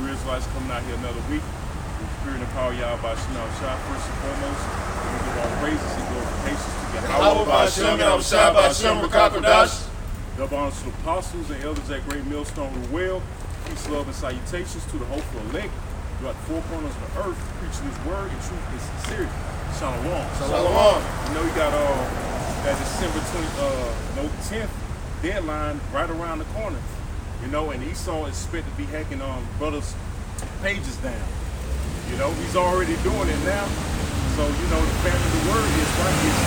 Hebrew Israelites coming out here another week. We're preparing to call y'all by Shema Shah first and foremost. We give all praises and glorifications to Yahweh by Shem. Double honors to the apostles and elders at Great Millstone who well. Peace, love, and salutations to the hopeful elect throughout the four corners of the earth, preaching His word in truth and sincerity. Shalom. Shalom. You know, we got that December 10th deadline right around the corner. You know, and Esau is expected to be hacking brothers' pages down. You know, he's already doing it now. So, you know, the family of the word is right here,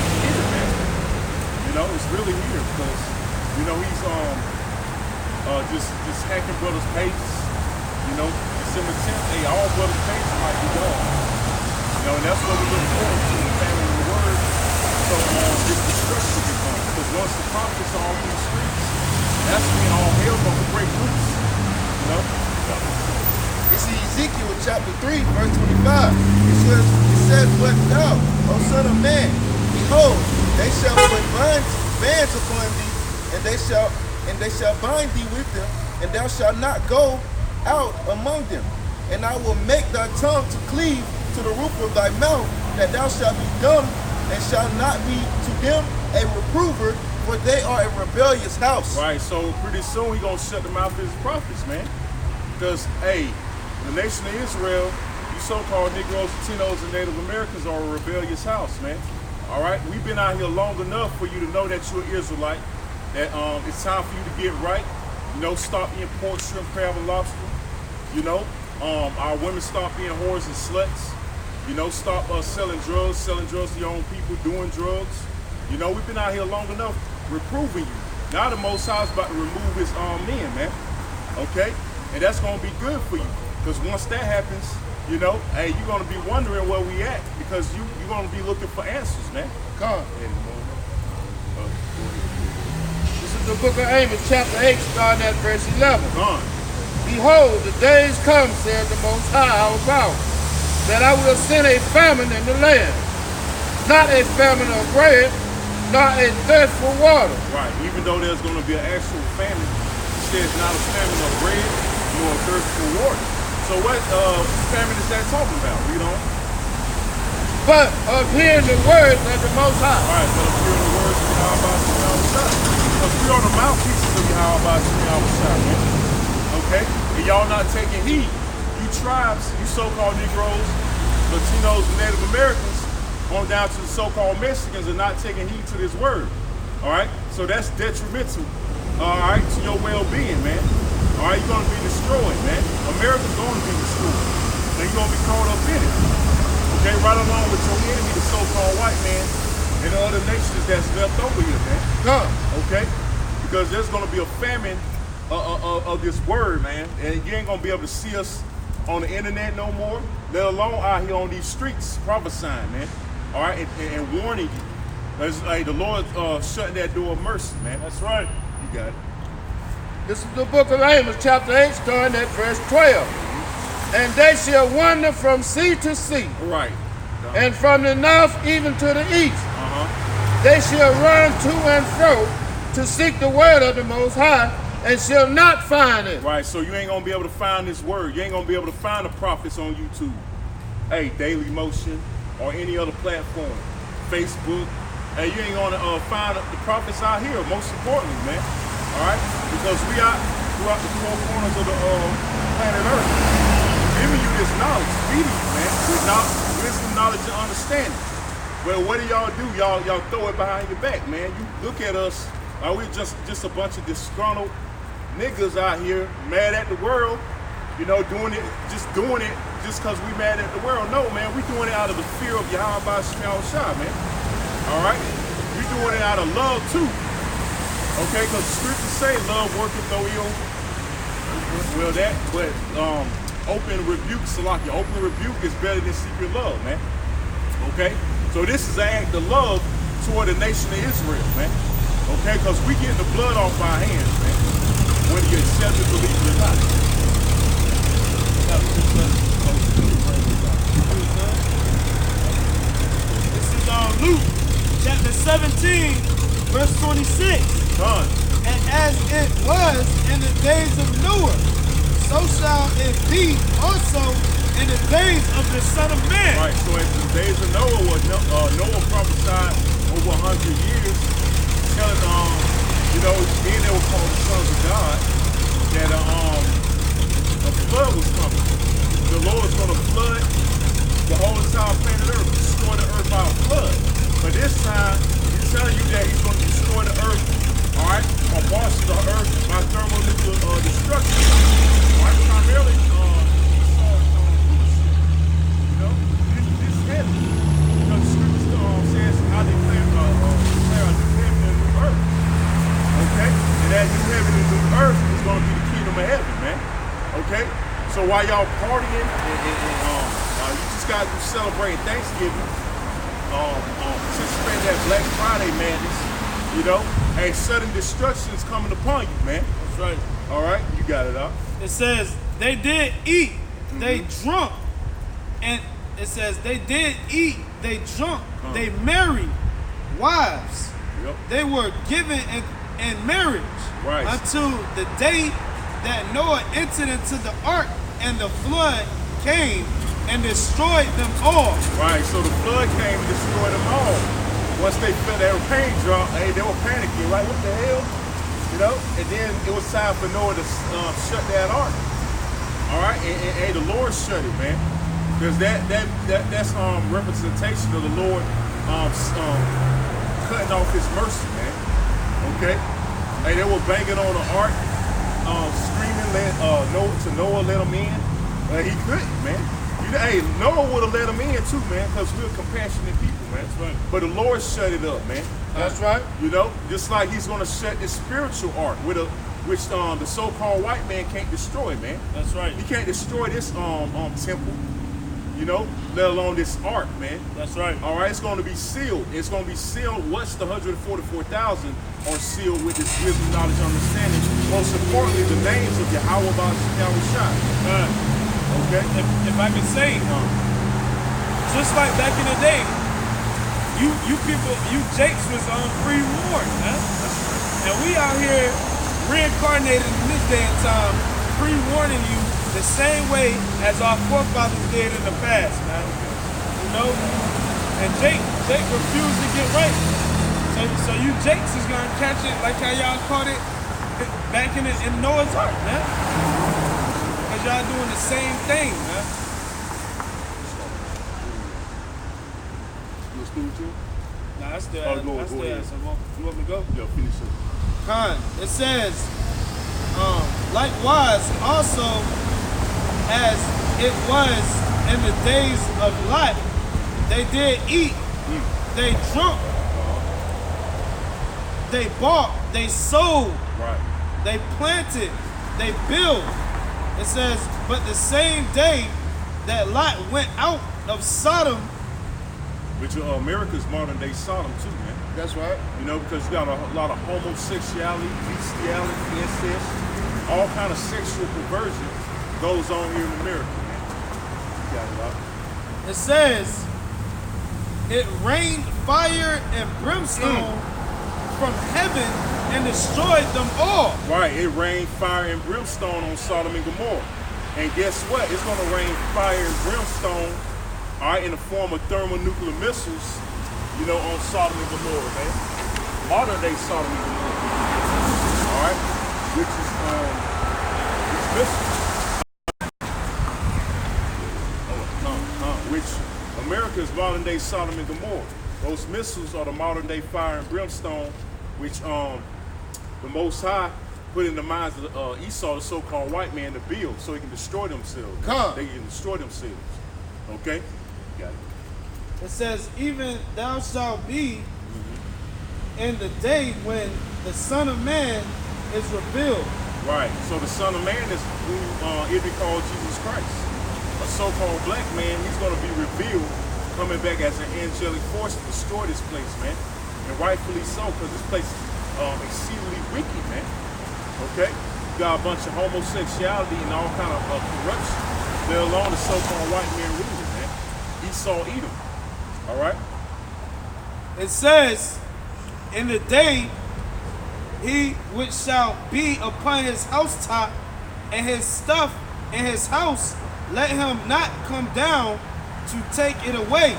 man. You know, it's really here because, you know, he's just hacking brothers' pages. You know, December 10th, hey, all brothers' pages might be gone. You know, and that's what we look forward to, the family of the word. So this destruction will come. Because once the prophets are on these streets, that's when all hell gonna break loose. You know? It's Ezekiel chapter 3, verse 25. It says, but thou, O son of man, behold, they shall put bands upon thee, and they shall bind thee with them, and thou shalt not go out among them. And I will make thy tongue to cleave to the roof of thy mouth, that thou shalt be dumb, and shalt not be to them a reprover, for they are a rebellious house. Right, so pretty soon he gonna shut the mouth of his prophets, man. Because, hey, the nation of Israel, you so-called Negroes, Latinos, and Native Americans are a rebellious house, man. All right, we've been out here long enough for you to know that you're an Israelite, that it's time for you to get right. You know, stop eating pork, shrimp, crab, and lobster. You know, our women stop being whores and sluts. You know, stop selling drugs to your own people, doing drugs. You know, we've been out here long enough reproving you. Now the Most High is about to remove his men, man. Okay? And that's going to be good for you. Because once that happens, you know, hey, you're going to be wondering where we at. Because you're going to be looking for answers, man. Come. This is the book of Amos, chapter 8, starting at verse 11. Come. Behold, the days come, said the Most High, our power, that I will send a famine in the land. Not a famine of bread, not a thirst for water. Right, even though there's going to be an actual famine, it says not a famine of bread, nor a thirst for water. So what famine is that talking about? Read on. But of hearing the words of the Most High. All right, but of hearing the words of Yahweh, because we are the mouthpieces of Yahweh, man. Okay? And y'all not taking heed. You tribes, you so-called Negroes, Latinos, and Native Americans, on down to the so-called Mexicans, are not taking heed to this word. All right? So that's detrimental, all right, to your well-being, man. All right, you're going to be destroyed, man. America's going to be destroyed. And you're going to be caught up in it. Okay, right along with your enemy, the so-called white man, and the other nations that's left over here, man. Come. Okay? Because there's going to be a famine of this word, man. And you ain't going to be able to see us on the internet no more, let alone out here on these streets prophesying, man. All right, and warning you. Like the Lord shutting that door of mercy, man. That's right. You got it. This is the book of Amos, chapter 8, starting at verse 12. And they shall wander from sea to sea. Right. And from the north even to the east. They shall run to and fro to seek the word of the Most High, and shall not find it. Right, so you ain't going to be able to find this word. You ain't going to be able to find the prophets on YouTube. Hey, Daily Motion, or any other platform, Facebook. Hey, you ain't gonna find the prophets out here, most importantly, man. All right? Because we out throughout the four corners of the planet Earth, giving you this knowledge, feeding you, man, with wisdom, knowledge, and understanding. Well, what do? Y'all throw it behind your back, man. You look at us, we're just a bunch of disgruntled niggas out here, mad at the world, you know, doing it just because we mad at the world. No, man, we doing it out of the fear of Yahweh Shah, man. All right? We doing it out of love, too. Okay, because the scriptures say love worketh no ill. Well, open rebuke, Salakia, open rebuke is better than secret love, man. Okay? So this is an act of love toward the nation of Israel, man. Okay? Because we getting the blood off our hands, man. Whether you accept it, believe it or not. This is Luke chapter 17, verse 26. Done. And as it was in the days of Noah, so shall it be also in the days of the Son of Man. Right, so in the days of Noah, Noah prophesied over 100 years, telling then they were called the sons of God, that a flood was coming. The Lord is going to flood the whole entire planet Earth, destroy the earth by a flood. But this time, he's telling you that he's going to destroy the earth, all right, or parts of the earth by thermonuclear destruction. All right, primarily, this is heavy. Because the scripture says how they declare a new heaven and a new earth. Okay? And that new heaven and new earth is going to be the kingdom of heaven, man. Okay? So while y'all partying and you just got to celebrate Thanksgiving, participating in that Black Friday madness, and sudden destruction is coming upon you, man. That's right. All right? You got it up. It says, they did eat, they drunk. And it says, they did eat, they drunk, they married wives. Yep. They were given in marriage until the day that Noah entered into the ark and the flood came and destroyed them all. Right, so the flood came and destroyed them all. Once they felt their pain drop, they were panicking, right? What the hell? And then it was time for Noah to shut that ark. All right, and the Lord shut it, man. Because that's representation of the Lord cutting off his mercy, man. Okay? Hey, they were banging on the ark, screaming to Noah, let him in. He couldn't, man. Hey, Noah would have let him in too, man, because we're compassionate people, man. That's right. But the Lord shut it up, man. That's right. Just like he's going to shut this spiritual ark which the so-called white man can't destroy, man. That's right. He can't destroy this temple, let alone this ark, man. That's right. All right, it's going to be sealed. It's going to be sealed. What's the 144,000 are sealed with this wisdom, knowledge, understanding. Most importantly, the names of Yahweh Shai. Okay. If I can say, just like back in the day, you people, you Jakes was on pre-warned, man. And we out here reincarnated in this day and time, pre-warning you the same way as our forefathers did in the past, man. And Jake refused to get right. So you Jakes is gonna catch it like how y'all caught it back in Noah's Ark, man. Cause y'all doing the same thing, man. You still with you? Nah, I still Go have ahead. you want me to go? Yeah, finish it. Con, it says, likewise also as it was in the days of Lot, they did eat, they drunk, they bought, they sold, they planted, they built. It says, but the same day that Lot went out of Sodom. Which America's modern day Sodom too, man. That's right. Because you got a lot of homosexuality, bestiality, incest, all kind of sexual perversion goes on here in America, man. You got it right. It says, it rained fire and brimstone from heaven and destroyed them all. Right, it rained fire and brimstone on Sodom and Gomorrah. And guess what? It's going to rain fire and brimstone, all right, in the form of thermonuclear missiles, on Sodom and Gomorrah, man. Modern day Sodom and Gomorrah. All right, which is missiles. Which America's modern day Sodom and Gomorrah. Those missiles are the modern day fire and brimstone, which the Most High put in the minds of Esau, the so-called white man, to build so he can destroy themselves. They can destroy themselves. Okay? Got it. It says, even thou shalt be in the day when the Son of Man is revealed. Right. So the Son of Man is who it be called Jesus Christ. A so-called black man, he's going to be revealed, coming back as an angelic force to destroy this place, man. And rightfully so, because this place is exceedingly wicked, man. Okay? You got a bunch of homosexuality and all kind of corruption, let alone the so-called white man ruler, man. Esau Edom. All right? It says, in the day he which shall be upon his housetop and his stuff in his house, let him not come down to take it away.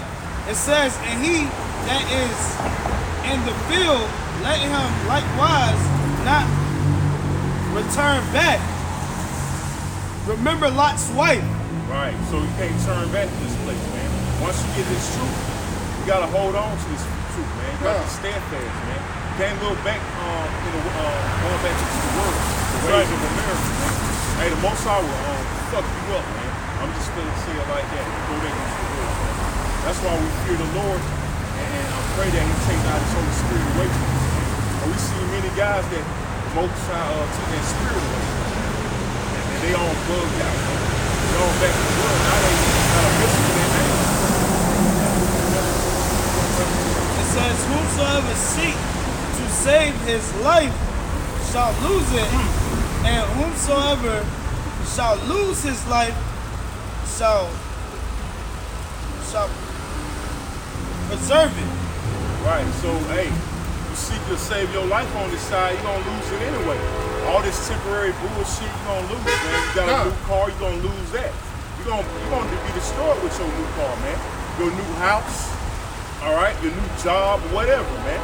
It says, and he that is in the field, let him likewise not return back. Remember Lot's wife. Right, so you can't turn back to this place, man. Once you get this truth, you gotta hold on to this truth, man. You gotta be steadfast, man. You can't look back, going back into the world, the ways of America, man. Hey, the Most High will fuck you up, man. I'm just gonna say it like that. Go back into the world, man. That's why we fear the Lord, and I pray that He takes out His Holy Spirit away from us. And we see many guys that the Most High took that spirit away, and they all bugged out, man. Going back to the world, now they missing that name. It says, whosoever seek to save his life shall lose it, and whomsoever shall lose his life shall preserve it. Right, so hey, you seek to save your life on this side, you're gonna lose it anyway. All this temporary bullshit, you're gonna lose, man. You got a new car, you're gonna lose that. You're gonna be destroyed with your new car, man. Your new house, all right, your new job, whatever, man.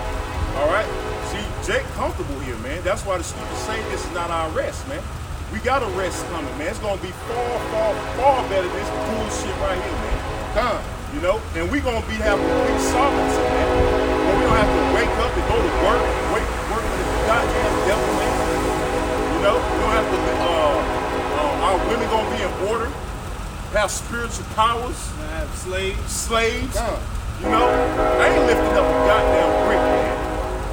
All right. See, Jake comfortable here, man. That's why the scriptures say this is not our rest, man. We got a rest coming, man. It's gonna be far, far, far better than this bullshit right here, man. You know, and we gonna have complete sovereignty, man. But we don't have to wake up and go to work for the goddamn devil, man. You know, we don't have to. Our women gonna be in order, have spiritual powers, Have slaves. You know, I ain't lifting up a goddamn brick, man.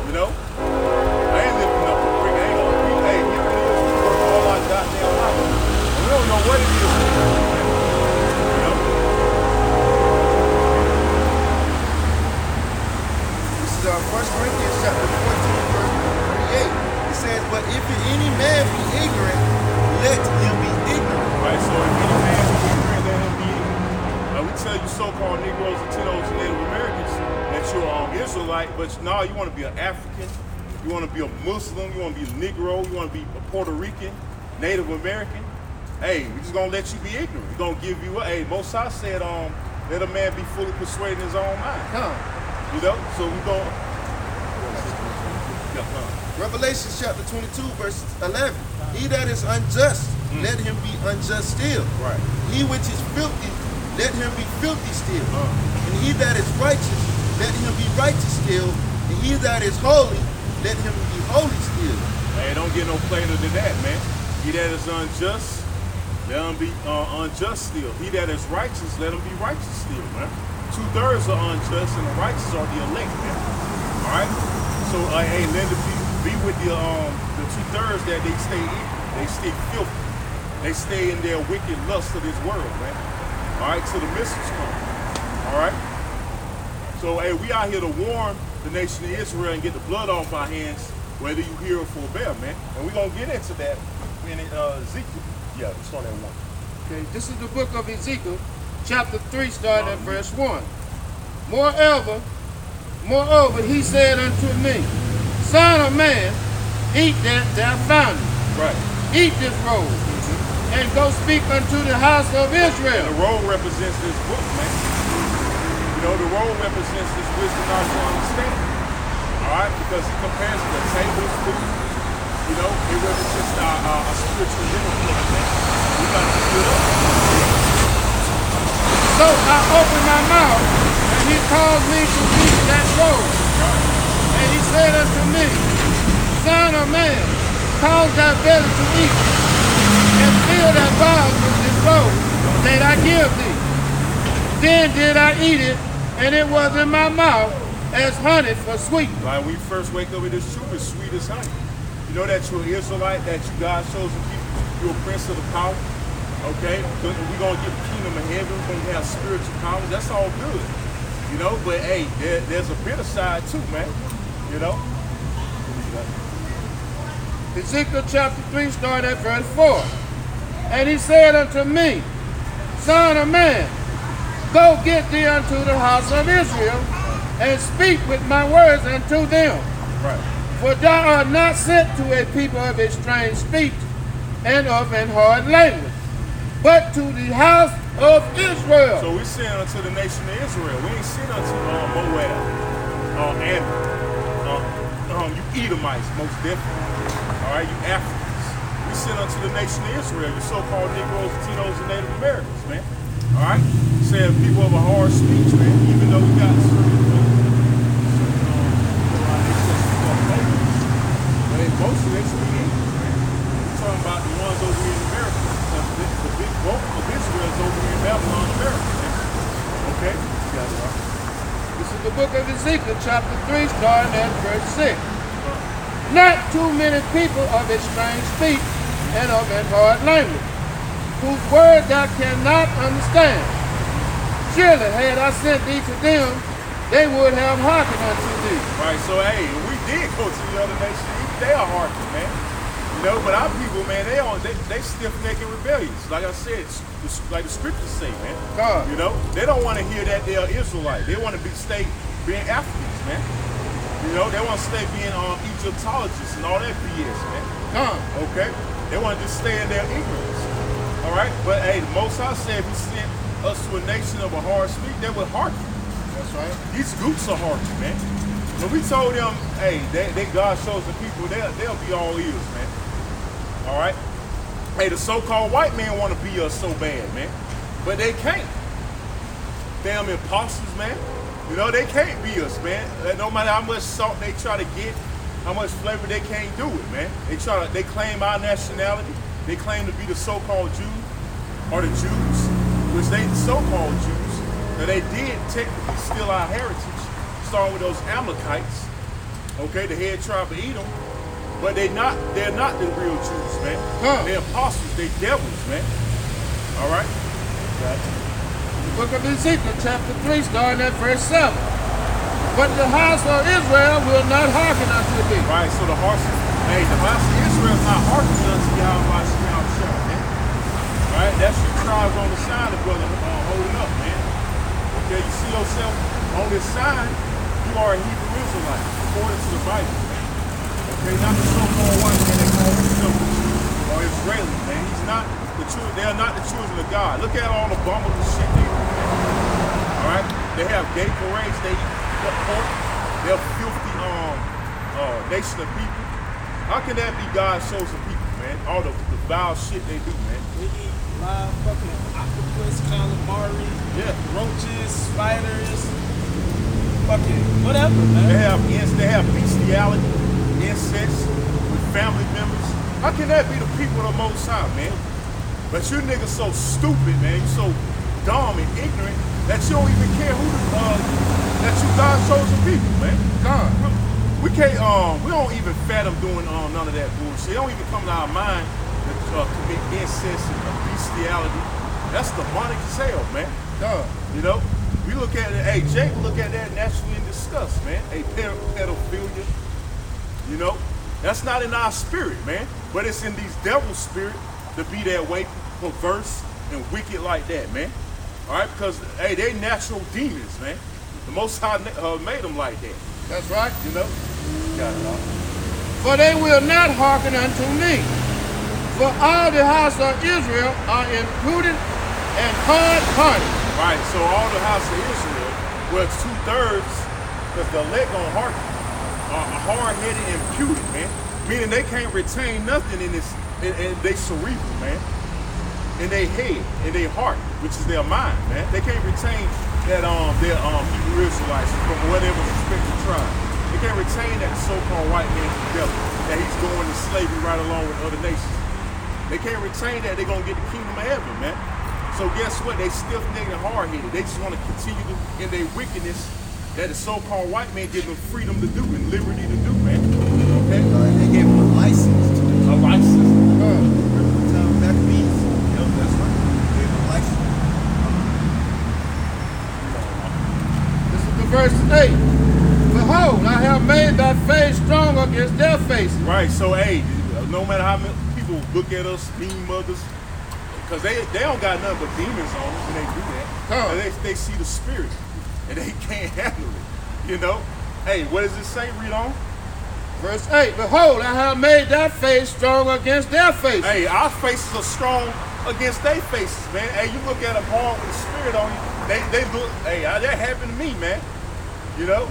You know, I ain't lifting up a brick. I ain't gonna be. Hey, here it is. We work all our goddamn life. And we don't know what it is. You know. This is 1 Corinthians chapter 14, verse 38. It says, but if any man be ignorant, let him be ignorant. Right, so if any man is ignorant, let him be ignorant. We tell you so-called Negroes, Latinos, and Native Americans that you're Israelite, but now you want to be an African, you want to be a Muslim, you want to be a Negro, you want to be a Puerto Rican, Native American. Hey, we just gonna let you be ignorant. We're gonna give you hey, Most High said, let a man be fully persuaded in his own mind. You know, so we go. Revelation chapter 22, verse 11. He that is unjust, let him be unjust still. Right. He which is filthy, let him be filthy still. And he that is righteous, let him be righteous still. And he that is holy, let him be holy still. Hey, don't get no plainer than that, man. He that is unjust, let him be unjust still. He that is righteous, let him be righteous still, man. 2/3 are unjust, and the righteous are the elect, man. All right. So, hey, let it be with the 2/3 that they stay in. They stay filthy. They stay in their wicked lust of this world, man. All right, till the missiles come. All right. So, hey, we out here to warn the nation of Israel and get the blood off our hands, whether you hear or forbear, man. And we're gonna get into that in Ezekiel. Yeah, let's start at 1. Okay, this is the book of Ezekiel, chapter 3, starting at verse 1. Moreover, he said unto me, Son of man, eat that thou foundest. Right. Eat this roll, and go speak unto the house of Israel. And the roll represents this book, man. You know, the roll represents this wisdom, knowledge, and understanding. All right, because he compares it to tables, food. You know, it represents our spiritual dinner plate, man. We got to split up. So I opened my mouth, and he caused me to eat that roll. And he said unto me, Son of man, cause thy belly to eat, and fill thy bowels with this roll that I give thee. Then did I eat it, and it was in my mouth as honey for sweet. Like when you first wake up with this truth, it's sweet as honey. You know that you're an Israelite, that you God's chosen people, you're a prince of the power. Okay? We're going to get the kingdom of heaven, we're going to have spiritual powers. That's all good. You know, but hey, there's a bitter side too, man. You know? Ezekiel chapter 3, start at verse 4. And he said unto me, Son of man, go get thee unto the house of Israel, and speak with my words unto them. Right. For thou art not sent to a people of a strange speech, and of an hard language, but to the house of Israel. So we send unto the nation of Israel. We ain't sent unto Moab, you Edomites, most definitely. All right, you Africans. We sent unto the nation of Israel, you so-called Negroes, Latinos, and Native Americans, man. All right, saying people of a hard speech, man. Even though we got most of they speak English, man. We're talking about the ones over here in America. The big bulk of Israel is over here in Babylon, America, man. Okay? This is the book of Ezekiel, chapter 3, starting at verse 6. Not too many people of a strange speech and of a hard language, whose words thou cannot understand. Surely, had I sent thee to them, they would have hearkened unto thee. Right, so hey, we did go to the other nations. They are hearkened, man. You know, but our people, man, they stiff-necked and rebellious. Like I said, like the scriptures say, man. God. You know, they don't want to hear that they are Israelite. They want to stay being Africans, man. You know, they want to stay being Egyptologists and all that BS, man. God. Okay? They want to just stay in their ignorance. All right? But hey, the Most High said if he sent us to a nation of a hard speech, they would hearken. That's right. These groups are hearken, man. When we told them, hey, they God shows the people, they'll be all ears, man. All right? Hey, the so-called white men want to be us so bad, man. But they can't. Damn imposters, man. You know, they can't be us, man. No matter how much salt they try to get, how much flavor, they can't do it, man. They claim our nationality. They claim to be the so-called Jews, or the Jews, which they the so-called Jews. Now they did technically steal our heritage, starting with those Amalekites, okay, the head tribe of Edom. But they're not the real Jews, man. Huh. They're apostles, they devils, man. All right? The book of Ezekiel, chapter 3, starting at verse 7. But the house of Israel will not hearken unto thee. Right, so the house of Israel is not hearkening unto Yahweh Shem Shah, man. Right? That's your tribes on the side of brother holding up, man. Okay, you see yourself on this side, you are a Hebrew Israelite, according to the Bible. Okay, not the so-called white man they call themselves or Israeli, man. He's not the children, they are not the children of God. Look at all the abominable shit they do, man. Alright? They have gay parades, they eat pork, they're filthy nation of people. How can that be God's chosen people, man? All the vile shit they do, man. They eat live fucking octopus, calamari, roaches, spiders, fucking whatever, man. They have bestiality, incest with family members. How can that be the people of the Most High, man? But you niggas so stupid, man. You so dumb and ignorant that you don't even care who that you God's chosen people, man. God, we can't. We don't even fathom doing none of that bullshit. It don't even come to our mind to commit incest and bestiality. That's demonic as hell, man. God, you know. We look at it. Hey, Jake, look at that naturally in disgust, man. Hey, pedophilia. You know, that's not in our spirit, man. But it's in these devil spirit to be that way, perverse and wicked like that, man. All right, because hey, they natural demons, man. The Most High made them like that. That's right. You know. Got it all. For they will not hearken unto me. For all the house of Israel are imprudent and hard-hearted. Right. So all the house of Israel, well, it's 2/3, because the elect gonna hearken. Hard-headed and impudent, man. Meaning they can't retain nothing in this, in they cerebral, man. In their head, in their heart, which is their mind, man. They can't retain that their Hebrew Israelites from whatever respective tribe. They can't retain that so-called white man devil, that he's going to slavery right along with other nations. They can't retain that they're gonna get the kingdom of heaven, man. So guess what? They stiff-necked and hard-headed. They just want to continue in their wickedness that the so-called white man give them freedom to do and liberty to do, man. Okay? They gave him a license to it. A license. That means, that's right. They gave him a license. This is the verse 8. Behold, I have made thy face strong against their faces. Right, so hey, no matter how many people look at us, being mothers, because they don't got nothing but demons on them when they do that. They see the spirit and they can't handle it. You know? Hey, what does it say? Read on. Verse 8, behold, I have made thy face strong against their faces. Hey, our faces are strong against their faces, man. Hey, you look at them hard with the spirit on you. They look, hey, that happened to me, man. You know?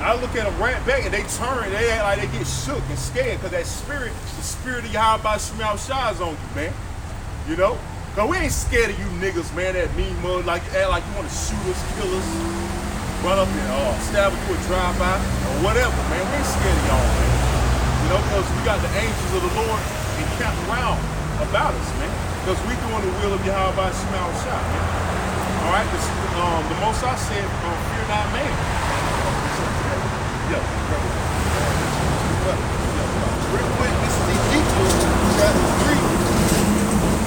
I look at them right back and they turn, they act like they get shook and scared because that spirit, the spirit of Yahweh Shemel shines on you, man. You know? Cause we ain't scared of you niggas, man, that mean mud, like act like you want to shoot us, kill us, run up and stab us with a drive-by or whatever, man. We ain't scared of y'all, man. You know, because we got the angels of the Lord encamped around about us, man. Because we doing the will of Yahweh Shemel Shah, man. All right, the Most I said, fear not man. Yeah. Real quick, this is Ezekiel chapter 3,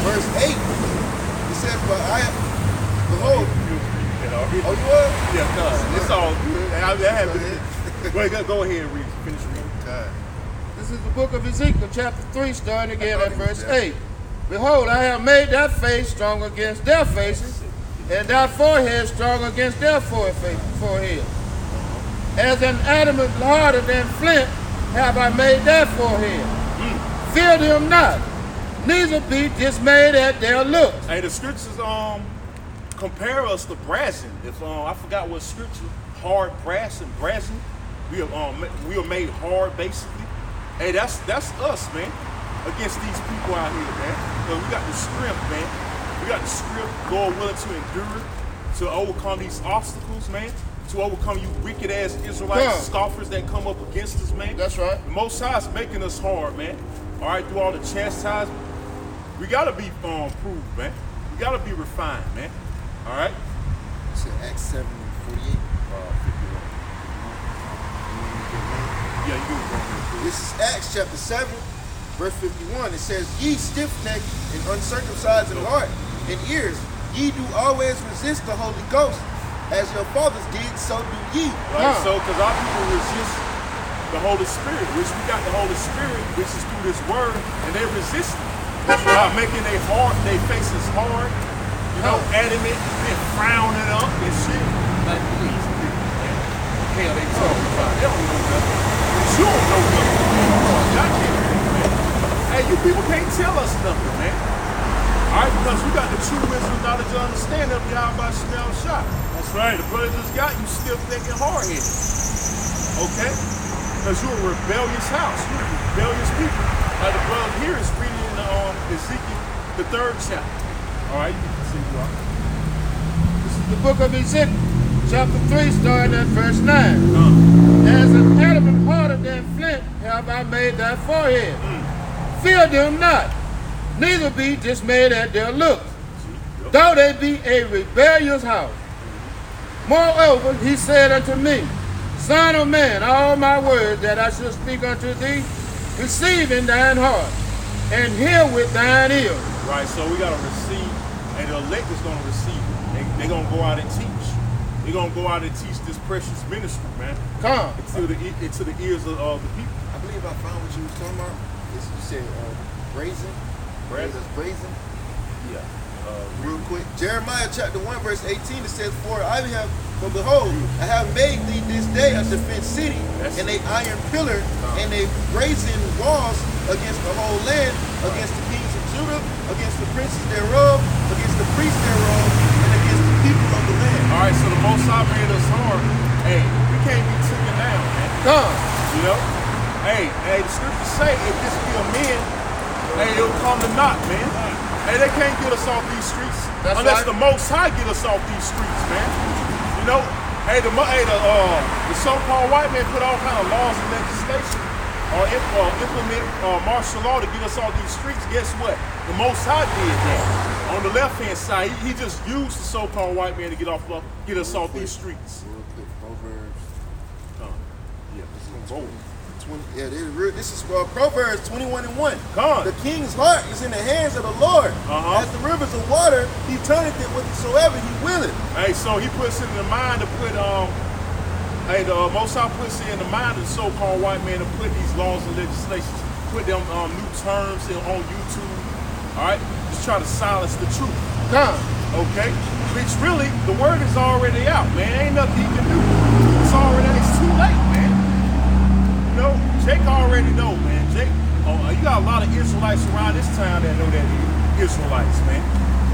verse 8. It says, but behold. Oh, you are? Yeah, cuz. It's all good. That happened. Wait, go ahead and read. Finish reading. God. This is the book of Ezekiel, chapter 3, starting again at verse 8. Behold, I have made thy face strong against their faces, and thy forehead strong against their forehead. As an adamant harder than flint have I made their forehead. Fear them not, neither be dismayed at their looks. Hey, the scriptures compare us to brazen. If I forgot what scripture, hard brass and brazen, we are made hard basically. Hey, that's us, man, against these people out here, man. Because we got the strength, man. We got the strength, Lord willing to endure, to overcome these obstacles, man. To overcome you wicked ass Israelites, scoffers that come up against us, man. That's right. The Most High is making us hard, man. All right, through all the chastisement, we gotta be proved, man. We gotta be refined, man. All right. It's Acts 7 and 48. 51. Yeah, you do it. This is Acts chapter 7, verse 51. It says, ye stiff-necked and uncircumcised in heart and ears, ye do always resist the Holy Ghost. As your fathers did, so do ye. Right, so because our people resist the Holy Spirit, which we got the Holy Spirit, which is through this word, and they resist it. By making their faces hard, you know, adamant, and frowning up and shit. Like, please, man. Hell, they talking about it. They don't know nothing. But you don't know nothing, man. Y'all can't do it, man. Hey, you people can't tell us nothing, man. All right, because we got the true wisdom, knowledge, and understanding of Yahweh Shemel Shah. That's right. The brother just got you stiff-necked and hard-headed. Okay? Because you're a rebellious house. You're a rebellious people. Like the brother here is reading in Ezekiel, the 3rd chapter. All right, you can continue on. This is the book of Ezekiel, chapter 3, starting at verse 9. As an adamant harder than flint have I made thy forehead. Fear them not, neither be dismayed at their looks, though they be a rebellious house. Moreover, he said unto me, Son of man, all my words that I should speak unto thee, receive in thine heart, and hear with thine ears. Right, so we got to receive, and the elect is going to receive it. They're going to go out and teach. They're going to go out and teach this precious ministry, man. Come. Into the ears of the people. I believe I found what you was talking about. You said brazen. Brazen. Yeah. Real quick. Jeremiah chapter 1 verse 18, it says, For behold, I have made thee this day a defense city, and a iron pillar, and a brazen walls against the whole land, against the kings of Judah, against the princes thereof, against the priests thereof, and against the people of the land. All right, so the Most High made us hard. Hey, we can't be taken down, man. Come. You know? Hey, the scriptures say if this be a man, hey, it'll come to naught, man. Hey, they can't get us off these streets unless the Most High get us off these streets, man. You know? Hey, the so-called white man put all kind of laws and legislation or implement martial law to get us off these streets. Guess what? The Most High did that. On the left-hand side, he just used the so-called white man to get us off these streets. Real quick, Proverbs. Yeah, this is Proverbs 21 and 1. Come. The king's heart is in the hands of the Lord. As the rivers of water, he turneth it whithersoever he willeth. Hey, so he puts it in the mind to put the Most High puts it in the mind of the so-called white man to put these laws and legislations, put them new terms on YouTube. All right, just try to silence the truth. Come. Okay, which really the word is already out, man. Ain't nothing he can do. It's too late, man. You know, Jake already know, man. Jake, you got a lot of Israelites around this town that know that they're Israelites, man.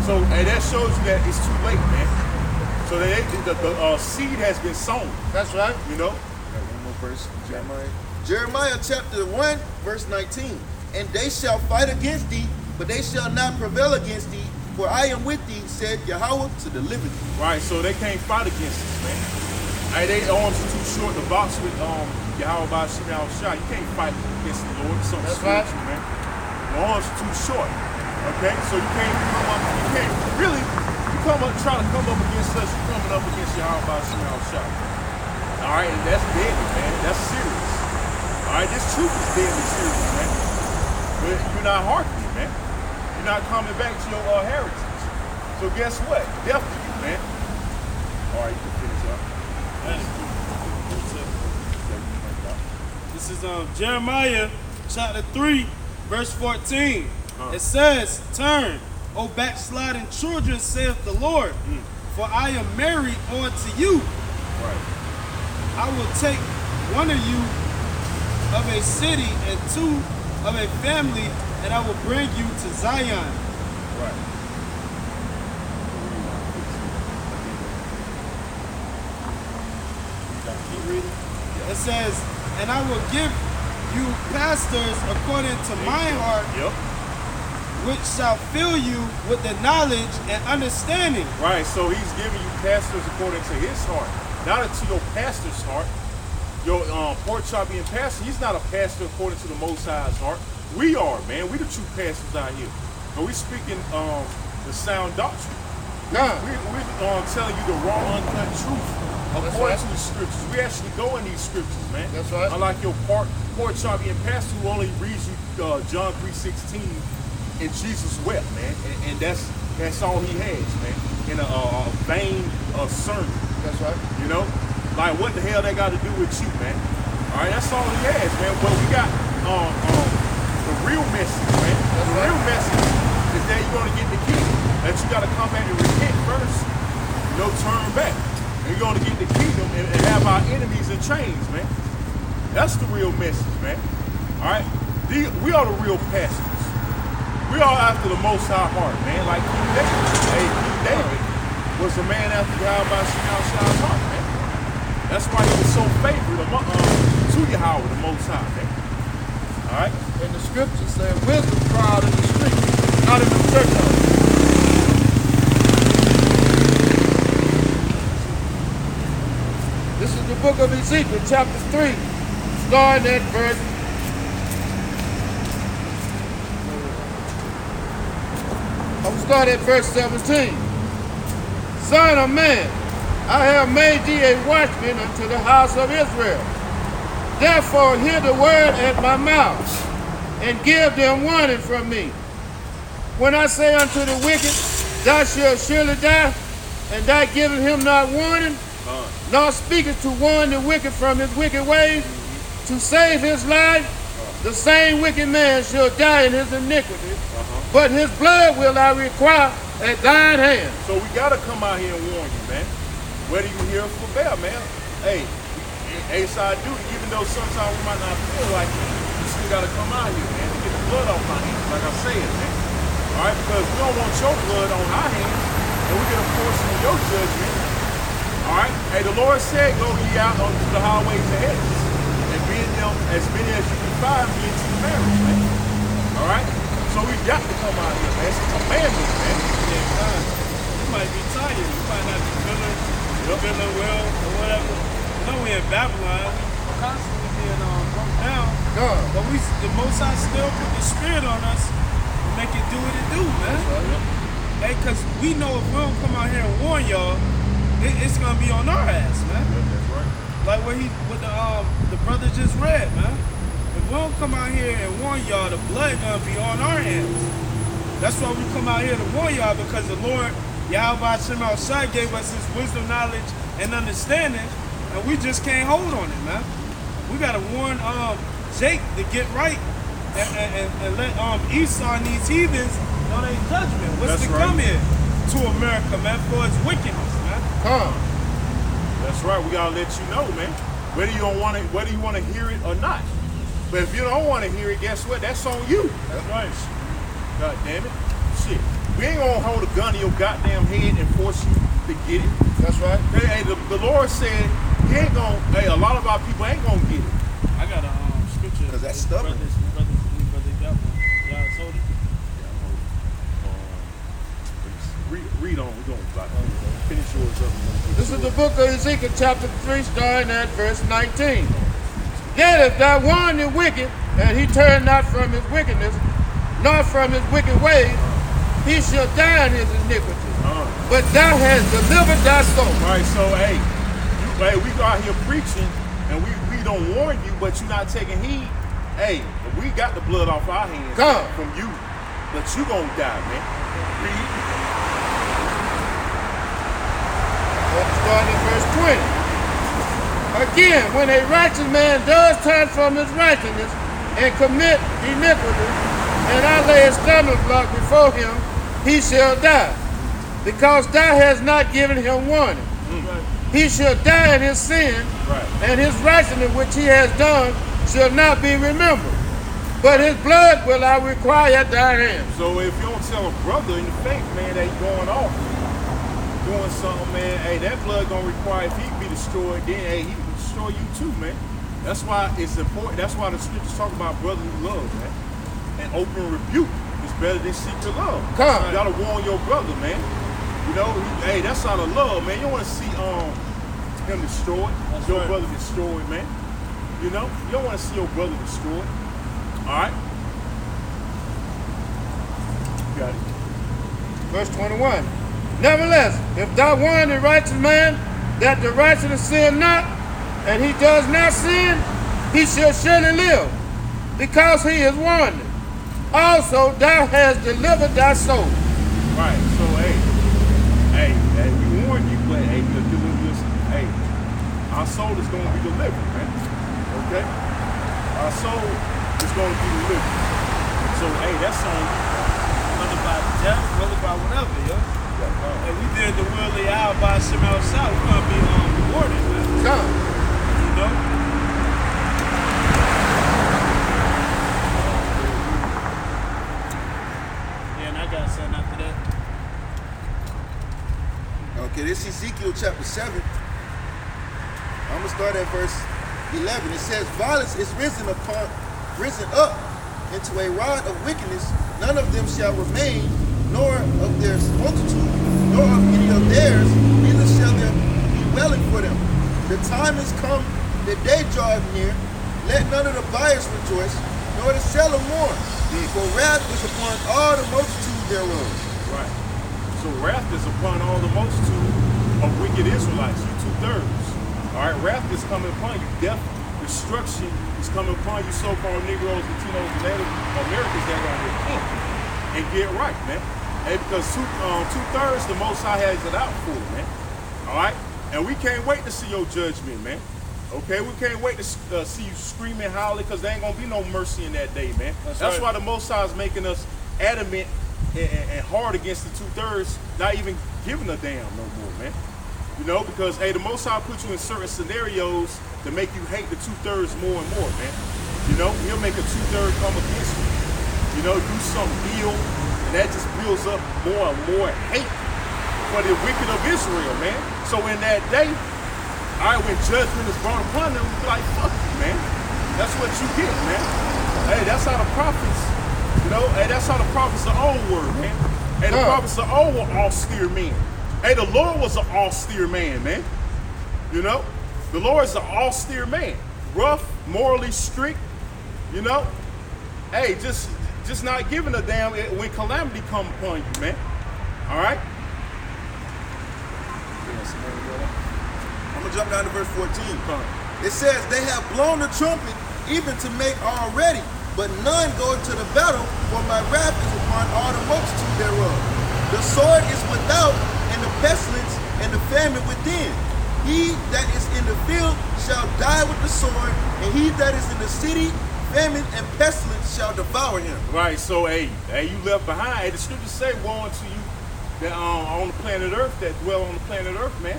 So, and that shows you that it's too late, man. So the seed has been sown. That's right. You know? Got one more verse, Jeremiah. Jeremiah chapter 1, verse 19. And they shall fight against thee, but they shall not prevail against thee, for I am with thee, said Yahweh, to deliver thee. Right, so they can't fight against us, man. Hey, they arms are too short to box with Yahweh by Shimei Shah. You can't fight against the Lord. It's something spiritual, man. The arms are too short. Okay, so you can't come up. You can't really. You try to come up against us. You're coming up against Yahweh by Shimei Shah. All right, and that's deadly, man. That's serious. All right, this truth is deadly serious, man. But you're not hearkening, man. You're not coming back to your heritage. So guess what? Death to you, man. All right, you can finish up. This is Jeremiah chapter 3, verse 14. It says, turn, O backsliding children, saith the Lord, for I am married unto you. Right. I will take one of you of a city and two of a family, and I will bring you to Zion. Right. Keep reading. It says, and I will give you pastors according to my heart, Yep. which shall fill you with the knowledge and understanding. Right, so he's giving you pastors according to his heart, not to your pastor's heart. Your pork chop being pastor, he's not a pastor according to the Most High's heart. We are, man. We the true pastors out here. And we speaking the sound doctrine. Nah. We're telling you the raw, uncut truth according to the scriptures. We actually go in these scriptures, man. That's right. Unlike your pork chop being pastor who only reads you John 3:16 and Jesus wept, man. And that's all he has, man. In a vain sermon. That's right. You know? Like, what the hell they got to do with you, man? All right, that's all he has, man. But we got the real message, man. The real message is that you're going to get the kingdom. That you got to come back and repent first. You know, turn back. And you're going to get the kingdom and have our enemies in chains, man. That's the real message, man. All right? We are the real pastors. We are after the Most High heart, man. Like King David. Hey, King David was a man after God by Shimei heart, man. That's why he was so favored to Yahweh, the Most High, man. All right? And the scripture said, wisdom cried in the street, not in the church house. This is the book of Ezekiel, chapter 3, starting at verse. I'm starting at verse 17. Son of man, I have made thee a watchman unto the house of Israel. Therefore hear the word at my mouth, and give them warning from me. When I say unto the wicked, thou shalt surely die, and thou givest him not warning, nor speakest to warn the wicked from his wicked ways, to save his life, the same wicked man shall die in his iniquity, but his blood will I require at thine hand. So we got to come out here and warn you, man. Whether you hear or forbear, man. Hey, it's our duty, even though sometimes we might not feel like it, we still got to come out here, man, to get the blood off our hands, like I said, man. All right, because we don't want your blood on our hands, and we get a portion of your judgment. All right? Hey, the Lord said, go ye out onto the highways and hedges, and be in them as many as you can find, be into the marriage, man. All right? So we got to come out here, man. It's a commandment, man. Yeah, you might be tired. You might not be feeling well or whatever. You know we in Babylon. We constantly being broke down. But the Most High still put the spirit on us and make it do what it do, man. Hey, because we know if we don't come out here and warn y'all, it's going to be on our ass, man. That's right. Like what the brother just read, man. If we don't come out here and warn y'all, the blood gonna be on our hands. That's why we come out here to warn y'all, because the Lord, Yahweh Shemel Shai, gave us his wisdom, knowledge, and understanding, and we just can't hold on it, man. We gotta warn Jake to get right and let Esau and these heathens know their judgment. What's to come here to America, man, for its wickedness, man. That's right. We gotta let you know, man. Whether you want to hear it or not. But if you don't want to hear it, guess what? That's on you. That's right. God damn it. Shit. We ain't gonna hold a gun to your goddamn head and force you to get it. That's right. Hey, the Lord said he ain't gonna, hey, a lot of our people ain't gonna get it. I got a scripture. 'Cause that's stubborn. Brother got one. Y'all told it? Read on, we're gonna finish yours up. This is the book of Ezekiel chapter 3, starting at verse 19. Yet if thou warn the wicked, and he turn not from his wickedness, nor from his wicked ways, he shall die in his iniquity. But thou hast delivered thy soul. Right, so hey, we go out here preaching, and we don't warn you, but you're not taking heed. Hey, we got the blood off our hands from you, but you gonna die, man. Read. Starting at verse 20. Again, when a righteous man does turn from his righteousness and commit iniquity, and I lay a stumbling block before him, he shall die, because thou hast not given him warning. He shall die in his sin, and his righteousness which he has done shall not be remembered. But his blood will I require at thy hand. So if you don't tell a brother in the faith, man, that he's going off, doing something, man, hey, that blood gonna require, if he be destroyed, then hey, he can destroy you too, man. That's why it's important. That's why the scriptures talk about brotherly love, man. And open rebuke is better than secret love. You gotta warn your brother, man. You know, hey, that's out of love, man. You don't want to see him destroyed, your brother destroyed, man. You know, you don't want to see your brother destroyed. All right. You got it. Verse 21. Nevertheless, if thou warn the righteous man that the righteous sin not, and he does not sin, he shall surely live, because he is warned. Also, thou hast delivered thy soul. Right. So, hey, we warn you, but hey, hey, our soul is going to be delivered, man. Okay? Our soul is going to be delivered. So, hey, that's on you. Whether by death, whether by whatever, yo. And we did the will of Yah by Shem outside, we're gonna be rewarded, man. You know? Yeah, and I got something after that. Okay, this is Ezekiel chapter 7. I'm gonna start at verse 11. It says, violence is risen up into a rod of wickedness. None of them shall remain, nor of their multitude, nor of any of theirs, neither shall there be dwelling for them. The time is come, the day draweth near. Let none of the buyers rejoice, nor the seller mourn. For wrath is upon all the multitude thereof. Right. So wrath is upon all the multitude of wicked Israelites, you 2/3. All right, wrath is coming upon you. Death, destruction is coming upon you, so-called Negroes, Latinos, and Native Americans that are going to repent and get right, man. Hey, because 2/3 the Most High has it out for, man. All right? And we can't wait to see your judgment, man. Okay? We can't wait to see you screaming, howling, because there ain't going to be no mercy in that day, man. That's why the Most High is making us adamant and hard against the 2/3, not even giving a damn no more, man. You know, because, hey, the Most High put you in certain scenarios to make you hate the 2/3 more and more, man. You know, he'll make a 2/3 come against you. You know, do something ill, and that just builds up more and more hate for the wicked of Israel, man. So in that day, all right, when judgment is brought upon them, we be like, fuck you, man. That's what you get, man. Hey, that's how the prophets, you know, hey, that's how the prophets of old were, man. Hey, the prophets of old were austere men. Hey, the Lord was an austere man, man. You know, the Lord is an austere man. Rough, morally strict, you know. Hey, just not giving a damn when calamity come upon you, man. All right? I'm going to jump down to verse 14. It says, they have blown the trumpet even to make all ready, but none go into the battle, for my wrath is upon all the multitude thereof. The sword is without, and the pestilence and the famine within. He that is in the field shall die with the sword, and he that is in the city, famine and pestilence shall devour him. Right, so hey, you left behind. Hey, the scriptures say, woe unto you that on the planet Earth, that dwell on the planet Earth, man.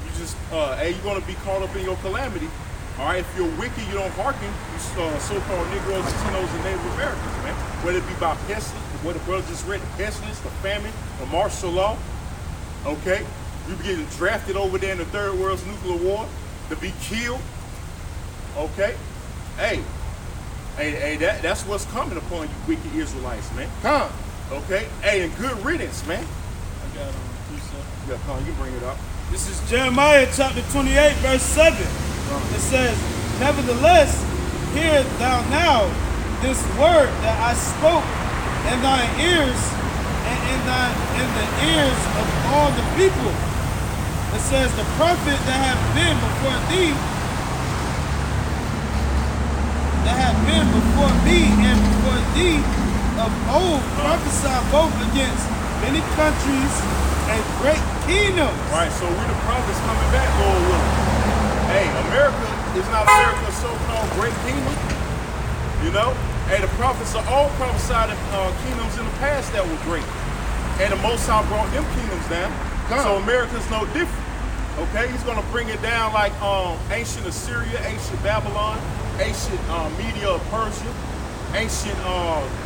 You just, hey, you're gonna be caught up in your calamity. All right, if you're wicked, you don't hearken. You so-called Negroes, Latinos, and Native Americans, man. Whether it be by pestilence, what the brother just read, the pestilence, the famine, the martial law. Okay, you be getting drafted over there in the third world's nuclear war to be killed. Okay, hey, that's what's coming upon you, wicked Israelites, man. Come. Okay, hey, and good riddance, man. I got precept. Yeah, come on, you bring it up. This is Jeremiah chapter 28, verse 7. It says, nevertheless, hear thou now this word that I spoke in thine ears and in the ears of all the people. It says, the prophet that have been before thee, and before thee of old prophesy both against many countries and great kingdoms. Right, so we the prophets coming back, Lord willing. Hey, America is not America's so-called great kingdom. You know? Hey, the prophets are all prophesied kingdoms in the past that were great. And the Most High brought them kingdoms down. So America's no different. Okay, he's gonna bring it down like ancient Assyria, ancient Babylon, ancient Media, Persia, ancient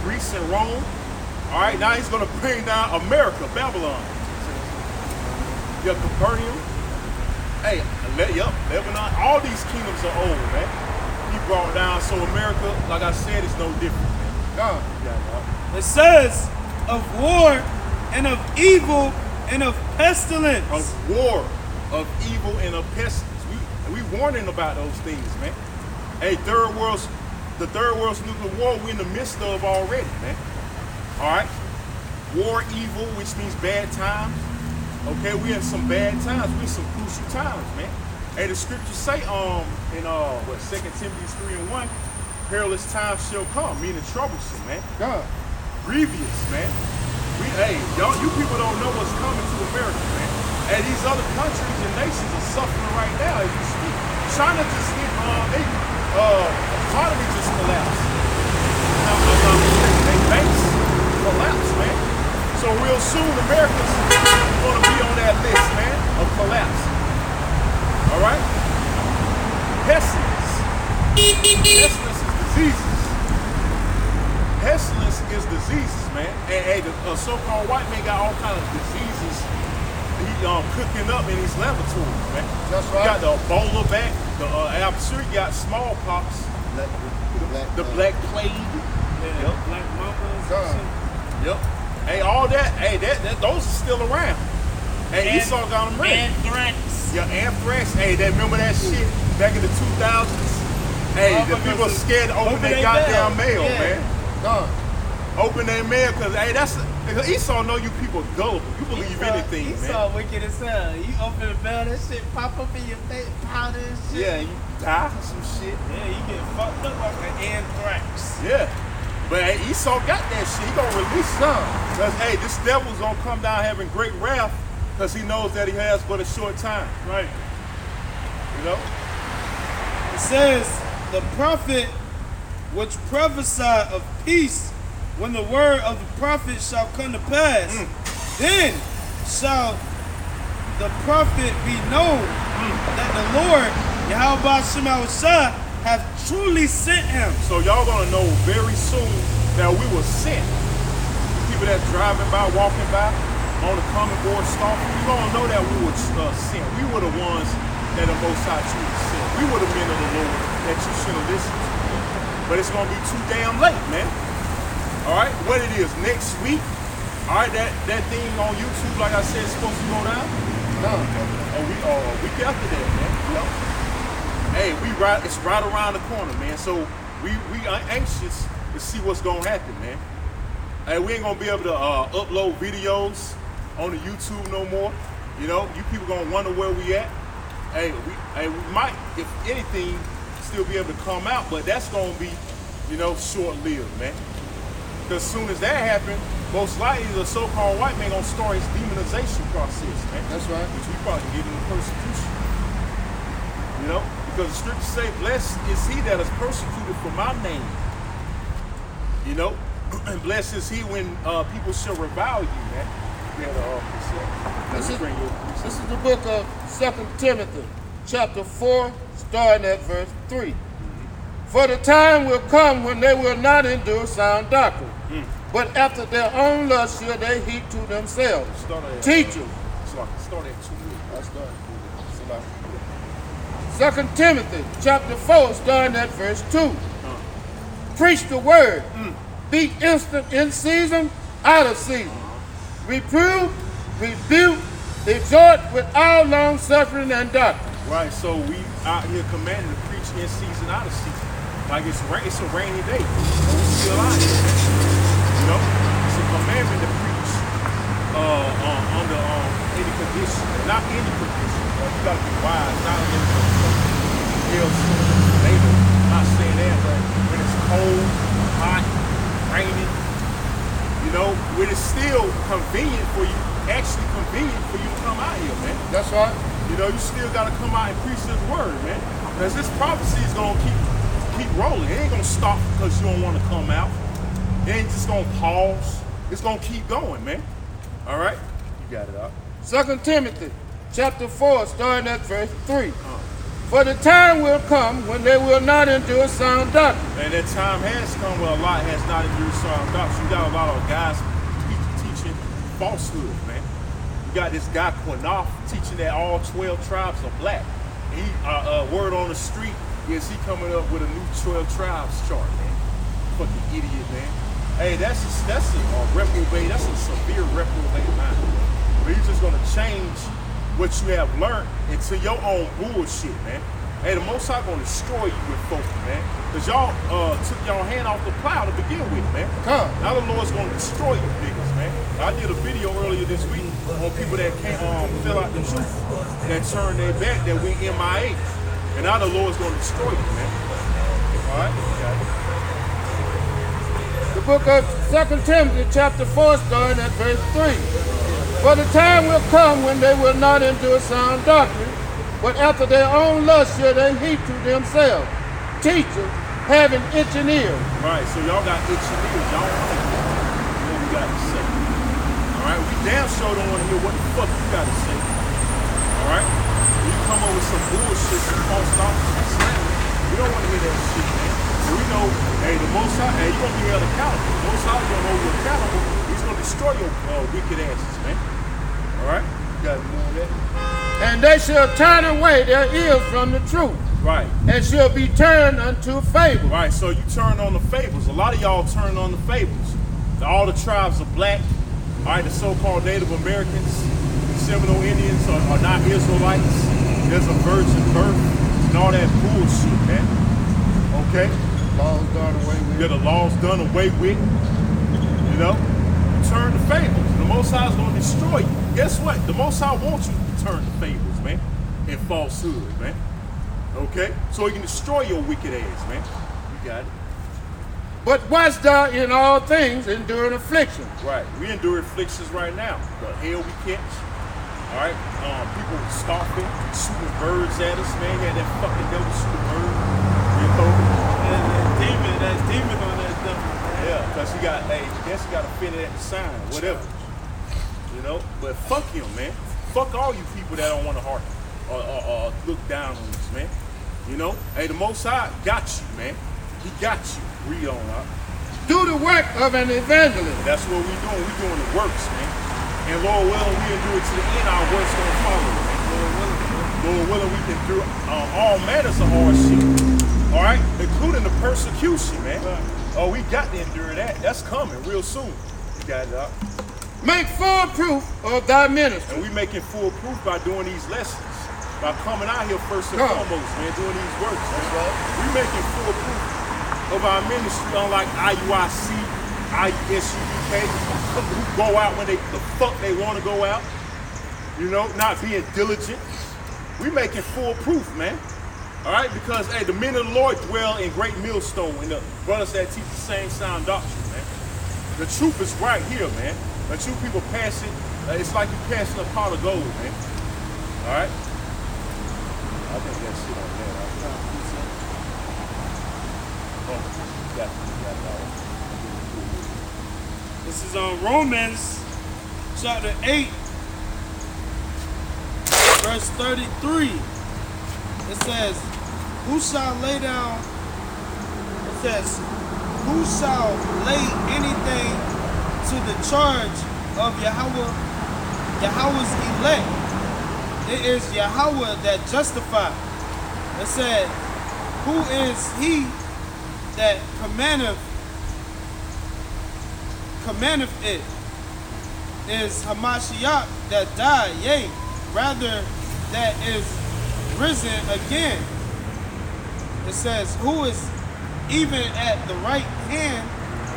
Greece and Rome. All right, now he's gonna bring down America, Babylon. Yeah, Capernaum. Hey, Lebanon. All these kingdoms are old, man. He brought down, so America, like I said, is no different, man. It says of war and of evil and of pestilence. Of war, of evil, and of pestilence. We warning about those things, man. Hey, the third world's nuclear war we're in the midst of already, man. All right, war, evil, which means bad times. Okay, we in some bad times. We in some crucial times, man. Hey, the scriptures say in 2 Timothy 3:1, perilous times shall come, meaning troublesome, man. Grievous, man. You people don't know what's coming to America, man. And these other countries and nations are suffering right now as we speak. China just hit, economy just collapsed. They banks collapsed, man. So real soon, America's gonna be on that list, man, of collapse. All right? Pestilence. Pestilence is diseases. Pestilence is diseases, man. And the so-called white man got all kinds of diseases he cooking up in his laboratories, man. That's You right. got the Ebola back, I'm sure you got smallpox, the black plague. Yeah, black mamba. Yep. Hey, all that, those are still around. Hey, Esau got them ready. Anthrax. Yeah, anthrax. Hey, remember that shit back in the 2000s? Hey, the people are scared to open their goddamn mail, man. Open their mail, because Esau know you people gullible. You believe anything, man. Esau wicked as hell. You open the mail, that shit pop up in your face, powder and shit. Yeah, you die or some shit. Yeah, you get fucked up like an anthrax. Yeah. But hey, Esau got that shit. He gonna release some. Because, hey, this devil's gonna come down having great wrath because he knows that he has but a short time. Right. You know? It says, the prophet which prophesied of peace, when the word of the prophet shall come to pass, then shall the prophet be known that the Lord, Yahweh Shemawashah, have truly sent him. So y'all gonna know very soon that we were sent. People that's driving by, walking by, on the common board stalking, we gonna know that we were sent. We were the ones that the Most High truly sent. We were the men of the Lord that you should have listened to. But it's gonna be too damn late, man. All right, what it is, next week, all right, that thing on YouTube, like I said, is supposed to go down? A week after that, man. Yep. Hey, it's right around the corner, man. So we are anxious to see what's gonna happen, man. Hey, we ain't gonna be able to upload videos on the YouTube no more. You know, you people gonna wonder where we at. Hey, we might, if anything, still be able to come out, but that's gonna be, short-lived, man. Because as soon as that happens, most likely the so-called white man gonna start his demonization process, man. That's right. Which we probably get into persecution. You know? Because the scriptures say, blessed is he that is persecuted for my name. You know? And blessed is he when people shall revile you, man. This is the book of 2 Timothy, chapter 4, starting at verse 3. For the time will come when they will not endure sound doctrine, but after their own lust shall they heap to themselves teachers. Start at 2. I started. 2 Timothy chapter 4, starting at verse 2. Preach the word. Be instant in season, out of season. Reprove, rebuke, exhort with all long suffering and doctrine. Right, so we out here commanded to preach in season, out of season. Like it's a rainy day, but we still out here. You know, it's a commandment to preach under any condition, not any condition. You gotta be wise, not in else later. I'm not saying that, but when it's cold, hot, raining, you know, when it's still convenient for you, actually convenient for you to come out here, man. That's right. You know, you still gotta come out and preach this word, man. Because this prophecy is gonna keep rolling. It ain't gonna stop because you don't want to come out. It ain't just gonna pause. It's gonna keep going, man. All right, you got it out. 2 Timothy chapter 4, starting at verse 3. For the time will come when they will not endure sound doctrine. And that time has come where a lot has not endured sound doctrine. You got a lot of guys teaching falsehood, man. You got this guy Quinoff teaching that all 12 tribes are black. He word on the street is he coming up with a new 12 tribes chart, man. Fucking idiot, man. Hey, that's a reprobate. That's a severe reprobate mind. But you're just gonna change what you have learned into your own bullshit, man. Hey, the Most High gonna destroy you with folks, man. Cause y'all took y'all hand off the plow to begin with, man. Now the Lord's gonna destroy you niggas, man. I did a video earlier this week on people that can't fill out the truth, that turn their back, that went MIA. And now the Lord's going to destroy you, man. All right? The book of 2 Timothy chapter 4, starting at verse 3. For the time will come when they will not endure sound doctrine, but after their own lust shall they heap to themselves teachers having itching ears. Right, so y'all got itching ears. Y'all don't want to hear what we got to say. All right? We damn sure don't want to hear what the fuck you got to say. All right? You come up with some bullshit, some false doctrine. We don't want to hear that shit, man. So we know, hey, the Most High, hey, you're going to be held accountable. The Most High is going to hold you accountable. He's going to destroy your wicked asses, man. All right? You got to know that. And they shall turn away their ears from the truth. Right. And shall be turned unto fables. Right, so you turn on the fables. A lot of y'all turn on the fables. All the tribes are black. All right, the so-called Native Americans, Seminole Indians are not Israelites. There's a virgin birth and all that bullshit, man. Okay? Laws done away with. Yeah, the law's done away with. You know? You turn to fables. The Most High is going to destroy you. Guess what? The Most High wants you to turn to fables, man. And falsehood, man. Okay? So he can destroy your wicked ass, man. You got it. But watch thou in all things, enduring affliction. Right. We endure afflictions right now. The hell we catch. All right? People scoffing, shooting birds at us, man. You had that fucking devil shoot a bird. You know? That's demon on that stuff. Yeah, because he got, hey, I guess he got to fit it at the sign, whatever. You know? But fuck him, man. Fuck all you people that don't want to heart or look down on us, man. You know? Hey, the Most High got you, man. He got you. Read on, huh? Do the work of an evangelist. That's what we're doing. We're doing the works, man. And Lord willing, we'll do it to the end. Our works gonna follow, man. Lord willing, we can do all manners of hard shit. All right? Including the persecution, man. Oh, we got to endure that. That's coming real soon. You got it, huh? Make full proof of thy ministry. And we making full proof by doing these lessons. By coming out here first and foremost, man, doing these works. We making full proof of our ministry, unlike IUIC, IUSUK, who go out when the fuck they want to go out. You know, not being diligent. We making full proof, man. All right, because hey, the men of the Lord dwell in great millstone, and the brothers that teach the same sound doctrine, man. The truth is right here, man. Until people pass it, it's like you passing a pot of gold, man. All right. I think that's shit on there. This is on Romans chapter 8, verse 33. It says, who shall lay down, it says, who shall lay anything to the charge of Yahweh's elect? It is Yahweh that justifies. It said, who is he that commandeth it? Is Hamashiach that died, yea, rather that is risen again. It says, who is even at the right hand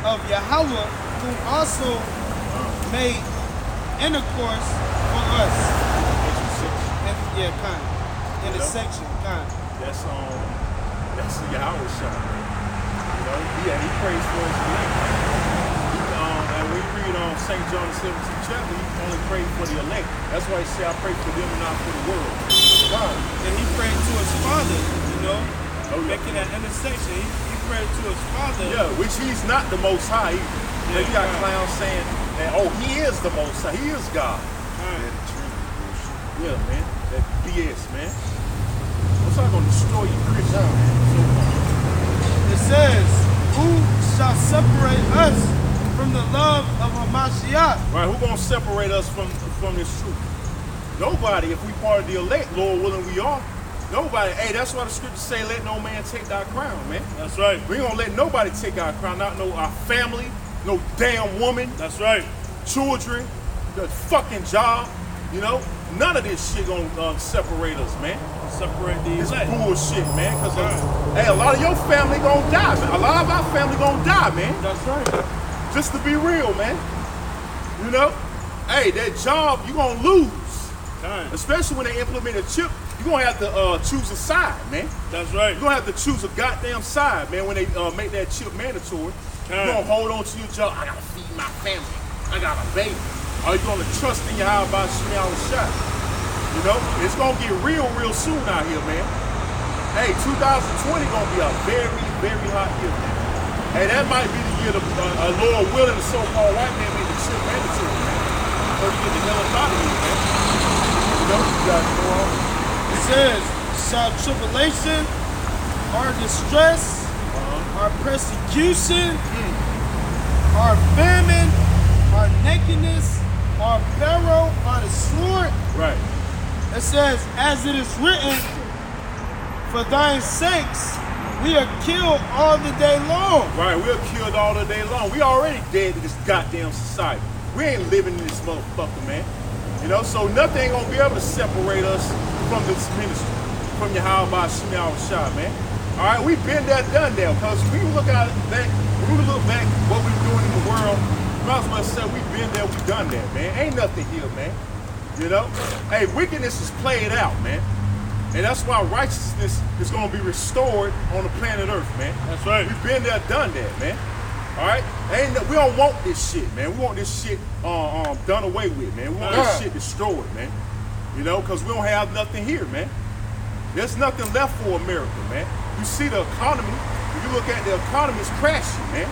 of Yahweh, who also made intercourse for us. And, yeah, kind of. Intersection, kind of. That's Yahweh shot. You know, he prays for his elect. And we read on St. John the 17th chapter, he only prayed for the elect. That's why he said, I pray for them and not for the world. God. And he prayed to his Father, you know, making that intersection. He prayed to his Father. Yeah, which he's not the Most High. You got clowns saying that, oh, he is the Most High. He is God. Yeah, man. That BS, man. What's not going to destroy you, Christian? It says, who shall separate us from the love of Hamashiach? Right, who going to separate us from this truth? Nobody. If we part of the elect, Lord willing, we are. Nobody. Hey, that's why the scriptures say, let no man take thy crown, man. That's right. We ain't going to let nobody take our crown. Not no our family, no damn woman. That's right. Children, the fucking job, you know. None of this shit gonna separate us, man. Separate these. It's bullshit, man. Cause hey, a lot of your family gonna die, man. A lot of our family gonna die, man. That's right. Just to be real, man. You know, hey, that job you gonna lose, especially when they implement a chip. You gonna have to choose a side, man. That's right. You gonna have to choose a goddamn side, man. When they make that chip mandatory, you gonna hold on to your job. I gotta feed my family. I got a baby. Are you gonna trust in your how about Shemiah shot? You know, it's gonna get real soon out here, man. Hey, 2020 gonna be a very, very hot year, man. Hey, that might be the year a Lord willing, the so-called white man made the chip mandatory, man. So you get the hell up out of here, man. You know, you gotta go on. It says, shall tribulation, or distress, or persecution, or famine, or nakedness, or peril, or the sword. Right. It says, as it is written, for thine sakes we are killed all the day long. Right, we're killed all the day long. We already dead to this goddamn society. We ain't living in this motherfucker, man. You know, so nothing ain't gonna be able to separate us from this ministry, from Yahweh Shemiah Shah, man. All right, we've been there, done that. Because we look at that, when we look back what we're doing in the world, might as well say we've been there, we've done that, man. Ain't nothing here, man. You know? Hey, wickedness is played out, man. And that's why righteousness is going to be restored on the planet Earth, man. That's right. We've been there, done that, man. All right? We don't want this shit, man. We want this shit done away with, man. We want this shit destroyed, man. You know, because we don't have nothing here, man. There's nothing left for America, man. You see the economy. If you look at the economy, it's crashing, man.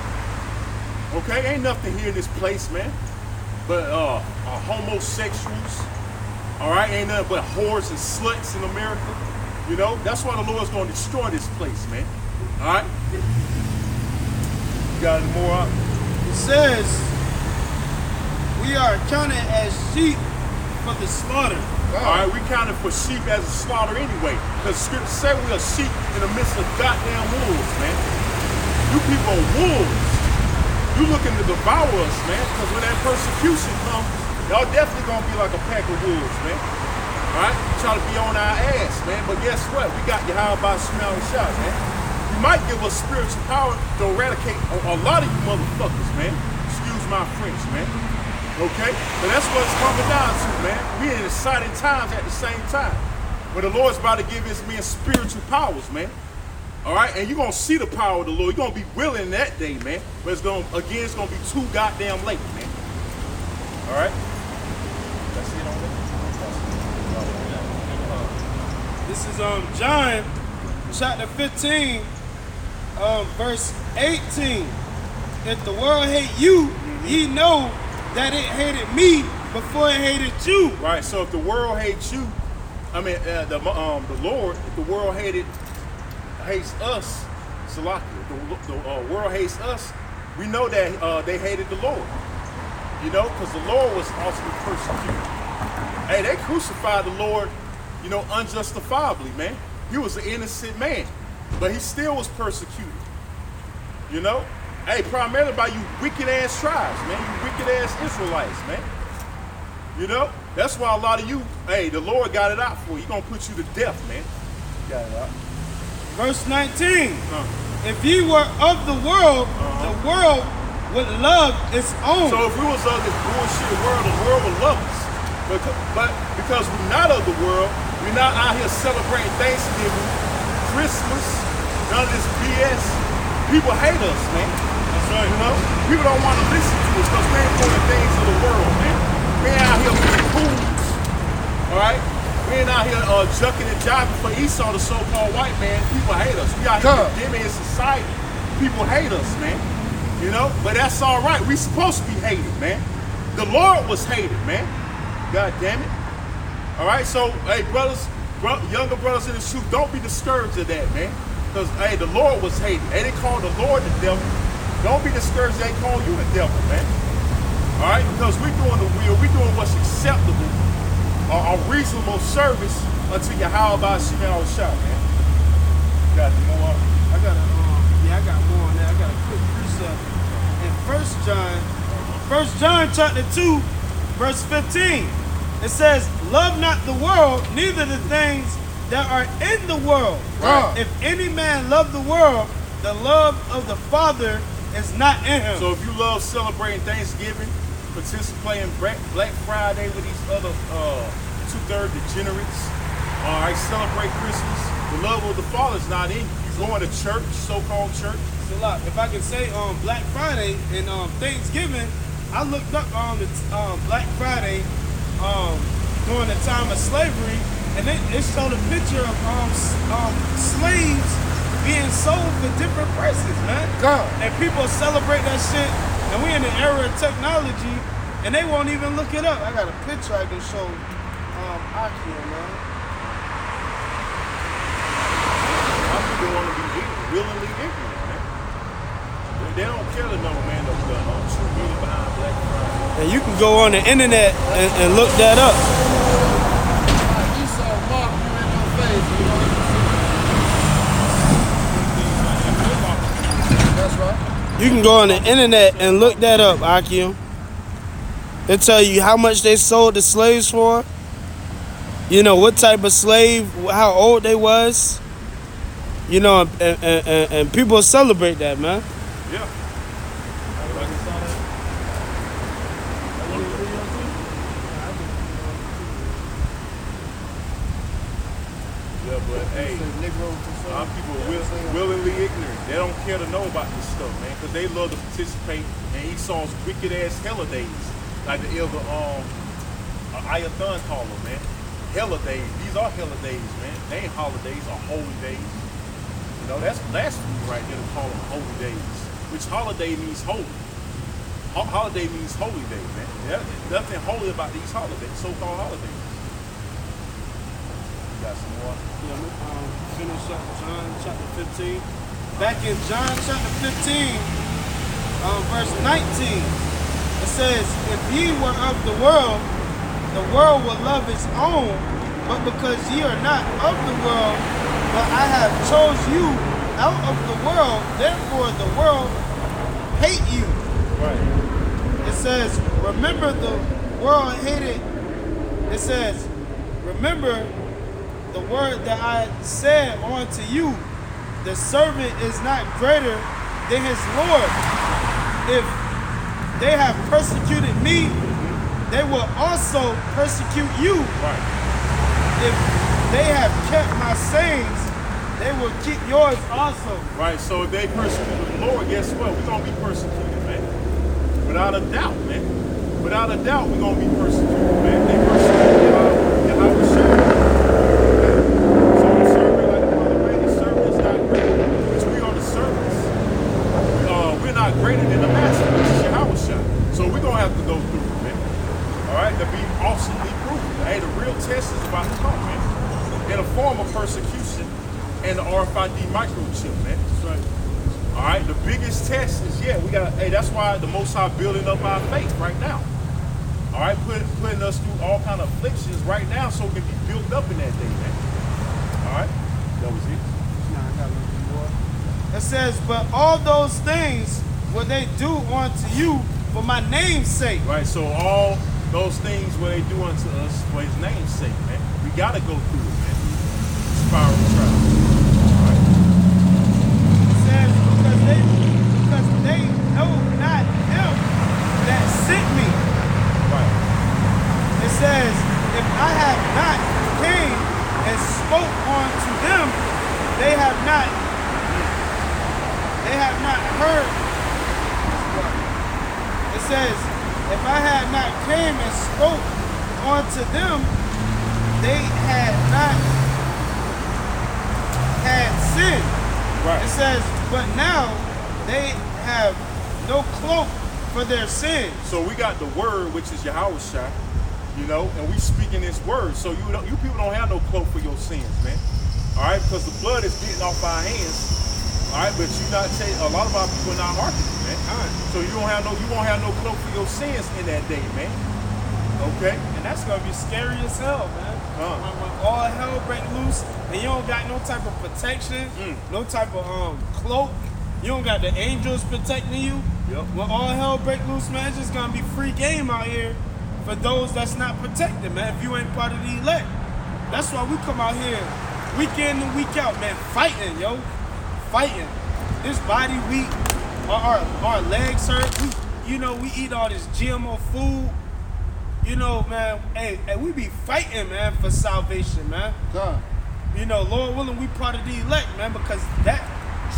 Okay, ain't nothing here in this place, man. But homosexuals, all right, ain't nothing but whores and sluts in America. You know, that's why the Lord's gonna destroy this place, man. All right. You got any more up? It says, we are counted as sheep for the slaughter. All right, we counted for sheep as a slaughter anyway, because Scripture said we are sheep in the midst of goddamn wolves, man. You people are wolves. You looking to devour us, man, because when that persecution comes, y'all definitely gonna be like a pack of wolves, man. All right, try to be on our ass, man. But guess what? We got you how about smelling shots, man. You might give us spiritual power to eradicate a lot of you motherfuckers, man. Excuse my French, man. Okay, but that's what it's coming down to, man. We in exciting times at the same time, where the Lord's about to give his men spiritual powers, man. All right, and you're gonna see the power of the Lord. You're gonna be willing that day, man. But it's gonna be too goddamn late, man. All right. That's it on that. This is John chapter 15, verse 18. If the world hate you, ye know that it hated me before it hated you. Right. So if the world hates you, I mean, the Lord, if the world hates us, Salakia, the world hates us, we know that they hated the Lord. You know, because the Lord was also persecuted. Hey, they crucified the Lord, you know, unjustifiably, man. He was an innocent man, but he still was persecuted. You know? Hey, primarily by you wicked-ass tribes, man. You wicked-ass Israelites, man. You know? That's why a lot of you, hey, the Lord got it out for you. He gonna put you to death, man. Got it out. Verse 19. If ye were of the world would love its own. So if we was of this bullshit world, the world would love us. But because we're not of the world, we're not out here celebrating Thanksgiving, Christmas, none of this BS. People hate us, man. That's right. You know? People don't want to listen to us because we ain't doing the things of the world, man. We ain't out here being fools. Alright? We ain't out here jucking and jiving for Esau, the so-called white man. People hate us. We out here condemning in society. People hate us, man. You know? But that's alright. We supposed to be hated, man. The Lord was hated, man. God damn it. Alright, so, hey, brothers, younger brothers in the truth, don't be discouraged of that, man. Because, hey, the Lord was hated. They didn't call the Lord the devil. Don't be discouraged they call you the devil, man. Alright? Because we're doing the will. We're doing what's acceptable, a reasonable service unto Yahweh Shemel Shah, man. Got more? I got more on that. I got a quick precept. In 1 John chapter 2, verse 15, it says, love not the world, neither the things that are in the world. Right. If any man love the world, the love of the Father is not in him. So if you love celebrating Thanksgiving, participating Black Friday with these other two-third degenerates, all right, celebrate Christmas, the love of the Father is not in you. You going to church, so-called church. It's a lot. If I can say Black Friday and Thanksgiving, I looked up on the Black Friday during the time of slavery, and it showed a picture of slaves being sold for different prices, man. God. And people celebrate that shit, and we in the era of technology, and they won't even look it up. I got a picture I can show Aki, man. Some people want to be willingly ignorant, man. They don't care to know, man, the true meaning behind Black Friday. And you can go on the internet and look that up. You saw Mark in your face, you know. That's right. You can go on the internet and look that up, Akim. They tell you how much they sold the slaves for. You know, what type of slave, how old they was. You know, and people celebrate that, man. Yeah. Yeah, but hey, a lot of people are willingly ignorant. They don't care to know about this stuff, man, because they love to participate in Esau's wicked-ass holidays, like the elder Ayathon call them, man. Holidays. These are holidays, man. They ain't holidays or holy days. You know, that's blasphemy right there to call them holy days. Which holiday means holy. Holiday means holy day, man. There's nothing holy about these holidays, so-called holidays. You got some more? Yeah, finish up John chapter 15. Back in John chapter 15, verse 19, it says, if ye were of the world will love its own, but because ye are not of the world, but I have chose you out of the world, therefore the world hate you. Right. It says, remember the world hated. It says, remember the word that I said unto you, the servant is not greater than his Lord. If they have persecuted me, they will also persecute you. Right. If they have kept my sayings, they will keep yours also. Right, so if they persecute the Lord, guess what? We're going to be persecuted, man. Without a doubt, man. Without a doubt, we're going to be persecuted, man. They persecuted Yahweh Shah. So the servant, like the mother man, the servant is not greater, which we are the servants. We're not greater than the master, which is Yahweh Shah. So we're going to have to go through it, man. All right, to be awesomely proven. Hey, the real test is about to come, man. in a form of persecution and the RFID microchip, man. That's right. All right, the biggest test is, that's why the Most High building up our faith right now. All right, putting us through all kind of afflictions right now so we can be built up in that day, man. All right, that was it. Nah, I got a little bit more. It says, but all those things will they do unto you for my name's sake. Right, so all those things what they do unto us for his name's sake, man. We gotta go through it, man. Spiral trial. All right. It says, because they know not him that sent me. Right. It says, if I have not came and spoke unto them, they have not heard. It says, if I had not came and spoke unto them, they had not had sin. Right. It says, but now they have no cloak for their sin. So we got the word, which is Yahweh Shai, and we speaking this word. So you people don't have no cloak for your sins, man. All right, because the blood is getting off our hands. All right, but a lot of our people are not hearkening, man. All right. So you won't have no cloak for your sins in that day, man. Okay. And that's gonna be scary as hell, man. When all hell break loose and you don't got no type of protection, no type of cloak, you don't got the angels protecting you. Yep. When all hell break loose, man, it's just gonna be free game out here for those that's not protected, man. If you ain't part of the elect, that's why we come out here week in and week out, man, fighting, fighting. This body weak, our legs hurt. We eat all this GMO food. Man, hey, we be fighting, man, for salvation, man. God. Lord willing, we part of the elect, man, because that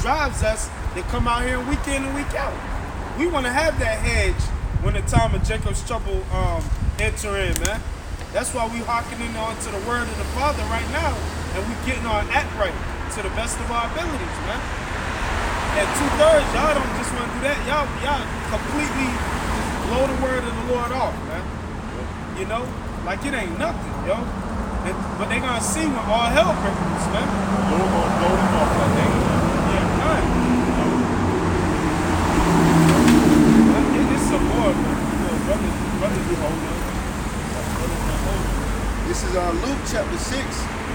drives us to come out here week in and week out. We want to have that hedge when the time of Jacob's trouble enter in, man. That's why we hearkening on to the word of the Father right now, and we getting our act right to the best of our abilities, man. And 2/3, y'all don't just want to do that. Y'all completely blow the word of the Lord off, man. Like it ain't nothing, but they gonna see when all hell breaks loose, man. Lord gonna blow them off like that. Yeah, right. It's some more, man. Brothers be holding up. This is Luke chapter 6,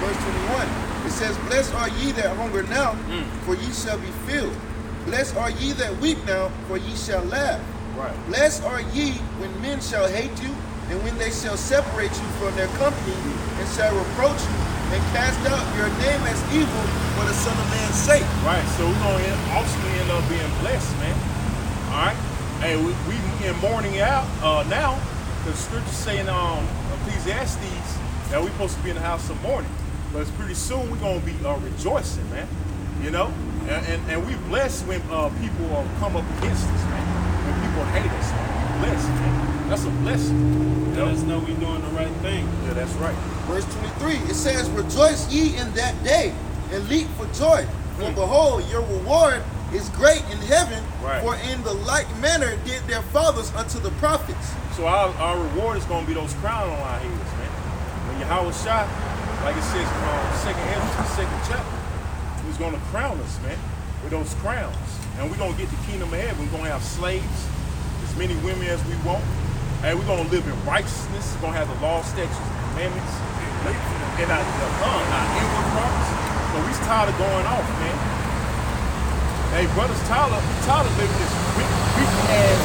verse 21. It says, blessed are ye that hunger now, for ye shall be filled. Blessed are ye that weep now, for ye shall laugh. Right. Blessed are ye when men shall hate you, and when they shall separate you from their company, and shall reproach you, and cast out your name as evil for the Son of Man's sake. Right, so we're going to ultimately end up being blessed, man. All right? Hey, we in mourning out now, because the scripture saying Ecclesiastes that we're supposed to be in the house of mourning. But it's pretty soon we're going to be rejoicing, man. And we blessed when people come up against us, man. When people hate us, man. Blessed, man. That's a blessing. Let us know we doing the right thing. Yeah, that's right. Verse 23, it says, rejoice ye in that day, and leap for joy. For behold, your reward is great in heaven, Right. for in the like manner did their fathers unto the prophets. So our reward is going to be those crowns on our heads, man. When Yahweh Shai, like it says in 2 Ezra, the 2nd chapter, he's going to crown us, man, with those crowns. And we're going to get the kingdom of heaven. We're going to have slaves, as many women as we want. And we're going to live in righteousness. We're going to have the law, statutes, and commandments. And our inward parts. So we're tired of going off, man. Hey, brothers, tired of living this weak-ass,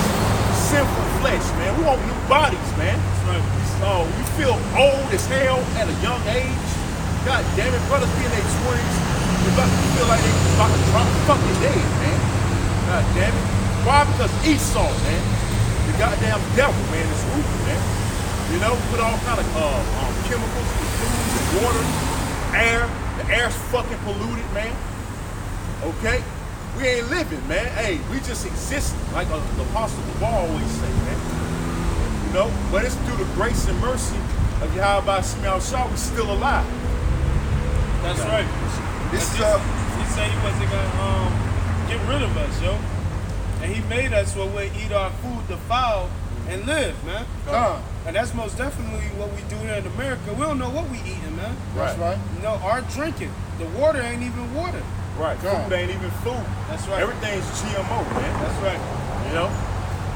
sinful flesh, man. We want new bodies, man. We feel old as hell at a young age. God damn it, brothers be in their 20s. They feel like they about to drop fucking dead, man. God damn it. Why? Because Esau, man. The goddamn devil, man, is ruthless, man. Put all kind of chemicals in food and water, air. The air's fucking polluted, man. Okay? We ain't living, man. Hey, we just existing, like the Apostle Paul always say, man. But it's through the grace and mercy of Yahweh Shai we still alive. That's right. This is he said he wasn't gonna get rid of us, And he made us where we eat our food defiled and live, man. Come. And that's most definitely what we do here in America. We don't know what we eating, man. That's right. You know, our drinking. The water ain't even water. Right. God. Food ain't even food. That's right. Everything's GMO, man. That's right. You know?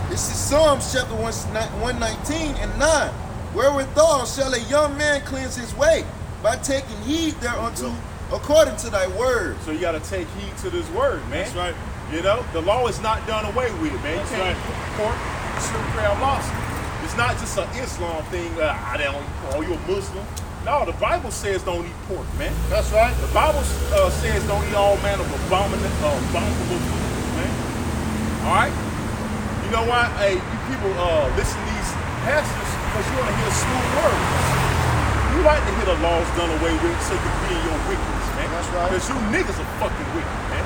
This is Psalms chapter 119 and 9. Wherewithal shall a young man cleanse his way? By taking heed thereunto according to thy word. So you got to take heed to this word, man. That's right. You know, the law is not done away with, man. That's You can't right. eat pork, shrimp, crab, lobster. It's not just an Islam thing. I don't eat pork. Oh, you're a Muslim. No, the Bible says don't eat pork, man. That's right. The Bible says don't eat all manner of abominable foods, man. All right? You know why? Hey, you people listen to these pastors because you want to hear smooth words. You like to hear the laws done away with so you can be in your wickedness, man. That's right. Because you niggas are fucking wicked, man.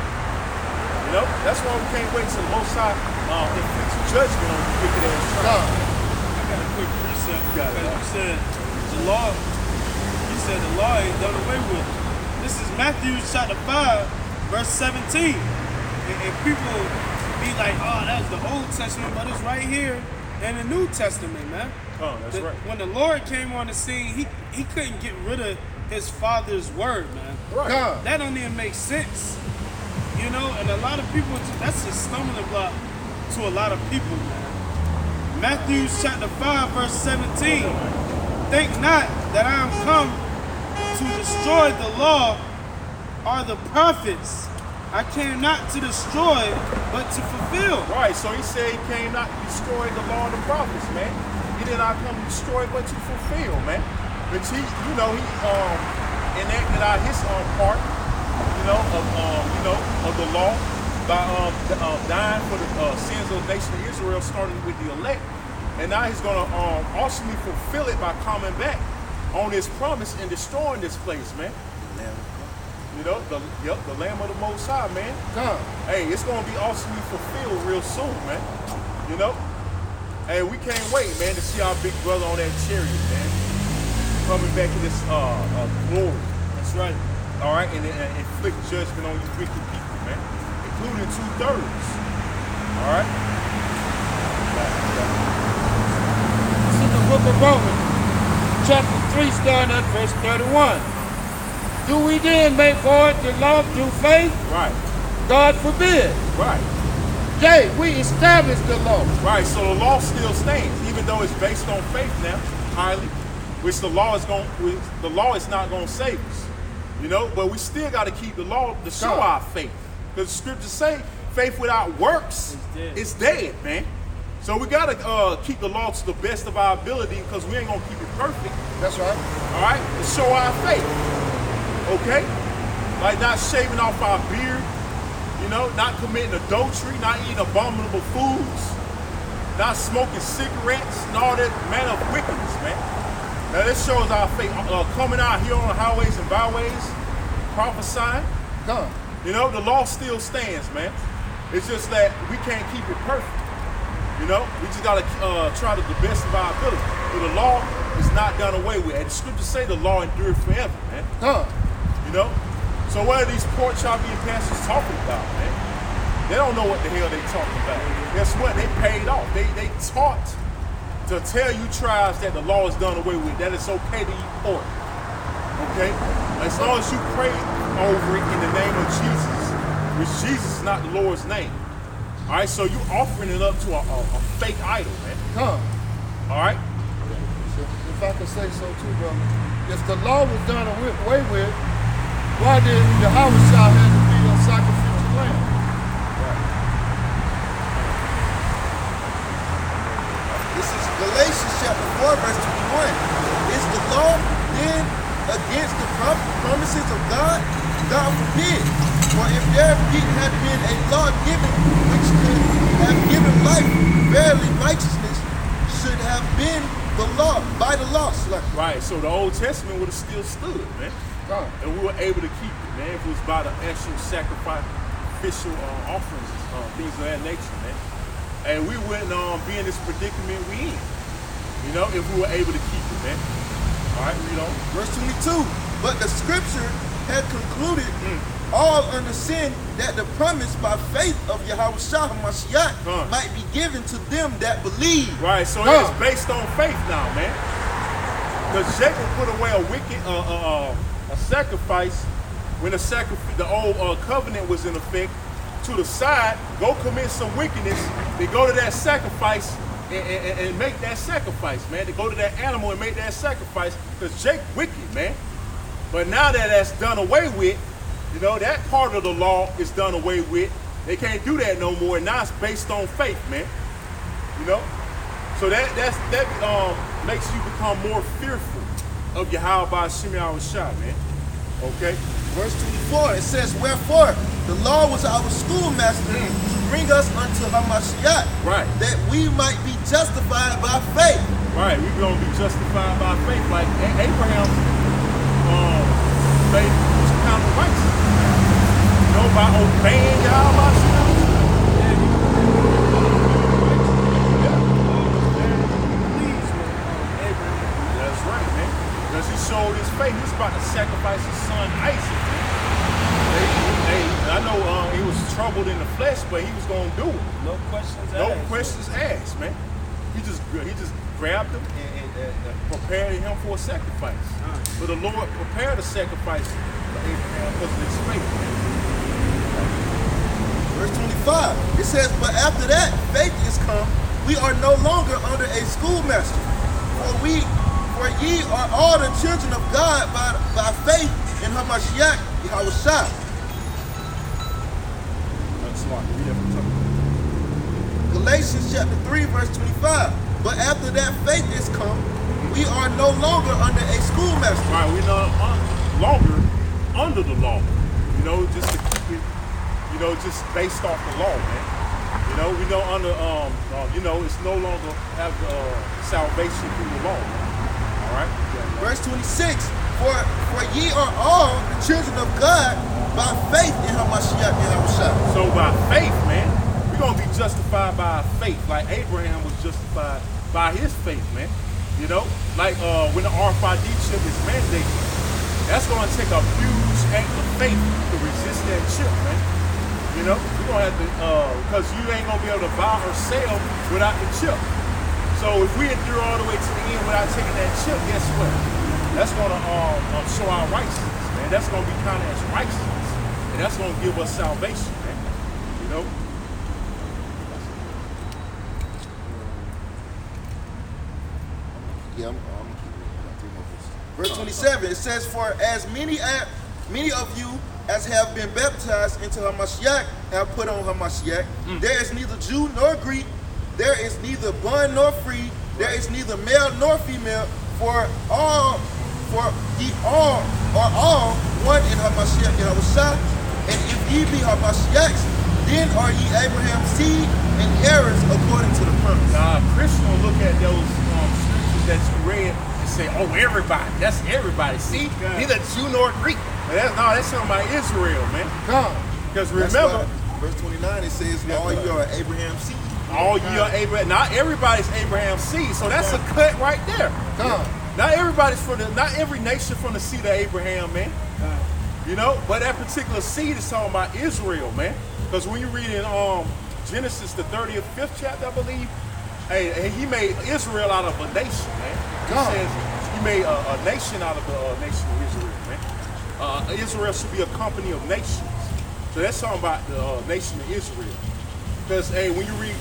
You know? That's why we can't wait till the Most High inflicts judgment on you wicked ass tribes. Come. I got a quick precept. got it. Because you said the law, the law ain't done away with. This is Matthew chapter 5, verse 17. And people be like, oh, that was the Old Testament, but it's right here in the New Testament, man. Oh, that's right. When the Lord came on the scene, he couldn't get rid of his Father's word, man. Right. Come. That don't even make sense. You know, and a lot of people, that's a stumbling block to a lot of people, man. Matthew chapter 5, verse 17. Think not that I am come to destroy the law or the prophets. I came not to destroy, but to fulfill. Right, so he said he came not to destroy the law and the prophets, man. He did not come to destroy, but to fulfill, man. But he enacted out his part, of the law by dying for the sins of the nation of Israel, starting with the elect. And now he's gonna ultimately fulfill it by coming back on his promise and destroying this place, man. You know, the Lamb of the Most High, man. Come. Hey, it's gonna be ultimately fulfilled real soon, man. You know? Hey, we can't wait, man, to see our big brother on that chariot, man. Coming back to this glory. That's right. All right, and inflict judgment on you wicked people, man. Including 2/3. All right? It's in the book of Romans, chapter 3, starting at verse 31. Do we then make void the law through faith? Right. God forbid. Right. Yea, we establish the law. Right, so the law still stands, even though it's based on faith now, highly, which the law is not gonna save us. You know, but we still gotta keep the law to show God. our faith. Because the scriptures say faith without works is dead, man. So we gotta keep the law to the best of our ability because we ain't gonna keep it perfect. That's right. All right, to show our faith. Okay? Like not shaving off our beard, you know, not committing adultery, not eating abominable foods, not smoking cigarettes, and all that manner of wickedness, man. Now this shows our faith. Coming out here on the highways and byways, prophesying. Come. You know, the law still stands, man. It's just that we can't keep it perfect. You know, we just gotta try to the best of our ability. But the law is not done away with. And the scriptures say the law endured forever, man. Come. You know? So what are these pork chopping pastors talking about, man? They don't know what the hell they talking about. Guess what? They paid off. They taught to tell you tribes that the law is done away with, that it's okay to eat pork. Okay? As long as you pray over it in the name of Jesus, which Jesus is not the Lord's name. All right, so you're offering it up to a fake idol, man. Come. All right? If I could say so too, brother. If the law was done away with, why did Yahushua have to be a sacrificial lamb? This is Galatians chapter 4, verse 21. Is the law then against the promises of God? God forbid. For if there had been a law given which could have given life, verily righteousness should have been the law, by the law. Right, so the Old Testament would have still stood, man. Come. And we were able to keep it, man, if it was by the actual sacrificial offerings, things of that nature, man. And we wouldn't be in this predicament we in, you know, if we were able to keep it, man. All right, read on. Verse 22. But the scripture had concluded all under sin, that the promise by faith of Yahushua HaMashiach might be given to them that believe. Right, so it's based on faith now, man. Because Jacob put away a sacrifice when the old covenant was in effect to the side, go commit some wickedness, they go to that sacrifice and make that sacrifice, man. They go to that animal and make that sacrifice because Jacob wicked, man. But now that that's done away with, you know, that part of the law is done away with. They can't do that no more. And now it's based on faith, man. You know? So that makes you become more fearful of Yahweh by Shem Yahushua, man. Okay? Verse 24, it says, wherefore the law was our schoolmaster to bring us unto Hamashiach, right, that we might be justified by faith. Right, we're going to be justified by faith. Like Abraham faith was counted righteous. You know, by obeying Yahweh. That's right, man. Because he showed his faith. He was about to sacrifice his son Isaac. I know he was troubled in the flesh, but he was going to do it. No questions asked. No questions asked, man. He just grabbed him and prepared him for a sacrifice. But the Lord prepared a sacrifice for Abraham because of his faith, man. Verse 25, it says, but after that, faith is come, we are no longer under a schoolmaster. For ye are all the children of God by faith in Hamashiach, Yahushua. Galatians chapter 3, verse 25. But after that faith is come, we are no longer under a schoolmaster. Right, we're no longer under the law. You know, just to keep it, you know, just based off the law, man. You know, we know under, you know, it's no longer have salvation through the law, man. All right? Yeah. Verse 26, for ye are all the children of God by faith in Hamashiach Yahushua. So by faith, man, we're going to be justified by faith, like Abraham was justified by his faith, man. You know, like when the RFID chip is mandated, that's going to take a huge act of faith to resist that chip, man. You know, we're going to have to, because you ain't going to be able to buy or sell without the chip. So if we endure all the way to the end without taking that chip, guess what? That's going to show our righteousness, man. That's going to be counted as righteousness. And that's going to give us salvation, man. You know? Yeah, I'm gonna keep it. 3 more verses. Verse 27, it says, for as many of you as have been baptized into Hamashiach have put on Hamashiach. There is neither Jew nor Greek, there is neither bond nor free, there is neither male nor female, for ye all are all one in Hamashiach Yahushua. And if ye be Hamashiachs, then are ye Abraham's seed and heirs according to the promise. Now, Christians will look at those scriptures that you read and say, oh, everybody. That's everybody. See? Neither Jew nor Greek. That's talking about Israel, man. Because remember, verse 29, it says, all ye are Abraham's seed. All ye are Abraham. Not everybody's Abraham's seed. So that's a cut right there. Not everybody's not every nation from the seed of Abraham, man. You know, but that particular seed is talking about Israel, man. Because when you read in Genesis, the 35th chapter, I believe, hey, he made Israel out of a nation, man. He says he made a nation out of the nation of Israel, man. Israel should be a company of nations. So that's talking about the nation of Israel. Because, hey, when you read,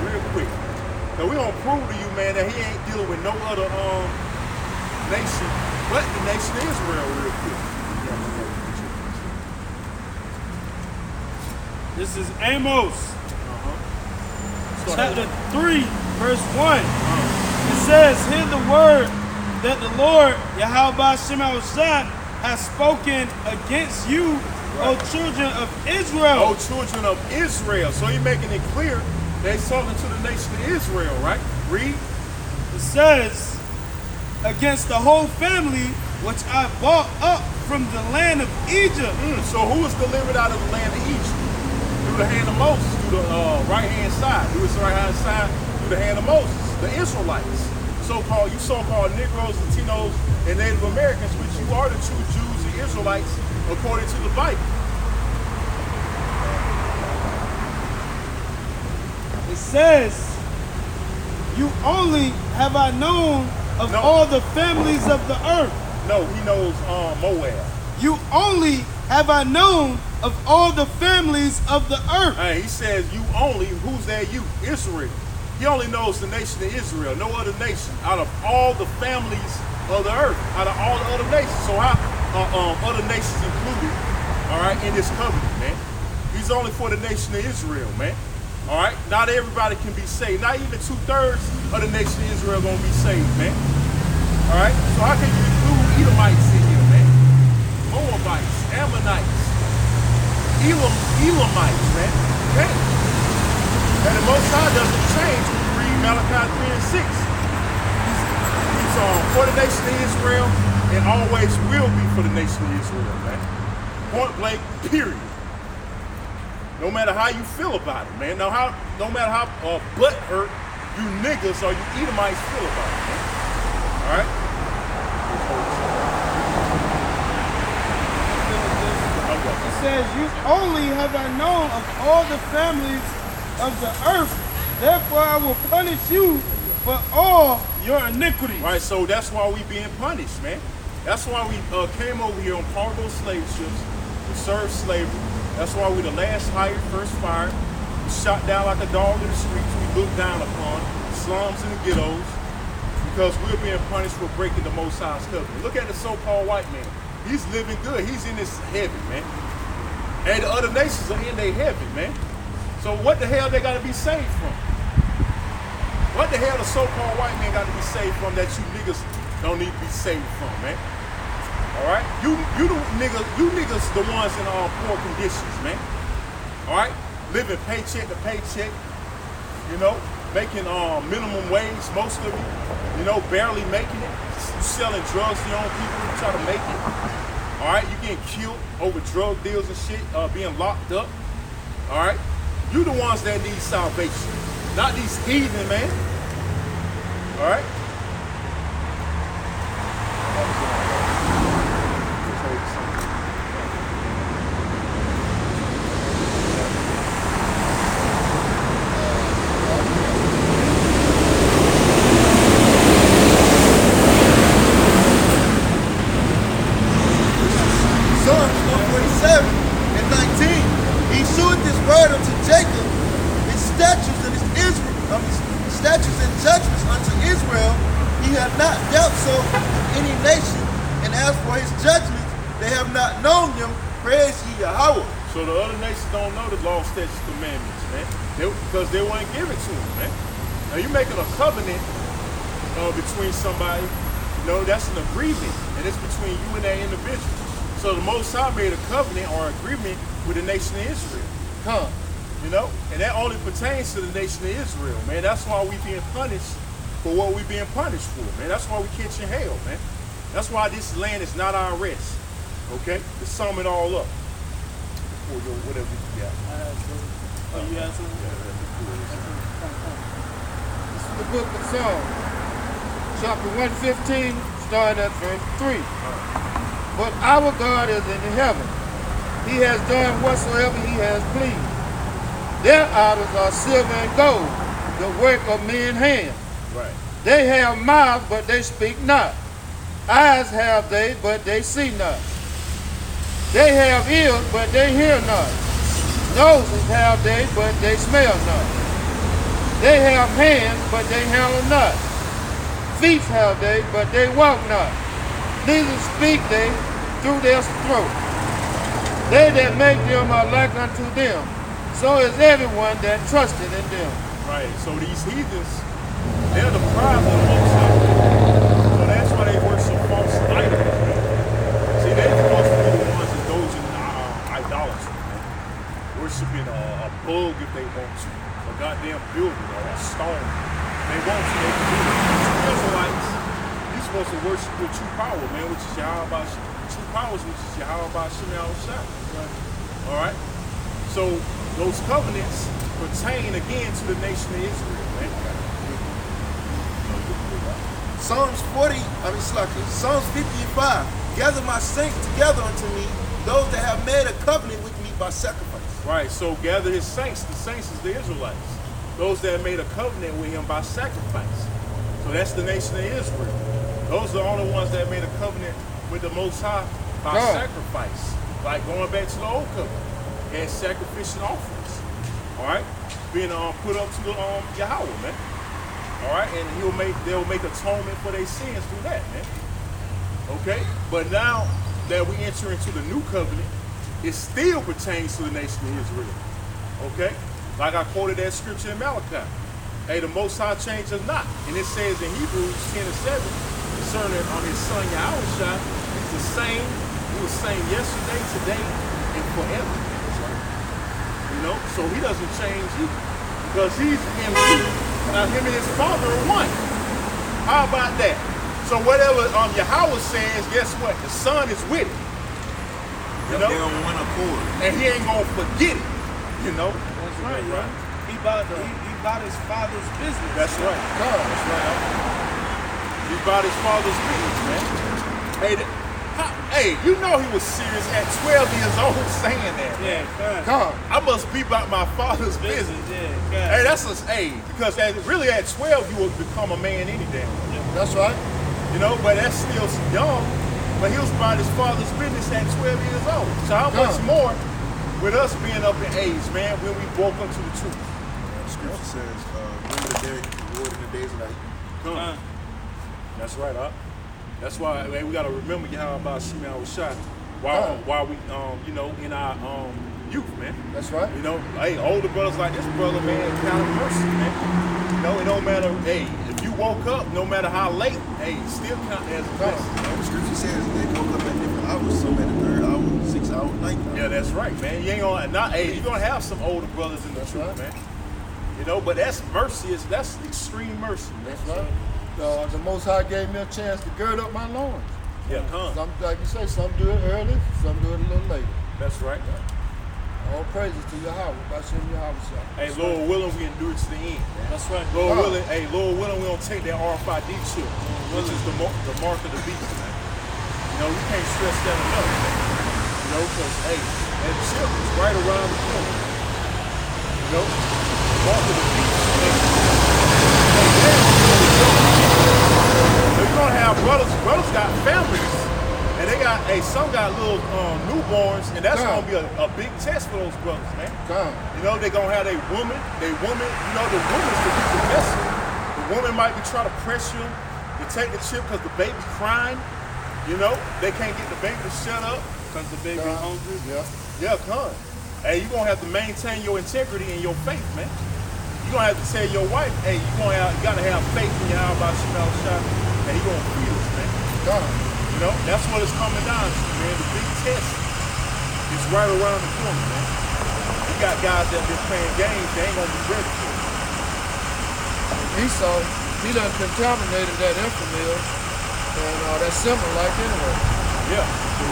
real quick. So we're going to prove to you, man, that he ain't dealing with no other nation but the nation of Israel real quick. This is Amos, chapter 3, verse 1. It says, hear the word that the Lord, Yahweh Shem Yahushua, has spoken against you, O children of Israel. O children of Israel. So he's making it clear that he's talking to the nation of Israel, right? Read. It says, against the whole family which I brought up from the land of Egypt. So who was delivered out of the land of Egypt? Through the hand of Moses, through the right-hand side. Through his right-hand side, through the hand of Moses. The Israelites. so-called Negroes, Latinos, and Native Americans, which you are the true Jews and Israelites according to the Bible. It says, you only have I known of No. all the families of the earth. No, he knows Moab. You only have I known of all the families of the earth. Hey, he says you only, who's that you? Israel. He only knows the nation of Israel, no other nation, out of all the families of the earth, out of all the other nations. So how other nations included, all right, in this covenant, man. He's only for the nation of Israel, man. All right, not everybody can be saved. Not even 2/3 of the nation of Israel gonna be saved, man. All right, so how can you include Edomites in here, man? Moabites, Ammonites, Elamites, man. Okay. And the Most High doesn't change when you read Malachi 3 and 6. He's for the nation of Israel and always will be for the nation of Israel, man. Point blank, period. No matter how you feel about it, man. No matter how butt hurt you niggas or you Edomites feel about it, man. All right? It says, you only have I known of all the families of the earth. Therefore I will punish you for all your iniquity. Right, so that's why we being punished, man. That's why we came over here on cargo slave ships to serve slavery. That's why we the last hired, first fired. We shot down like a dog in the streets. We looked down upon slums and the ghettos because we're being punished for breaking the Most High's covenant. Look at the so-called white man. He's living good. He's in this heaven, man. And the other nations are in their heaven, man. So what the hell they got to be saved from? What the hell the so-called white man got to be saved from that you niggas don't need to be saved from, man? All right, you niggas the ones in poor conditions, man. All right, living paycheck to paycheck, you know, making minimum wage, most of you know, barely making it. You selling drugs to your own people, you try to make it. All right, you getting killed over drug deals and shit, being locked up. All right, you the ones that need salvation, not these heathen, man. All right. Psalms 147 and 19. He sheweth his word unto Jacob, his statutes and his statutes and judgments unto Israel. He hath not dealt so with any nation, and as for his judgments, they have not known them. Praise ye Yahweh. So the other nations don't know the law, statutes, commandments, man. Because they weren't given to them, man. Now you're making a covenant between somebody, you know, that's an agreement, and it's between you and that individual. So the Most High made a covenant or agreement with the nation of Israel. You know? And that only pertains to the nation of Israel, man. That's why we being punished for what we being punished for, man. That's why we catching hell, man. That's why this land is not our rest. Okay? To sum it all up. Or whatever you got. You got something? This is the book of Psalms, chapter 115, starting at verse 3. But our God is in heaven. He has done whatsoever he has pleased. Their idols are silver and gold, the work of men's hands. Right. They have mouths, but they speak not. Eyes have they, but they see not. They have ears, but they hear not. Noses have they, but they smell not. They have hands, but they handle not. Feet have they, but they walk not. Neither speak they through their throat. They that make them are like unto them. So is everyone that trusted in them. Right. So these heathens, they're the pride of the Most High. So that's why they worship false idols, man. See, they're supposed to be the ones that goes in idolatry, man. Worshiping a bug if they want to, a goddamn building or a stone. They want to, they can do it. The Israelites, you're supposed to worship your true power, man, which is Yahweh, true powers, which is Yahweh Shem Shai. All right? So those covenants pertain again to the nation of Israel, man. Psalms 50:5. Gather my saints together unto me, those that have made a covenant with me by sacrifice. Right, so gather his saints. The saints is the Israelites. Those that made a covenant with him by sacrifice. So that's the nation of Israel. Those are the only ones that made a covenant with the Most High by sacrifice. Like going back to the old covenant. And sacrificial offerings. Alright? Being put up to the Yahweh, man. Alright? And they'll make atonement for their sins through that, man. Okay? But now that we enter into the new covenant, it still pertains to the nation of Israel. Okay? Like I quoted that scripture in Malachi. Hey, the Most High changes not. And it says in Hebrews 10:7, concerning on his son Yahushua, he's the same. He was the same yesterday, today, and forever. You know? So he doesn't change either. Because he's in me. Now him and his father are one. How about that? So whatever Yahweh says, guess what? The son is with it. You know? They're on one accord. And he ain't gonna forget it. You know? That's right, right. He about his father's business. That's right. That's right. He about his father's business, man. Hey, you know he was serious at 12 years old saying that. Yeah, God. I must be about my father's business. Yeah, Hey, that's because really at 12 you will become a man any damn way. That's right. You know, but that's still young. But he was about his father's business at 12 years old. So how much more with us being up in age, man, when we woke up to the truth? Scripture says, remember the day, reward in the days of night. That's right, huh? That's why, man, we gotta remember how about Shimei was shot while we you know, in our youth, man. That's right. You know, hey, older brothers like this brother, man, count of mercy, man. You know, it don't matter, hey, if you woke up, no matter how late, hey, still count as a blessing. The scripture says they woke up at different hours, some at the 3rd hour, 6th hour, 9th hour. Yeah, that's right, man. You ain't gonna you're gonna have some older brothers in the truth, man. You know, but that's mercy, that's extreme mercy, man. That's right. The Most High gave me a chance to gird up my loins. Yeah, come. Some, like you say, some do it early, some do it a little later. That's right. All praises to Yahweh, Bashem Yahweh. Hey, Lord willing, we endure to the end, man. That's right. Lord willing, Lord willing, we don't take that RFID chip, which is the mark of the beast, man. You know, we can't stress that enough, man. You know, because, hey, that chip is right around the corner. You know, the mark of the beast. You're gonna have brothers got families, and they got, some got little newborns, and that's gonna be a big test for those brothers, man. You know, they're gonna have a woman, you know, the woman's the weaker vessel. The woman might be trying to pressure them to take the chip because the baby crying. You know, they can't get the baby to shut up Because the baby hungry. Yeah, come. Hey, you're gonna have to maintain your integrity and your faith, man. You're gonna have to tell your wife, hey, you gotta have faith in your Yahweh Shemel Shah, and he gonna feed us, man. You know, that's what it's coming down to, man. The big test is right around the corner, man. You got guys that been playing games, they ain't gonna be ready for it. Esau, he done contaminated that infamil, and that symbol like anyway. Yeah. He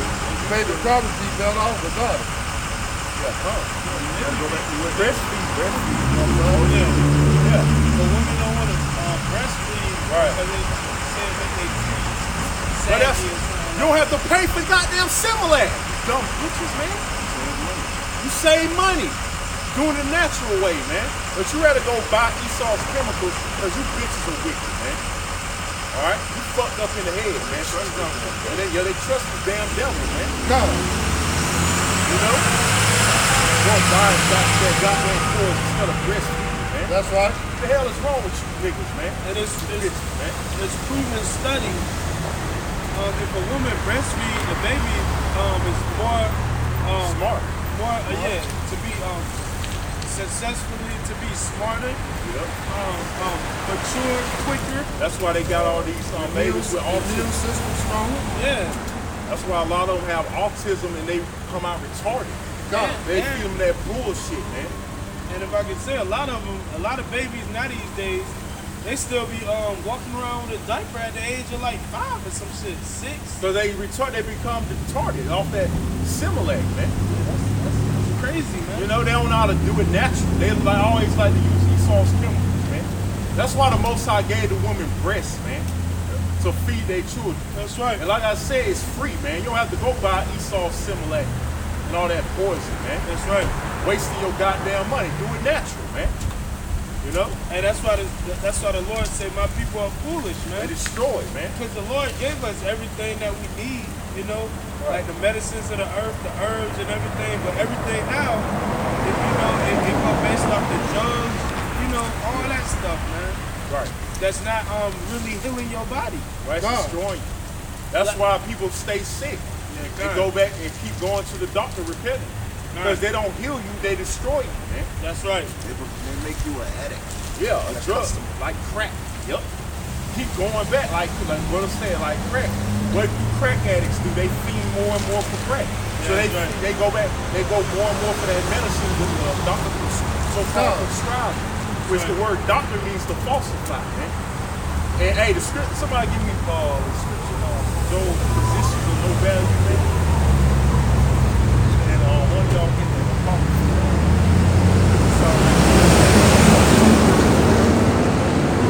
made the prophecy fell off without it. Yeah, breastfeed. Oh, yeah. But women don't want to breastfeed Right. because they say that they treat But that's, saggy or you something. don't have to pay for goddamn Similac. Dumb bitches, man. You save money doing it the natural way, man. But you rather go buy Esau's chemicals because you bitches are wicked, man. All right? You fucked up in the head, man. They trust the damn devil, man. You know? Going buy that goddamn course instead of breastfeeding, man. That's right. What the hell is wrong with you niggas, man? And Bitches, man. it's proven study. If a woman breastfeeds, the baby is more Smart. to be successfully, to be smarter, mature quicker. That's why they got all these babies with Immune autism. system stronger. Yeah. That's why a lot of them have autism and they come out retarded. They feed them that bullshit, man. And if I could say, a lot of babies now these days, they still be walking around with a diaper at the age of like 5 or some shit, 6. So they become retarded off that Similac, man. That's crazy, man. You know, they don't know how to do it naturally. They always like to use Esau's chemicals, man. That's why the Most High gave the woman breasts, man. to feed their children. That's right. And like I said, it's free, man. You don't have to go buy Esau's Similac and all that poison, man. That's right. Wasting your goddamn money. Do it natural, man. You know? And that's why the Lord said, my people are foolish, man. They destroy, man. Because the Lord gave us everything that we need, you know, like the medicines of the earth, the herbs and everything. But everything now, it go based off the drugs, you know, all that stuff, man. Right. That's not really healing your body. Right? It's destroying you. That's why people stay sick. They go back and keep going to the doctor repeatedly. Because they don't heal you, they destroy you, man. That's right. They make you an addict. Yeah, a drug, like crack. Yep. Keep going back, like brother said, like crack. What do crack addicts do? They fiend more and more for crack. So they go back, they go more and more for that medicine that the doctor so-called prescribed. Which the word doctor means to falsify, man. And hey, the script, somebody give me the scripture on those positions of no value, man. And one of y'all get that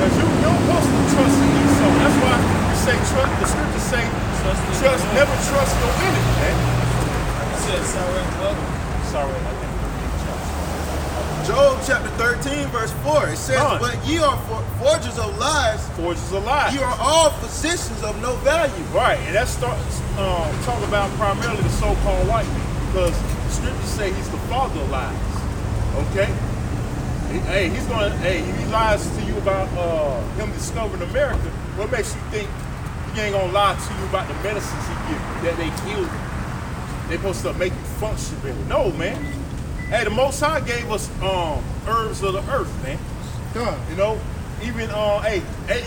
because you don't supposed to trust in yourself. That's why you say trust. The scriptures say trust, never trust your enemy, man. You said Sorry, I think. Job chapter 13, verse 4. It says, but ye are forgers of lies. Forgers of lies. Ye are all physicians of no value. Right, and that starts talking about primarily the so-called white man. Because the scriptures say he's the father of lies. Okay? Hey, he lies to you about him discovering America. What makes you think he ain't gonna lie to you about the medicines he gives you, that they kill you? They supposed to make you function better. No, man. Hey, the Most High gave us herbs of the earth, man. You know, even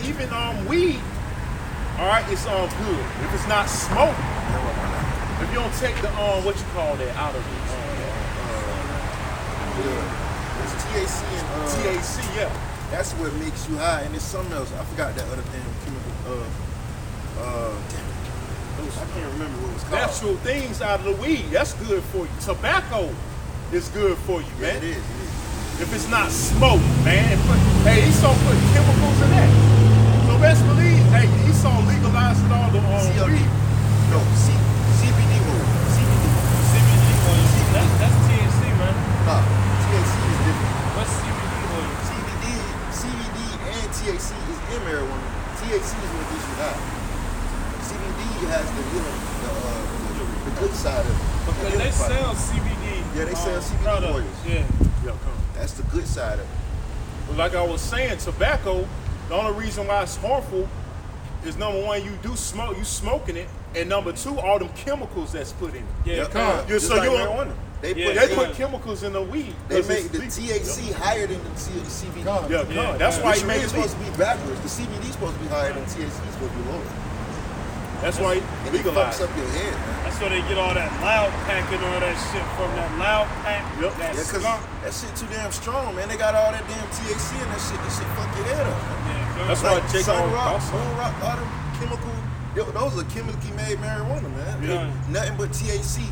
even weed. All right, it's good if it's not smoke. If you don't take the what you call that out of it. It's THC and THC, yeah. That's what makes you high. And it's something else. I forgot that other damn chemical. I can't remember what it was called. Natural things out of the weed. That's good for you. Tobacco is good for you, man. Yeah, it is. If it's not smoke, man. Hey, Esau put chemicals in that. So best believe, hey, Esau legalized all the COD. weed. No, CBD oil. CBD oil. That's THC, man. Nah, THC is different. What's CBD oil? CBD and THC is in marijuana. THC is what gets you high. CBD has the healing, the good side of it. Because they sell CBD. Yeah, they sell CBD products. oils. Yeah. That's the good side of it. But like I was saying, tobacco, the only reason why it's harmful is number one, you do smoke, you smoking it, and number two, all them chemicals that's put in it. Yeah. Just so like you marijuana. They put chemicals in the weed. They make the THC higher than the CBD. That's why you make make it supposed to be backwards. The CBD is supposed to be higher than THC is supposed to be lower. That's why And it fucks up your head, man. That's where they get all that loud pack and all that shit from that loud pack. Yep. That Yeah, cause skunk. that shit too damn strong, man. They got all that damn THC in that shit. This shit fuck your head up, man. Yeah, That's why Jake Sun Rock, also. Moon Rock, all them chemical. Those are chemically made marijuana, man. Yeah. Nothing but THC.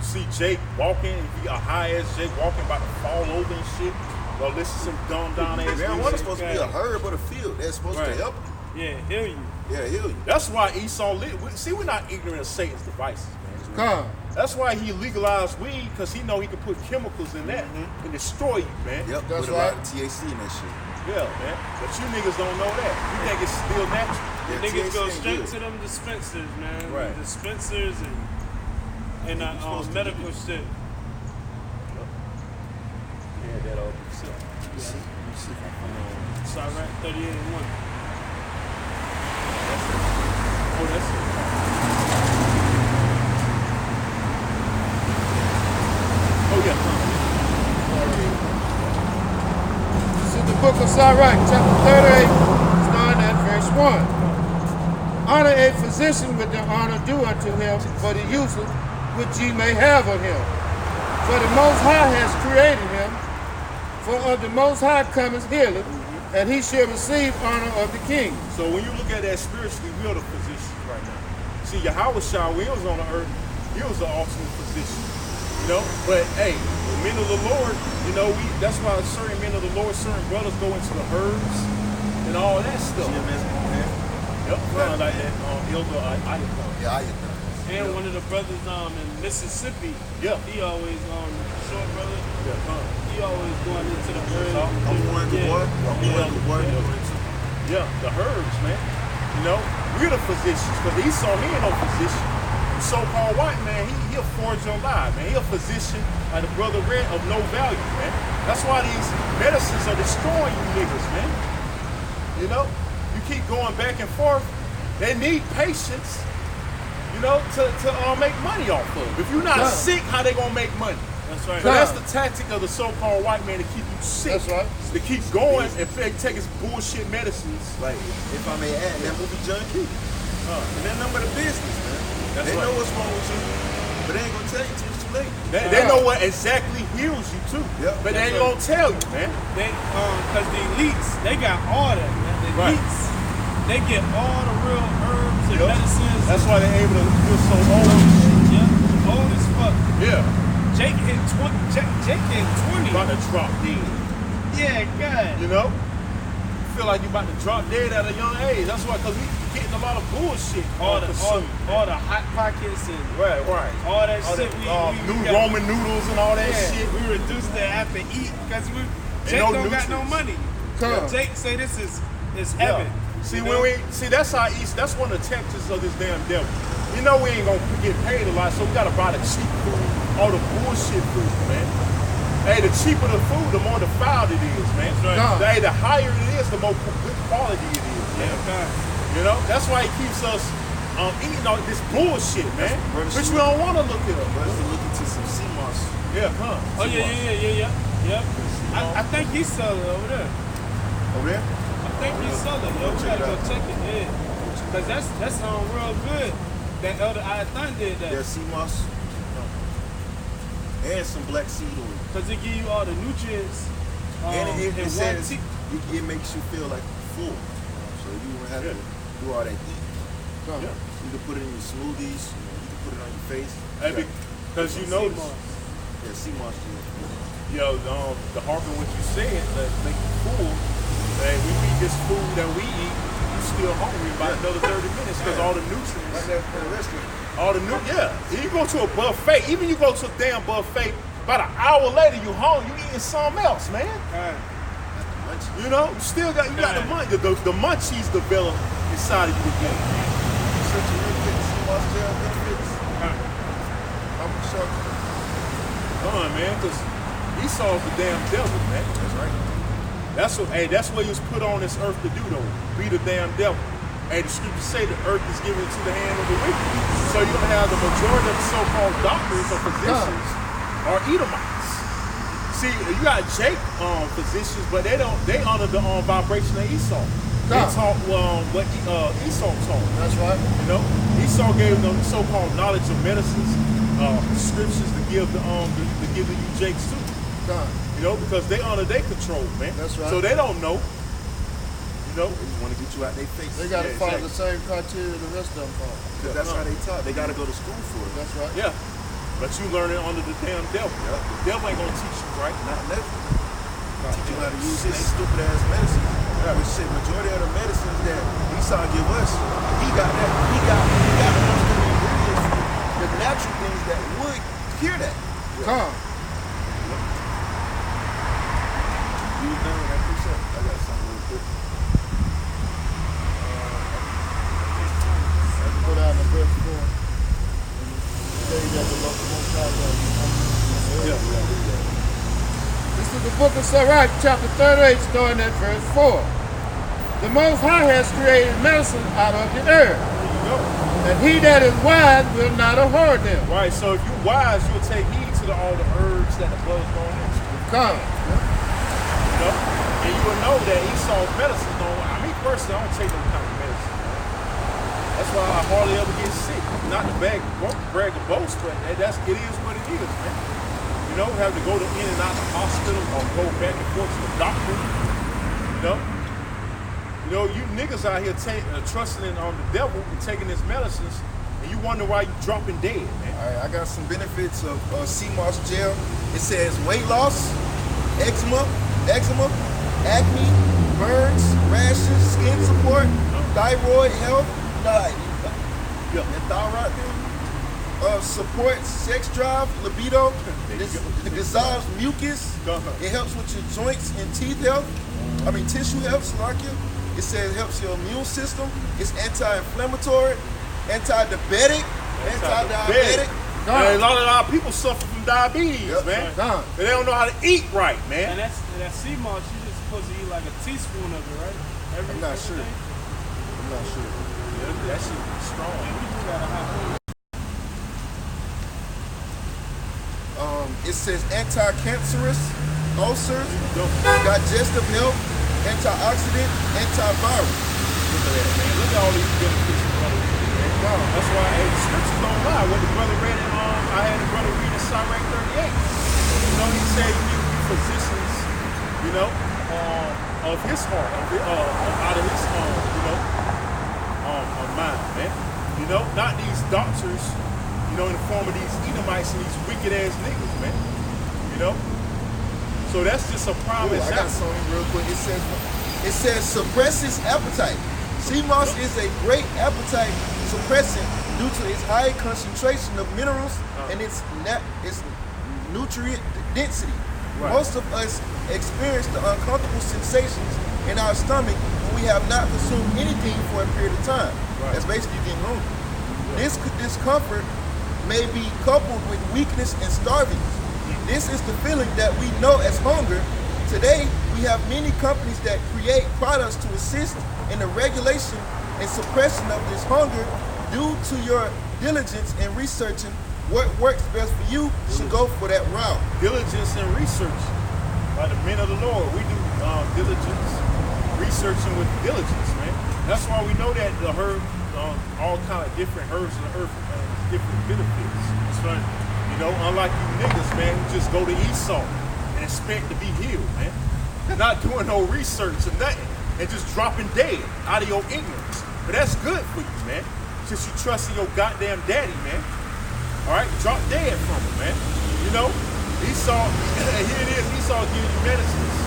See Jake walking, he a high ass Jake walking about to fall over and shit. Well, listen to some dumb down ass Marijuana's music. supposed to be a herb of the field. They're supposed to help you. Yeah, heal you. Yeah, heal you. That's why Esau see, we're not ignorant of Satan's devices, man. That's why he legalized weed, because he know he can put chemicals in that and destroy you, man. Yep, That's put a lot of THC in that shit. Yeah, man. But you niggas don't know that. You think it's still natural. Yeah, Niggas THC go ain't straight good. to them dispensers, man. Right. Dispensers and medical shit. Yeah, that all be sick. Chirac 38 and 1. Oh, that's it. Oh, yeah. This is the book of Sirach, chapter 38, starting at verse 1. Honor a physician with the honor due unto him for the usage which ye may have of him. For the Most High has created him, for of the Most High cometh healing, and he shall receive honor of the king. So when you look at that spiritually, we are the physicians right now. See, Yahweh Shah, when he was on the earth, he was the ultimate physician. You know? But hey, the men of the Lord, you know, that's why certain men of the Lord, certain brothers go into the herbs and all that stuff. Yep. Yep, kind of like that Elder Icon. Yeah, I get that. And one of the brothers in Mississippi, Yeah. he always short brother. Yeah, He always going into the herbs. I'm one to what? I'm one to what? Yeah, the herbs, man. You know, we're the physicians, because Esau, he ain't no physician. The so-called white man, he'll forge your lie, man. He a physician, like the brother read, of no value, man. That's why these medicines are destroying you niggas, man. You know, you keep going back and forth. They need patience, you know, to make money off of. If you're not sick, how they gonna make money? That's right. So that's the tactic of the so-called white man, to keep you sick. That's right. To keep going and take his bullshit medicines. Like, if I may add, that movie Junkie, and they're number the business, man. That's They right. know what's wrong with you, but they ain't gonna tell you till it's too late. They know what exactly heals you too. Yep. But they ain't gonna tell you, man. They cause the elites, they got all that, man. The Right. elites, they get all the real herbs and Yep. medicines. That's why they're able to feel so old. Yeah, old as fuck. Yeah. Jake hit 20. Jake hit 20. About to drop dead. Yeah, God. You know? You feel like you about to drop dead at a young age. That's why, because we getting a lot of bullshit. All the consumed. hot pockets and Right. all that All shit. that, we new got- Roman noodles and all that Yeah, shit. we reduced to have to eat because Jake no don't got no nutrients. money. Come. Jake say this is Yeah. heaven. See, You when know? that's how that's one of the tactics of this damn devil. You know we ain't gonna get paid a lot, so we gotta buy the cheap food, all the bullshit food, man. Hey, the cheaper the food, the more defiled it is, man. That's right. Hey, the higher it is, the more good quality it is, man. God. You know, that's why he keeps us eating all this bullshit, man. Brother Which Sue. we don't want to look it up. But if you look into some sea moss, Yeah, huh? Oh yeah. I think he's selling it over there. over there, I think he's selling it. Yo, we Check gotta it go out. check it. Yeah. Cause that's real good. That Elder Ayathan did that. there's sea moss, and some black seed oil. Cause it give you all the nutrients. And in it one says tea. it makes you feel like full, so you don't have to do all that eating. Come. Yeah. You can put it in your smoothies. You can put it on your face. Hey, because you know, Yeah, sea moss. yo, the harping what you said that make you full. Hey, we eat this food that we eat, you still hungry about another 30 minutes because all the nutrients. Right there for the restaurant. All the new, yeah. You go to a buffet, even you go to a damn buffet, about an hour later you home, you eating something else, man. You know, you still got the munchies. The munchies develop inside of you again. Such a real good sea moss gel benefits. I'm sure. Come on, man, because Esau's the damn devil, man. That's right. That's what he was put on this earth to do, though. Be the damn devil. Hey, the scriptures say the earth is given into the hand of the wicked. So you're gonna have the majority of the so-called doctors or physicians are Edomites. See, you got Jake physicians, but they honor the vibration of Esau. They taught what Esau taught. That's right. You know, Esau gave them so-called knowledge of medicines, scriptures to give to you Jakes too. Come. You know, because they honor their control, man. That's right. So they don't know. You know, They just want to get you out their face. They got to Yeah, follow exactly. the same criteria the rest of them follow. Because that's how they taught. They got to go to school for it. That's right. yeah. But you learn it under the damn devil. The devil ain't gonna teach you right. Not never. Teach you how to use this stupid ass medicine. Which shit, majority of the medicines that Esau give us, he got most of the ingredients, the natural things that would cure that. Come. You done with that precept? I got something real quick. Go down to verse 4. Say that the Lord Most High God. This is the book of Sirach, chapter 38, starting at verse 4. The Most High has created medicine out of the earth, There you go. and he that is wise will not abhor them. Right. So if you're wise, you'll take heed to all the herbs that the blood's going into. Come. You know, and you will know that Esau's medicine don't. I mean, personally, I don't take no kind of medicine. That's why I hardly ever get sick. Not to brag or boast, but it is what it is, man. You know, have to go in and out of the hospital or go back and forth to the doctor. You know, you niggas out here trusting in the devil and taking his medicines, and you wonder why you dropping dead, man. All right, I got some benefits of sea moss gel. It says weight loss, eczema, acne, burns, rashes, skin support, thyroid health, the thyroid thing. Supports sex drive, libido, dissolves mucus. It helps with your joints and teeth health. Tissue health, Slovakia. It says it helps your immune system. It's anti-inflammatory, anti-diabetic, anti-diabetic. Man, a lot of our people suffer from diabetes, man. They don't know how to eat right, man. And that sea moss, you're just supposed to eat like a teaspoon of it, right? I'm not sure. Day? I'm not sure. Yeah, that shit is strong. Man, we do got a hot. It says anti-cancerous, ulcers, digestive health, antioxidant, antiviral. Look at that, man. Look at all these benefits the brother read, man. That's why, hey, the scriptures don't lie. What the brother read in, I had the brother read in Psalm 38. He said you need to be physicians, of his heart, out of his mind, man. Not these doctors, in the form of these Edomites and these wicked ass niggas, man. So that's just a prime I got example. something real quick. It says suppresses appetite. Sea moss is a great appetite suppressant due to its high concentration of minerals and its nutrient density. Right. Most of us experience the uncomfortable sensations in our stomach when we have not consumed anything for a period of time. Right. That's basically getting hungry. This discomfort may be coupled with weakness and starving. This is the feeling that we know as hunger. Today, we have many companies that create products to assist in the regulation and suppression of this hunger. Due to your diligence in researching what works best for you, should go for that route. Diligence and research. By the men of the Lord, we do diligence, researching with diligence, man. That's why we know that the herb, all kind of different herbs in the earth have different benefits. That's right. Unlike you niggas, man, who just go to Esau and expect to be healed, man. Not doing no research or nothing, and just dropping dead out of your ignorance. But that's good for you, man. Since you trust in your goddamn daddy, man. All right, drop dead from him, man. Esau, here it is, Esau giving you medicines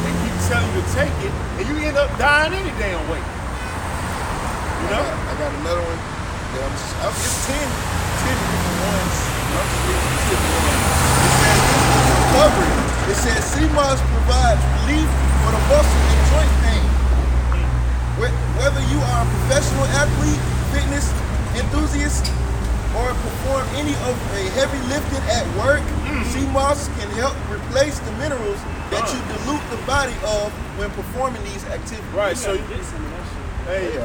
and keep telling you to take it, and you end up dying any damn way. I got another one. It's 10 different ones. Recovery. It says sea moss provides relief for the muscle and joint pain. Whether you are a professional athlete, fitness enthusiast, or perform any of a heavy lifting at work, sea moss can help replace the minerals that you dilute the body of when performing these activities. Right, so hey,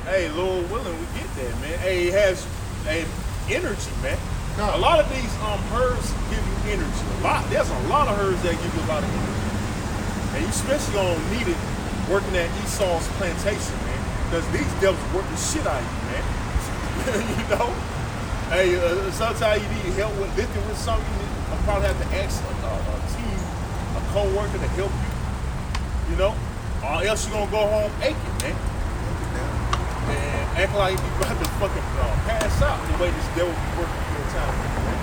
hey, Lord willing, we get that, man. Hey, it has energy, man. A lot of these herbs give you energy. There's a lot of herbs that give you a lot of energy. And you especially gonna need it working at Esau's plantation, man. Because these devils work the shit out of you, man. Hey, sometimes you need help with lifting with something. I'll probably have to ask a team, a co-worker to help you. Or else you're gonna go home aching, man. And act like you about to fucking pass out the way this devil be working for your time, man.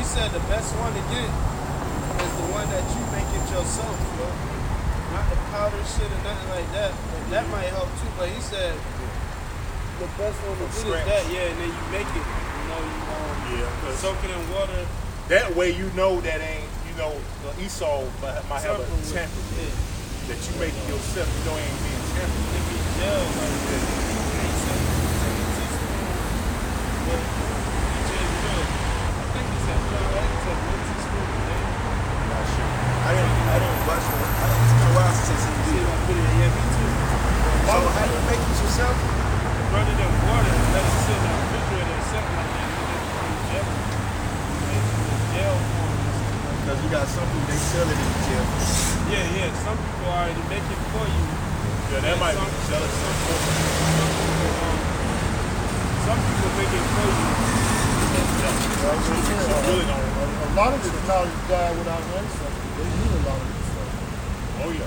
He said the best one to get is the one that you make it yourself, not the powder shit or nothing like that. That might help too, but he said the best one to get is that, and then you make it. You soak it in water. That way that ain't, Esau might have a tamper that you make it yourself. Ain't being tampered. It be gel like that. He said take a teaspoon, but you just good. I think he said take 1 teaspoon a day. I'm not sure. I didn't watch it. It's been a while since I seen the video. Yeah, me too. So how do you make it yourself? Run it in water and let it sit in the refrigerator or something like that. You just put gel. Gel form. Because you got some people, they sell it in gel. Yeah. Some people already make it for you. Yeah, that might be selling some. Some people make it for you. A lot of this knowledge died without ancestors. They knew a lot of this stuff. Oh yeah.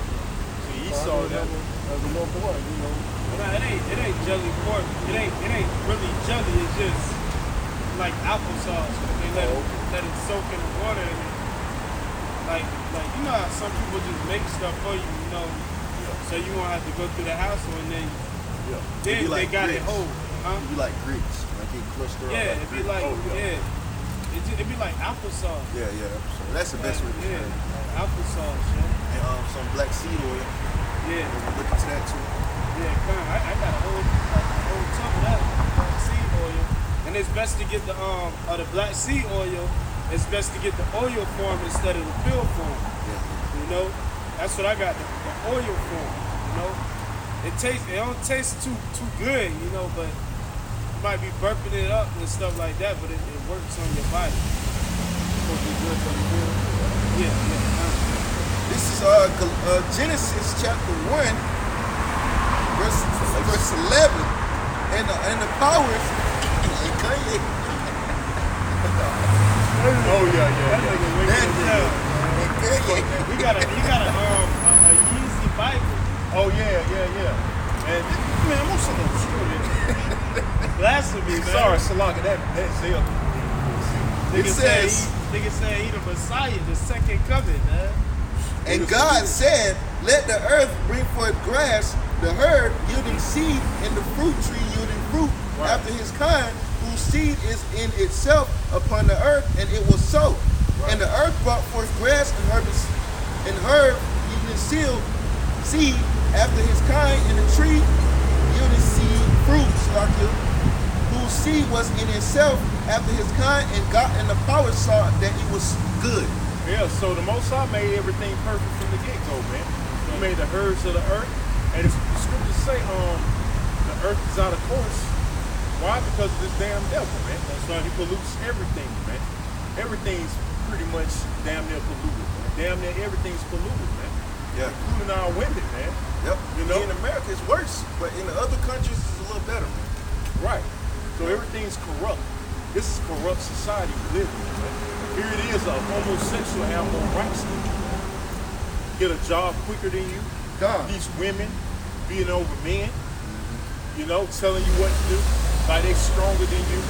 See, Esau that as a little boy, Well, it ain't jelly pork. It ain't really jelly. It's just like applesauce. They let it soak in the water and like how some people just make stuff for you. So you won't have to go through the hassle, and then Yeah. then be they like got it grits. whole. Huh? You like grits, like get crushed around. Yeah, like it'd be grits. like Oh, yeah. it'd be like applesauce. Yeah, that's the best way to Yeah, describe it. like applesauce. Yeah. And some black seed oil. Yeah. We'll look into that too. Yeah, come on. I got a whole tub of that black seed oil, and it's best to get the black seed oil. It's best to get the oil form instead of the pill form. Yeah. You know, that's what I got, the oil form. You know, it don't taste too good. You know, but you might be burping it up and stuff like that, but it works on your body. Supposed to be good for the pill. Yeah. This is Genesis chapter 1, verse 11, and the powers. Oh yeah. That nigga wicked as hell. He got a Yeezy Bible. Oh yeah. And man, I'm gonna screw Blasphemy, man. Sorry, Salaka, that Zell. Nigga said he the Messiah, the second coming, man. And God said, let the earth bring forth grass, the herb yielding seed, and the fruit tree yielding fruit after his kind, whose seed is in itself upon the earth, and it was so. Right. And the earth brought forth grass and herb yielding seed after his kind, and the tree yielding seed, fruits, whose seed was in itself after his kind, and the power saw that it was good. Yeah, so the Most High made everything perfect from the get-go, man. He made the herbs of the earth, and the scriptures say the earth is out of course. Why? Because of this damn devil, man. That's right. He pollutes everything, man. Everything's pretty much damn near polluted, man. Damn near everything's polluted, man. Yeah. Including our women, man. Yep. You know? In America it's worse, but in the other countries it's a little better, man. Right. So everything's corrupt. This is corrupt society we live in, man. Here it is, a homosexual have more rights than you. Get a job quicker than you. God. These women being over men, you know, telling you what to do, like they stronger than you.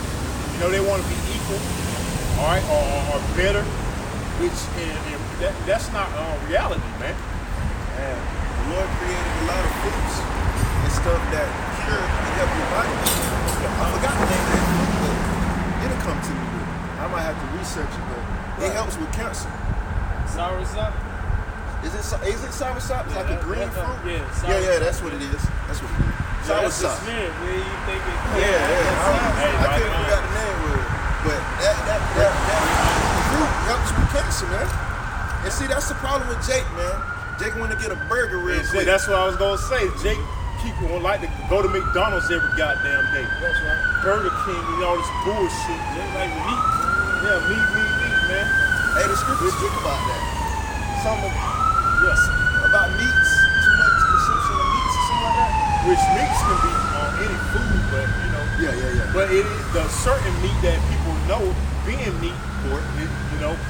You know, they want to be equal, all right, or better, which that's not reality, man. And the Lord created a lot of fruits and stuff that cure and help your body. I forgot the name of that fruit, but it'll come to me. I might have to research it, but it helps with cancer. Soursop? Is it soursop? It's like a green fruit? Yeah, Yeah, that's what it is. That's what it is. Soursop. I couldn't figure out the name of it. But that fruit helps with cancer, man. And see, that's the problem with Jake, man. Jake want to get a burger real See, quick. that's what I was gonna say. Jake would like to go to McDonald's every goddamn day. That's right. Burger King and all this bullshit. They like meat. Yeah, meat, man. Hey, the scriptures speak about that. Something Yes. about meats, too much consumption of meats or something like that. Which meats can be on any food, but you know. Yeah. But it is the certain meat that people know being meat, pork,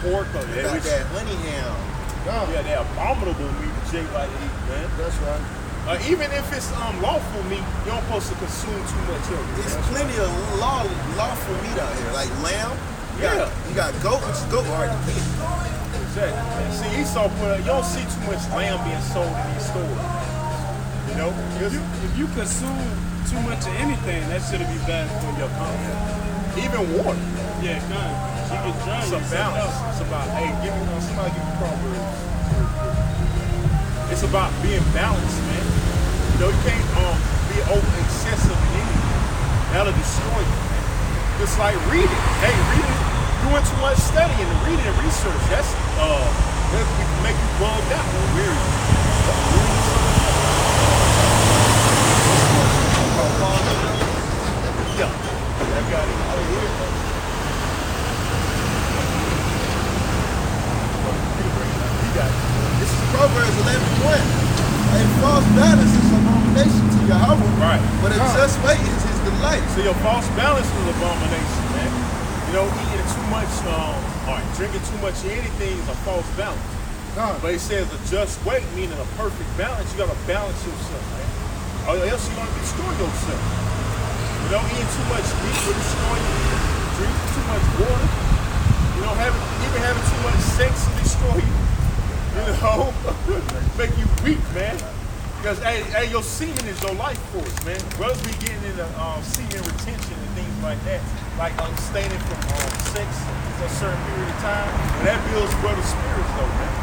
pork or They got which, that honey ham. yeah, that abominable meat that Jake like to eat, man. That's right. Even if it's lawful meat, you don't supposed to consume too much of it. There's plenty of lawful meat out here, like lamb. You got goat, which is goat hard to get. Exactly. See, Esau you don't see too much lamb being sold in these stores. You know? If you consume too much of anything, that should be bad for your body. Even water. Yeah, God. You get drunk. It's a balance. It's about, hey, somebody give me Proverbs. It's about being balanced, man. You know, you can't be over excessive in anything. That'll destroy you, man. Just like reading. Hey, reading, doing too much studying and reading and research, that can make you bugged out or weary. Yeah, that got it. I didn't hear it. He got it. This is Proverbs 11:1. A false balance is an abomination to Yahweh, Right. but a just weight is his delight. So your false balance is an abomination, man. You know, eating too much, or drinking too much of anything is a false balance. But it says a just weight, meaning a perfect balance. You gotta balance yourself, man. Or else you're gonna destroy yourself. You know, eating too much meat will destroy you. Drinking too much water. You know, even having too much sex will destroy you. You know, make you weak, man. Because hey, your semen is your life force, man. Brothers be getting into semen retention and things like that, like abstaining from sex for a certain period of time. And that builds brother spirits, though, man.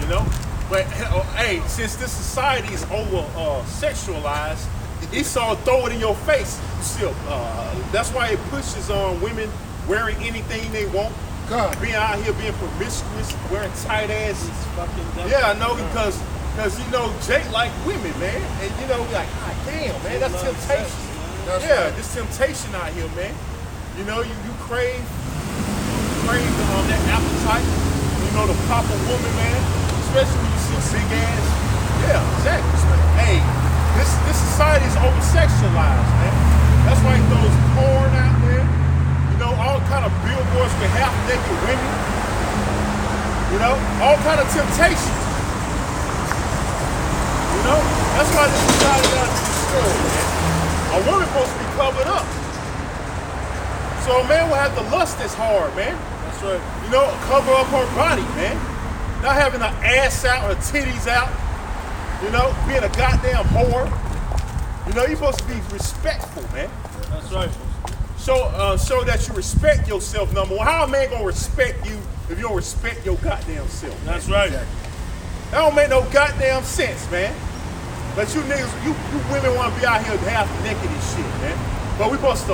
You know. But hey, since this society is over sexualized, Esau throw it in your face. Still, that's why it pushes on women wearing anything they want. God. Being out here being promiscuous, wearing tight asses. Fucking Yeah, I know because you know Jake like women, man, and you know like, God damn, man, that's temptation. That's Yeah, right. this temptation out here, man. You know, you crave that appetite. You know, the proper woman, man, especially when you see big ass. Yeah, exactly. Hey, this society is over sexualized, man. That's why he throws porn out there. You know, all kind of billboards with half naked women. You know, all kind of temptations. You know, that's why this society got to be destroyed, man. A woman supposed to be covered up. So a man will have to lust this hard, man. That's right. You know, cover up her body, man. Not having her ass out or titties out. You know, being a goddamn whore. You know, you're supposed to be respectful, man. That's right. Show that you respect yourself, number one. How a man gonna respect you if you don't respect your goddamn self? That's right. That don't make no goddamn sense, man. But you niggas, you women wanna be out here half naked and shit, man. But we supposed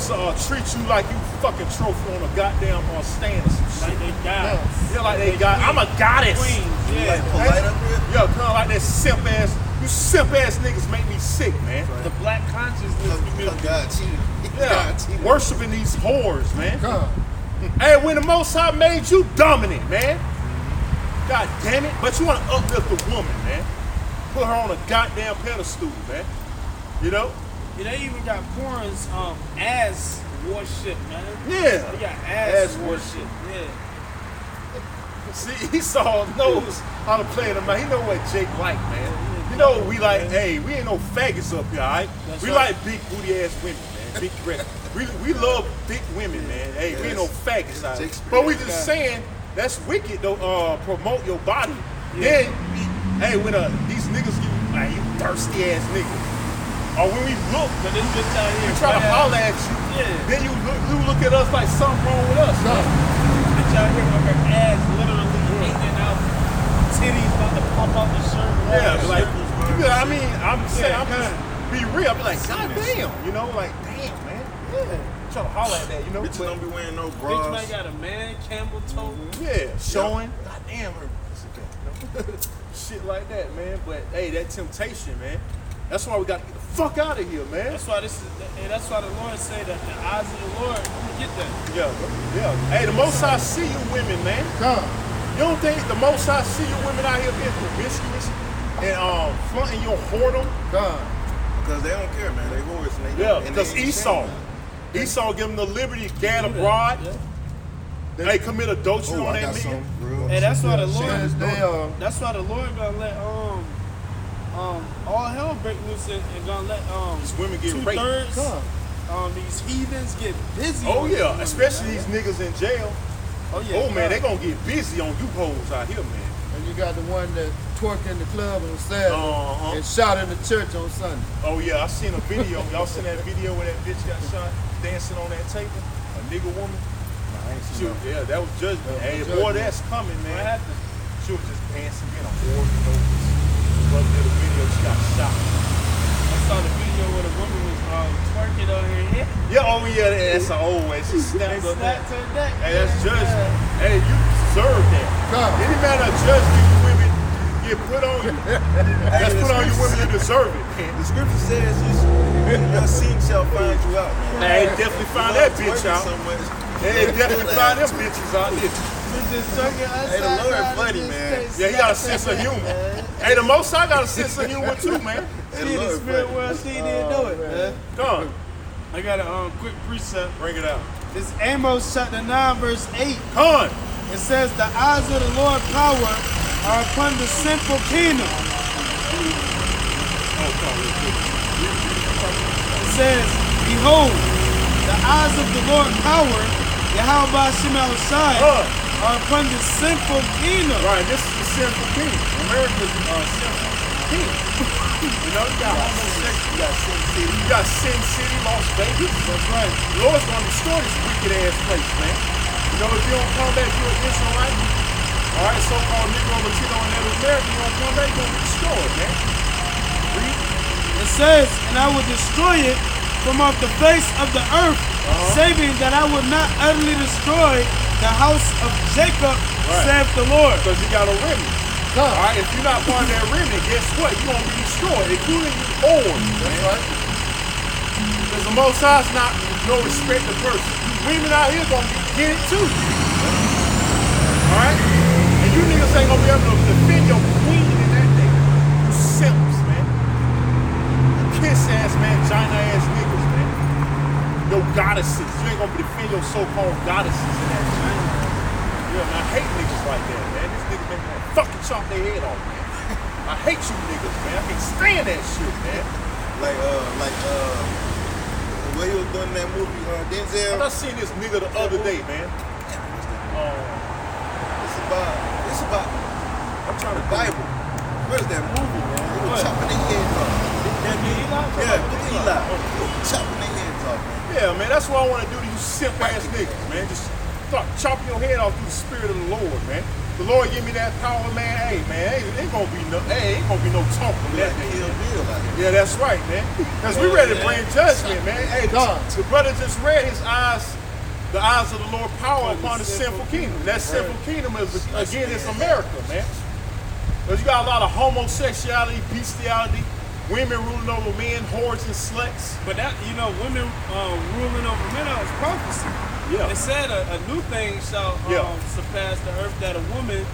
to treat you like you fucking trophy on a goddamn stand or some shit. Like they gods. Yeah, like they got. I'm a goddess. Queens. Yeah. Like polite up here. Yo, kind of like that simp ass. You simp ass niggas make me sick, man. The black consciousness community. God cheated. Yeah, God cheated. worshiping these whores, man. God. Hey, when the Most High made you dominant, man. God damn it. But you want to uplift the woman, man. Put her on a goddamn pedestal, man. You know? Yeah, they even got porns, ass worship, man. Yeah. They got Ass ass worship. Yeah. See, Esau knows how to play them, man. He know what Jake like, man. You know we like, hey, we ain't no faggots up here, all right? That's We right. like big booty ass women, man. Big breast. We love thick women, man. Hey, we ain't no faggots out here. Jake's But we pretty just guy. saying that's wicked though. Promote your body. Yeah. Then, hey, when these niggas get like you thirsty ass niggas, or when we look, But this bitch out here. we try to butt ass- holler at you. Yeah. Then you look at us like something wrong with us. God. Bitch out here with her ass literally hanging out, titties about to pop out the shirt. Yeah, like you be like, I mean, I'm saying, Yeah, I'm just be real. I'm like, God Serious. damn, you know, like damn, man. Yeah, try to holler at that, you know. Bitches but- don't be wearing no Bitch man bras. got a man camel toe. Yeah, showing. God damn her. Shit like that, man. But hey, that temptation, man. That's why we got to get the fuck out of here, man. That's why that's why the Lord say that the eyes of the Lord get that. Yeah, yeah. Hey, the Most High see you women, man. God. You don't think the Most High see you women out here being promiscuous and fronting your whoredom? God. Because they don't care, man. They whores and they Yeah, don't. and because they ain't Esau. ashamed. Esau give them the liberty to gad abroad. Yeah. They commit adultery Oh, on I that got man. some real. Hey, that's why the Says Lord. they That's why the Lord gonna let all hell break loose and gonna let These women get raped. 2/3 God. these heathens get busy. Oh on yeah, women, especially man. these niggas in jail. Oh yeah. Oh man, they gonna get busy on you hoes out here, man. And you got the one that twerk in the club on Saturday Uh-huh. and shot in the church on Sunday. Oh yeah, I seen a video. Y'all seen that video where that bitch got shot dancing on that table? A nigga woman. Nah, I ain't seen Shoot, that. yeah, that was judgment. That was Hey, judgment. boy, that's coming, What man. happened? She was just dancing, being a whore, you know. But did a video, she got shot. I saw the video where the woman was twerking on her head. Yeah, oh yeah, that's an old way. She They snapped her neck. slapped her neck. Hey, that's Yeah. judgment. Hey, you deserve that. God. Any man that judge these women get put on you. That's put on you women, you deserve it, man. The scripture says your seed shall find you out, man. Hey, definitely find that bitch Twerking out. so much. Hey, definitely find them bitches out there. Hey, the Lord funny, man. Yeah, he got a sense of humor. Hey, the Most High got a sense of humor too, man. Hey, See, the the Lord spirit funny. world, she didn't do it, man. Come on, I got a quick precept. bring it out. It's Amos chapter 9, verse 8. Come on. It says, the eyes of the Lord power are upon the sinful kingdom. It says, behold, the eyes of the Lord power, Yahweh Shemel Shai, are upon the sinful kingdom. Right, this is the sinful king. America's sinful. King. You know, you got homosexual, you got Sin City, Las Vegas. That's right. The Lord's gonna destroy this wicked ass place, man. You know, if you don't come back, you're an Israelite. All right, so-called Negro, Latino, and Native American, you don't come back, you're gonna be destroyed, man. Read. It says, and I will destroy it from off the face of the earth, saving that I would not utterly destroy the house of Jacob, saith the Lord. Because you got a remnant. All right, if you're not part of that remnant, guess what? You're going to be destroyed, including your horns. That's right. Because the Most High's not no respect of person. You women out here going to get it too. All right? And you niggas ain't going to be able to defend your queen in that day. You simps, man. You kiss-ass, man, China-ass niggas, man. Your goddesses. You ain't going to defend your so-called goddesses in that shit. Yeah, man, I hate niggas like that, man. These niggas make me fucking chop their head off, man. I hate you niggas, man. I can't stand that shit, man. Like what he was doing in that movie, Denzel. I seen this nigga the other day, man. It's about I'm trying to Bible. Where's that movie, man? They were chopping their heads off. Yeah, Eli. Chopping their heads off, man. Yeah, man, that's what I want to do to you simp ass niggas, man. Just start chopping your head off through the spirit of the Lord, man. The Lord give me that power, man. Hey, man, ain't gonna be no talking that day. Yeah, that's right, man. Because we ready to bring judgment, man. Hey, the brother just read his eyes, the eyes of the Lord power upon the sinful kingdom. That sinful kingdom is again is America, man. Because you got a lot of homosexuality, bestiality, women ruling over men, whores and sluts. But that, you know, women ruling over men, that was prophecy. Yeah. It said a new thing shall surpass the earth, that a woman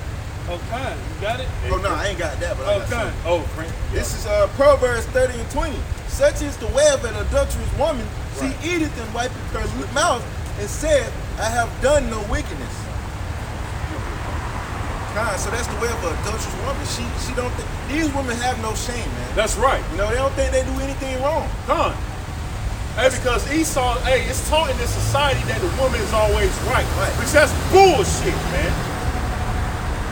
of kind. You got it? Oh, no, I ain't got that, but I got kind. something. Oh, friend. This is Proverbs 30 and 20. Such is the way of an adulterous woman. She eateth and wipeth her mouth and said, I have done no wickedness. So that's the way of an adulterous woman. She don't think, these women have no shame, man. That's right. You know, they don't think they do anything wrong. Come on. Hey, because Esau, it's taught in this society that the woman is always right. Which that's bullshit, man.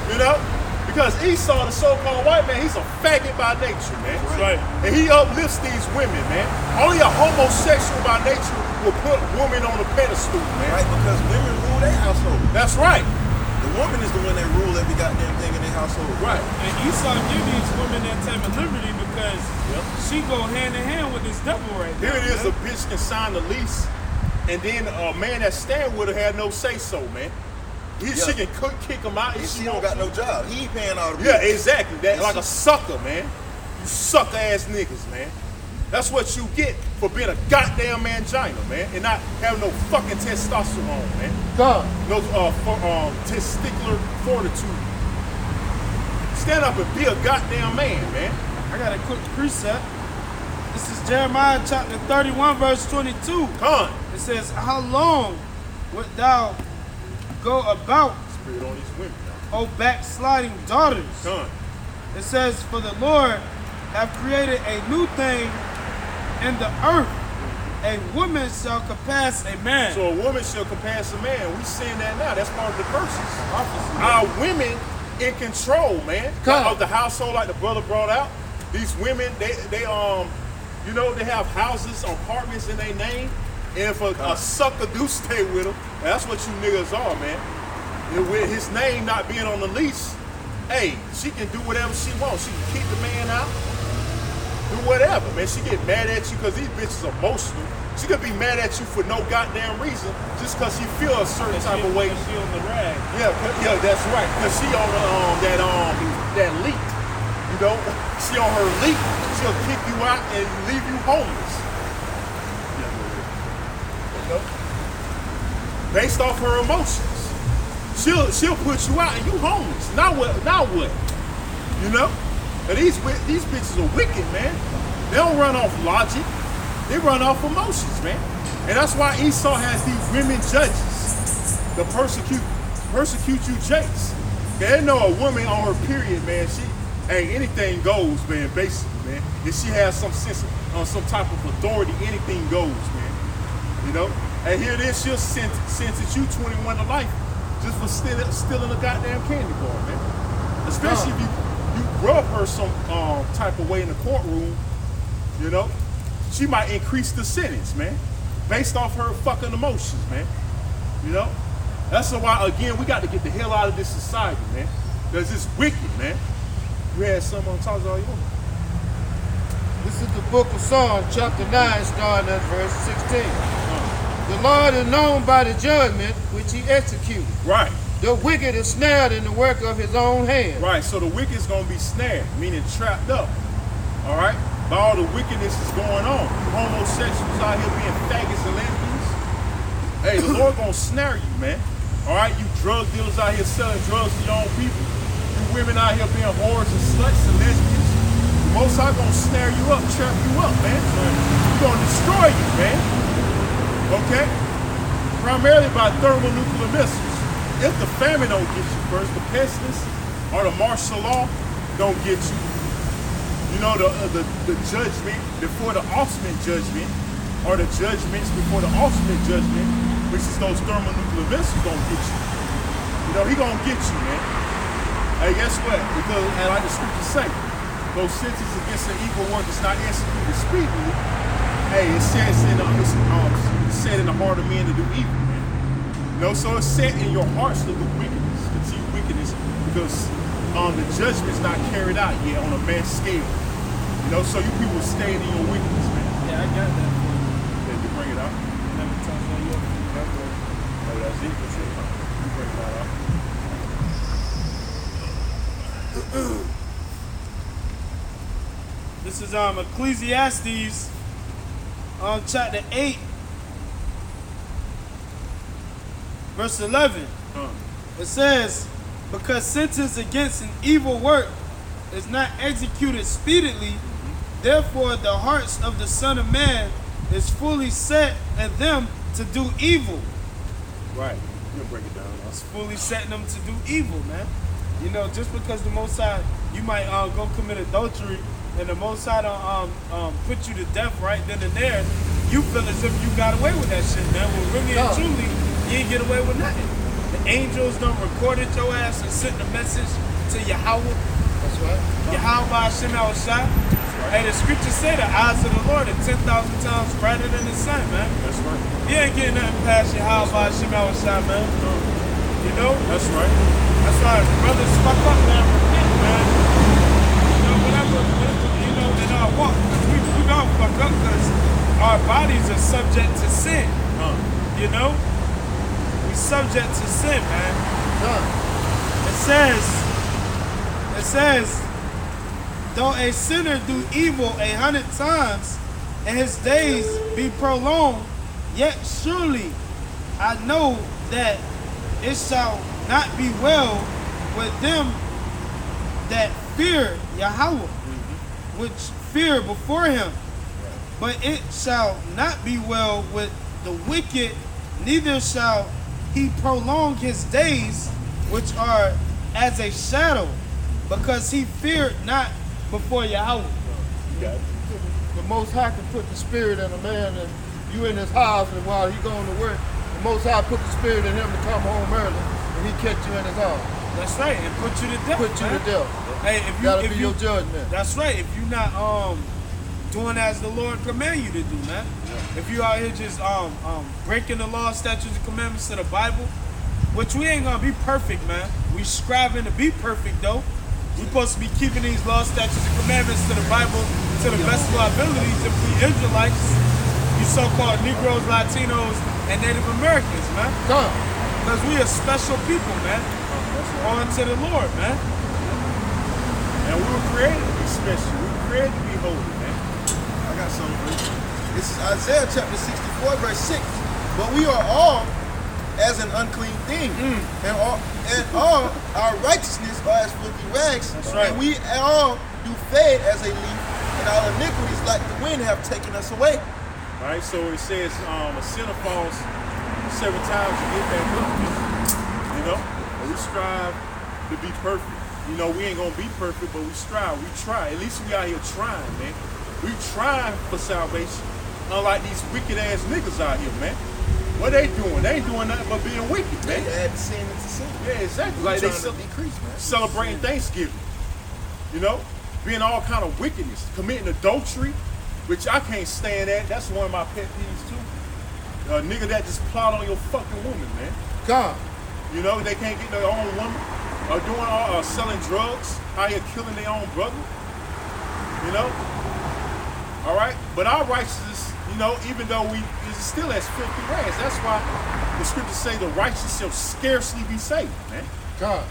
You know? Because Esau, the so-called white man, he's a faggot by nature, man. Right. And he uplifts these women, man. Only a homosexual by nature will put women on a pedestal, man. Right, because women rule their household. That's right. The woman is the one that rule every goddamn thing in their household. Right. And Esau give these women that type of liberty because she go hand in hand with this devil right now. Here it is, a bitch can sign the lease, and then a man that stand with her had no say-so, man. She can kick him out. And she don't got no job. He paying all the bills. Yeah, exactly. That like a sucker, man. You sucker ass niggas, man. That's what you get for being a goddamn mangina, man, and not having no fucking testosterone, man. No testicular fortitude. Stand up and be a goddamn man, man. I got a quick precept. This is Jeremiah chapter 31, verse 22. Come. It says, how long wilt thou go about, Spirit on these women, O backsliding daughters? Come. It says, for the Lord hath created a new thing in the earth. A woman shall compass a man. So a woman shall compass a man. We seeing that now. That's part of the curses. Our women in control, man, of the household, like the brother brought out. These women, they you know, they have houses, apartments in their name. And if a sucker do stay with them, that's what you niggas are, man. And with his name not being on the lease, hey, she can do whatever she wants. She can keep the man out, do whatever, man. She get mad at you because these bitches are emotional. She could be mad at you for no goddamn reason, just because she feel a certain type of way. She on the rag. Yeah, that's right. Because she on that leak. You know, she on her leak. She'll kick you out and leave you homeless. You know, based off her emotions, she'll put you out and you homeless. Now what? You know, and these bitches are wicked, man. They don't run off logic. They run off emotions, man. And that's why Esau has these women judges to persecute you jakes. They know a woman on her period, man, anything goes, man, basically, man. If she has some sense of some type of authority, anything goes, man. You know? And here it is, she'll sentence you 21 to life just for stealing a goddamn candy bar, man. Especially if you rub her some type of way in the courtroom, you know, she might increase the sentence, man, based off her fucking emotions, man. You know? That's why, again, we got to get the hell out of this society, man. Because it's wicked, man. You had something on top of you. This is the book of Psalms, chapter 9, starting at verse 16. The Lord is known by the judgment which he executed. Right. The wicked is snared in the work of his own hand. Right, so the wicked is going to be snared, meaning trapped up. All right? By all the wickedness is going on. You homosexuals out here being faggots and lesbians. Hey, the Lord going to snare you, man. All right? You drug dealers out here selling drugs to your own people. You women out here being whores and sluts and lesbians. The Most High going to snare you up, trap you up, man. He's going to destroy you, man. Okay? Primarily by thermonuclear missiles. If the famine don't get you first, the pestilence or the martial law don't get you. You know, the judgment before the ultimate judgment, or the judgments before the ultimate judgment, which is those thermonuclear missiles gonna get you. You know, he gonna get you, man. Hey, guess what? Because, and like the scriptures say, those sentences against the evil work is not executed speedily. Hey, it says it's set in the heart of men to do evil, man. You know, so it's set in your hearts to do wickedness, continue wickedness, because the judgment's not carried out yet on a mass scale. You know, so you people stay in your wickedness, man. Yeah, I got that. Yeah, you bring it out. Never touch on your feet. Oh, that's it. That's it. You bring that out. This is Ecclesiastes chapter 8, verse 11. It says, because sentence against an evil work is not executed speedily, therefore the hearts of the Son of Man is fully set at them to do evil. Right. You'll break it down. It's fully setting them to do evil, man. You know, just because the Most High, you might go commit adultery, and the Most High don't put you to death right then and there, you feel as if you got away with that shit, man. Well, really and truly, you ain't get away with nothing. The angels done recorded your ass and sent the message to Yahweh. That's right. Yahweh Hashem Al-Shai. Hey, the scriptures say the eyes of the Lord are 10,000 times brighter than the sun, man. That's right. You ain't getting nothing past Yahweh Hashem Al-Shai, man. You know? That's right. That's why brothers fuck up, man. Repent, man. You know, whatever, you know, in our walk. We don't fuck up because our bodies are subject to sin. You know? We subject to sin, man. It says, though a sinner do evil 100 times and his days be prolonged, yet surely I know that it shall not be well with them that fear Yahweh, which fear before him. But it shall not be well with the wicked, neither shall he prolong his days, which are as a shadow, because he feared not before Yahweh. The Most High can put the spirit in a man, and you in his house, and while he going to work, the Most High put the spirit in him to come home early, and he catch you in his house. That's right, and put you to death. Put you man. to death. Hey, if you, That'll if be you, your judgment. That's right. If you're not doing as the Lord command you to do, man. If you out here just breaking the law, statutes, and commandments to the Bible, which we ain't gonna be perfect, man. We striving to be perfect though. We supposed to be keeping these laws, statutes, and commandments to the Bible to the best of our abilities. If we Israelites, you so-called Negroes, Latinos, and Native Americans, man. Because we a special people, man. On to the Lord, man. And we were created to be special. We were created to be holy, man. I got something for you. This is Isaiah chapter 64, verse 6. But we are all as an unclean thing, and all our righteousness are as filthy rags. That's right. And we all do fade as a leaf, and our iniquities like the wind have taken us away. All right, so it says a sinner falls 7 times to get back up. You know, and we strive to be perfect. You know, we ain't gonna be perfect, but we strive. We try. At least we out here trying, man. We trying for salvation. Unlike these wicked ass niggas out here, man. What they doing? They ain't doing nothing but being wicked, man. They add sin into sin. Yeah, exactly. Like they trying to decrease, man. celebrating Thanksgiving. You know, being all kind of wickedness, committing adultery, which I can't stand that. That's one of my pet peeves too. A nigga that just plot on your fucking woman, man. God. You know, they can't get their own woman. Or doing all, selling drugs, out here killing their own brother. You know? All right? But our righteousness, you know, even though we is still as filthy rags, that's why the scriptures say the righteous shall scarcely be saved, man. God.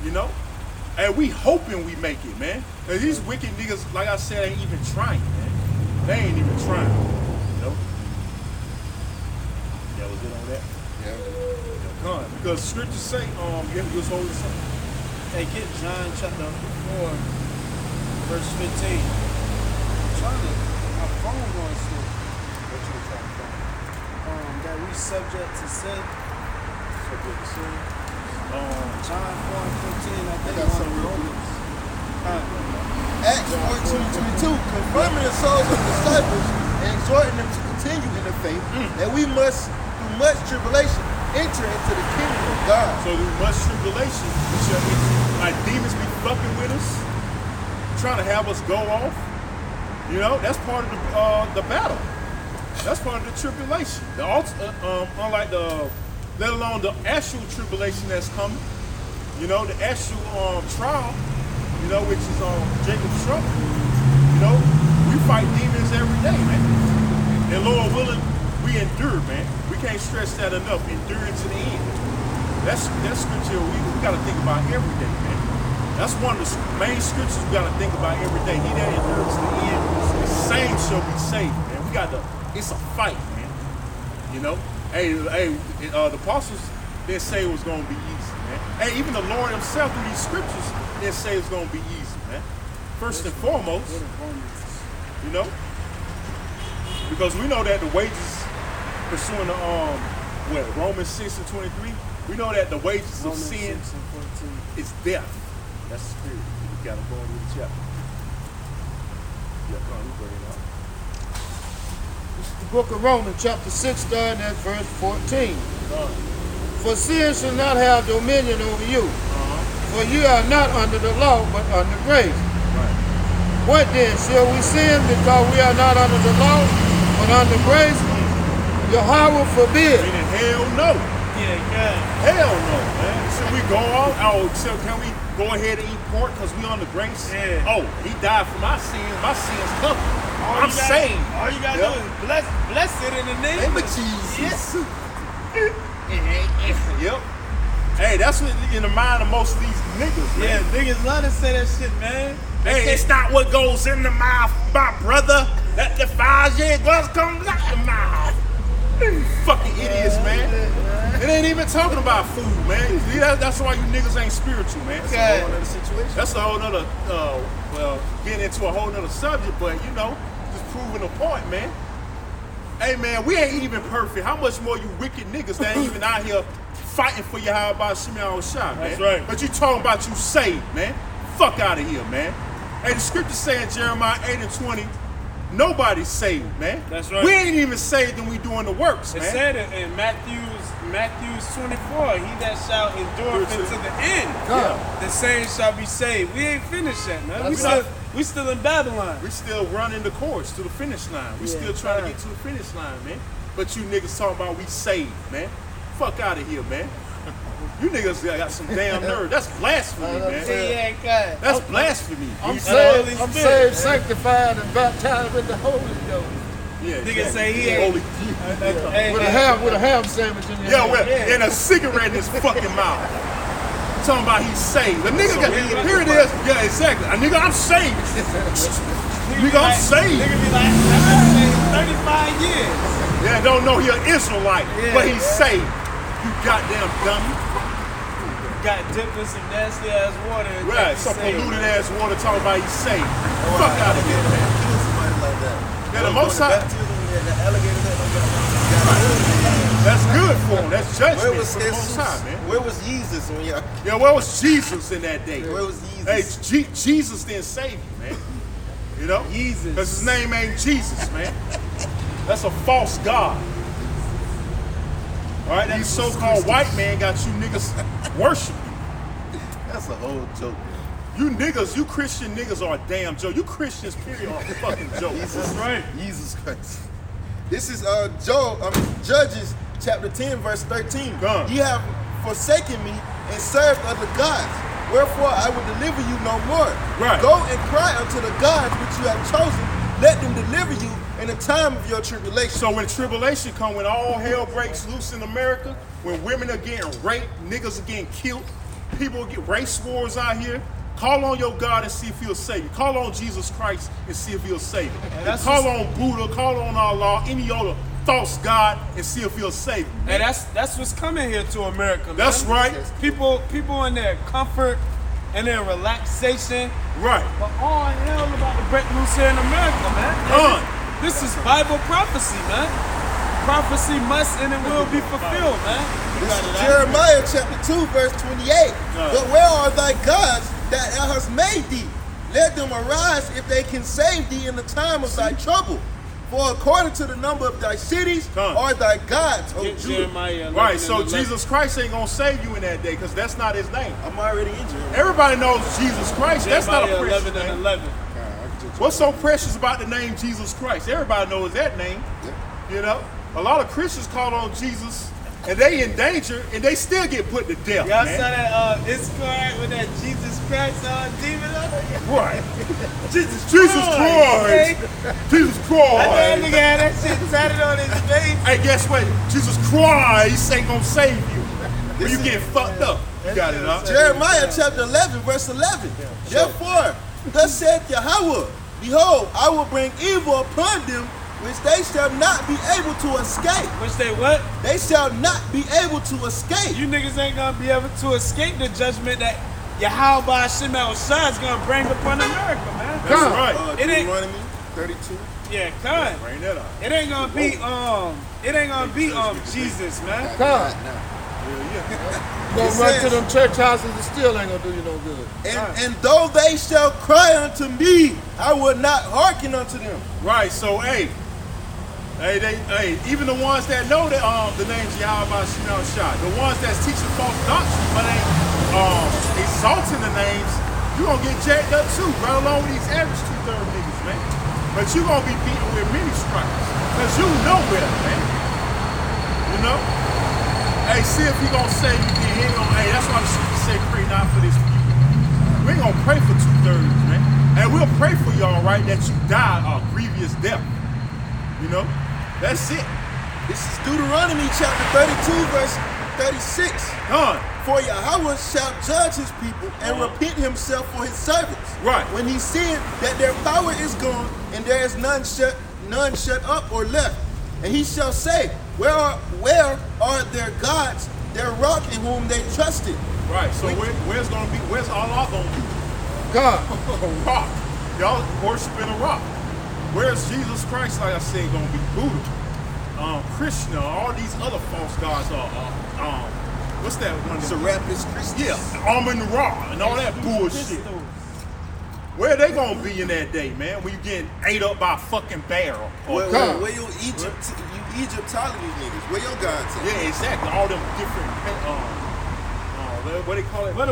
You know? And we hoping we make it, man. And these wicked niggas, like I said, ain't even trying, man. They ain't even trying. You know? That was it on that? Yeah. Because scriptures say, you was holding something. Hey, get John chapter 4, verse 15. I'm trying to, my phone going slow. What you were talking about? That we subject to sin. Subject to sin. John 4 and 15, I think got one some of real Romans. Acts 14:22, confirming the souls of the disciples and exhorting them to continue in the faith, that we must, through much tribulation, enter into the kingdom of God. So through much tribulation, we shall enter. Like demons be fucking with us, trying to have us go off. You know, that's part of the battle. That's part of the tribulation. Unlike let alone the actual tribulation that's coming. You know, the actual trial. You know, which is Jacob's trouble. You know, we fight demons every day, man. And Lord willing, we endure, man. We can't stress that enough. Endure to the end. That's scripture we got to think about every day, man. That's one of the main scriptures we got to think about every day. He that endures to the end, the same shall be saved, man. We got to. It's a fight, man. You know. Hey, the apostles didn't say it was going to be easy, man. Hey, even the Lord Himself through these scriptures didn't say it's going to be easy, man. First and foremost, you know, because we know that the wages, pursuing the Romans 6 and 23, we know that the wages of Romans sin 6 and 14. is death. That's the spirit. You got to go into the chapter. Yeah, come on, you bring it out. This is the book of Romans, chapter 6, starting at verse 14. For sin shall not have dominion over you. For you are not under the law, but under grace. Right. What then? Shall we sin because we are not under the law, but under grace? Yahweh forbid. Meaning hell no. Yeah. Hell no, man. Should we go out? Oh, so can we go ahead and eat pork because we under grace? Yeah. Oh, He died for my sins. My sins covered. I'm saved. All you gotta do is bless it in the name of Jesus. Yep. Hey, that's what in the mind of most of these niggas, Yeah, man. niggas love to say that shit, man. Hey, it's not what goes in the mouth, my brother, that defiles you. What comes out the mouth? Fucking idiots, man. It ain't even talking about food, man. See, that's why you niggas ain't spiritual, man. That's a whole other situation. That's a whole nother, getting into a whole nother subject, but you know, just proving a point, man. Hey, man, we ain't even perfect. How much more you wicked niggas that ain't even out here fighting for your how about Shimei Shah, man? That's right. But you talking about you saved, man. Fuck out of here, man. Hey, the scripture saying Jeremiah 8 and 20, nobody's saved, man. That's right. We ain't even saved and we doing the works, It man. said it in Matthew's 24, he that shall endure unto the end, God. the same shall be saved. We ain't finished yet, man. That's We still in Babylon. We still running the course to the finish line. We still trying to get to the finish line, man. But you niggas talking about we saved, man. Fuck out of here, man. You niggas got some damn nerve. That's blasphemy, man. God. That's blasphemy. I'm You- saved, Holy Spirit. saved, sanctified, and baptized with the Holy Ghost. Yeah, Nigga say he Holy- ain't. Hey, With a ham sandwich in your Yeah, hand. well, and a cigarette in his fucking mouth. Talking about he's saved. The nigga got, here it is. Yeah, exactly. A nigga, I'm saved. Nigga, I'm saved. Nigga be like, I've been saved 35 years. Yeah, don't know he an Israelite, Yeah. but he's saved. You goddamn dummy. Got dipped in some nasty ass water. And Right, think some he's saved. polluted ass water talking about he's saved. Fuck out of here, man. Kill somebody like that. Yeah, the Most High, Baptism, the alligator that don't that's good for him. That's Where judgment was from the Most Jesus? High, man. Where was Jesus when y'all? Yeah, where was Jesus in that day? Where was Jesus? Hey, Jesus didn't save you, man. You know? Jesus. Because his name ain't Jesus, man. That's a false God. All right, these so-called white man got you niggas worshiping. That's a whole joke. You niggas, you Christian niggas are a damn joke. You Christians, period, are a fucking joke. Jesus, right? Jesus Christ. This is Judges chapter 10, verse 13. Come. Ye have forsaken me and served other gods. Wherefore I will deliver you no more. Right. Go and cry unto the gods which you have chosen. Let them deliver you in the time of your tribulation. So when tribulation come, when all hell breaks loose in America, when women are getting raped, niggas are getting killed, people get race wars out here, call on your God and see if he'll save you. Call on Jesus Christ and see if he'll save you. Call on Buddha, call on Allah, any other false God, and see if he'll save you. And that's what's coming here to America, man. That's right. People in their comfort and their relaxation. Right. But all hell about to break loose here in America, man. This is Bible prophecy, man. Prophecy must and it will be fulfilled, man. This is Jeremiah chapter 2, verse 28. But where are thy gods that thou hast made thee? Let them arise if they can save thee in the time of thy trouble. For according to the number of thy cities are thy gods, O Judah. Jeremiah 11 Right, so and 11. Jesus Christ ain't gonna save you in that day, because that's not his name. I'm already in Jeremiah. Everybody knows Jesus Christ. That's not a Jeremiah precious 11 and name. 11. What's so precious about the name Jesus Christ? Everybody knows that name. Yeah. You know? A lot of Christians call on Jesus, and they in danger, and they still get put to death, Y'all man. saw that it's correct with that Jesus Christ demon on it? Right. Jesus Christ. okay? Jesus That Christ. nigga had that shit tatted on his face. Hey, guess what? Jesus Christ ain't gonna save you. When you get fucked up. You got it, huh? Jeremiah chapter 11, verse 11. Therefore, thus saith Yahweh, behold, I will bring evil upon them, which they shall not be able to escape. Which they what? They shall not be able to escape. You niggas ain't gonna be able to escape the judgment that Yahweh Hashem Shah is gonna bring upon America, man. That's right. It ain't- Deuteronomy 32. Yeah, come. Bring that up. It ain't gonna be Jesus, man. Come. Yeah. Go It run says- to them church houses and still ain't gonna do you no good. And though they shall cry unto me, I will not hearken unto them. Right, so hey, even the ones that know that the names Yahweh Shemel Shah, the ones that's teaching false doctrine but ain't exalting the names, you gonna get jacked up too, right along with these average 2/3 niggas, man. But you gonna be beaten with many stripes, cause you know better, man. You know? Hey, see if he gonna save you, then he ain't gonna, hey, that's why the scripture say pray not for this people. We ain't gonna pray for 2/3, man. And we'll pray for y'all, right, that you die a grievous death. You know? That's it. This is Deuteronomy chapter 32, verse 36. Done. For Yahweh shall judge his people and repent himself for his servants. Right. When he seeth that their power is gone and there is none shut up or left. And he shall say, where are their gods, their rock in whom they trusted? Right. So where's Allah gonna be? God. A rock. Y'all worshiping a rock. Where's Jesus Christ, like I said, gonna be? Buddha, Krishna, all these other false gods are, what's that one? Serapis Christus. Yeah, Amun Ra and all that bullshit. Where they gonna be in that day, man? When you getting ate up by a fucking bear? Where you Egyptology niggas? Where your gods at? Yeah, exactly. All them different, what they call it? Where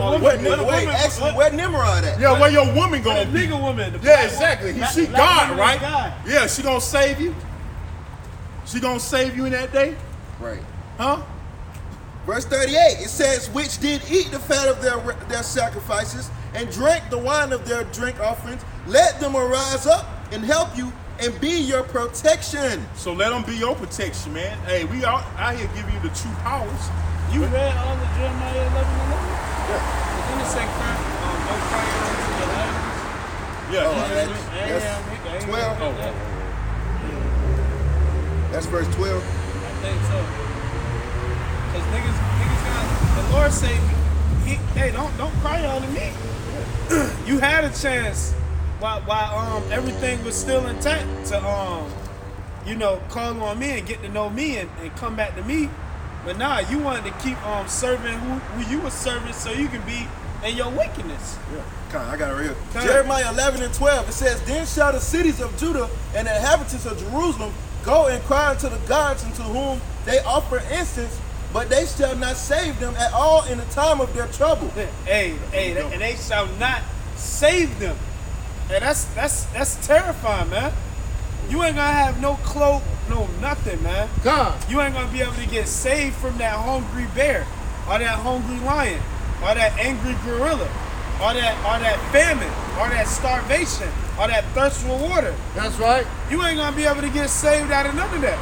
Nimrod at? Yeah, where your woman gonna be? Nigga woman. Yeah, exactly. She black God, woman is right? God. Yeah, she gonna save you. She gonna save you in that day, Right. huh? Verse 38, it says, which did eat the fat of their sacrifices and drank the wine of their drink offerings. Let them arise up and help you and be your protection. So let them be your protection, man. Hey, we out here giving you the true powers. You read all the Jeremiah 11 and 11? Yeah. Didn't it say cry? No cry unto your enemies? Yeah. That's 12. That's verse 12. I think so. Cause niggas got the Lord say, hey, don't cry on me. You had a chance while everything was still intact to call on me and get to know me and come back to me. But nah, you wanted to keep serving who you were serving so you can be in your wickedness. Yeah. I got it right here. Jeremiah 11 and 12. It says, then shall the cities of Judah and the inhabitants of Jerusalem go and cry unto the gods unto whom they offer incense, but they shall not save them at all in the time of their trouble. Hey, and they shall not save them. And that's terrifying, man. You ain't gonna have no cloak, no nothing, man. God. You ain't gonna be able to get saved from that hungry bear, or that hungry lion, or that angry gorilla, or that famine, or that starvation, or that thirst for water. That's right. You ain't gonna be able to get saved out of none of that.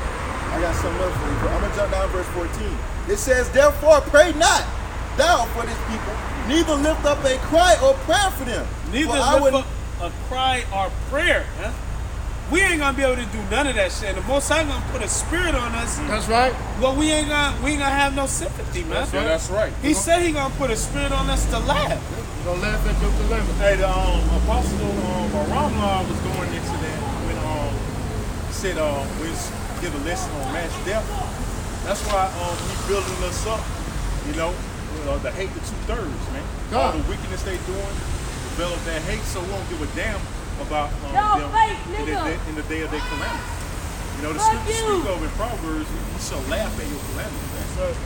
I got something else for you, bro. I'm gonna jump down to verse 14. It says, therefore pray not thou for this people, neither lift up a cry or prayer for them. Neither For I lift would- up a cry or prayer, huh? We ain't gonna be able to do none of that shit. The Most High gonna put a spirit on us. That's right. Well, we ain't gonna have no sympathy, man. Yeah, that's right. He said he gonna put a spirit on us to laugh. You're going to laugh at your dilemma. Hey, the apostle Ramla was going into that when he said we give a lesson on mass death. That's why he's building us up. You know, the hate the 2/3, man. All God. the wickedness they doing, develop that hate, so we don't give a damn about Y'all them fake, in nigga. the day of their calamity. You know, the Fuck scripture you. speak of in Proverbs, you shall laugh at your calamity, man.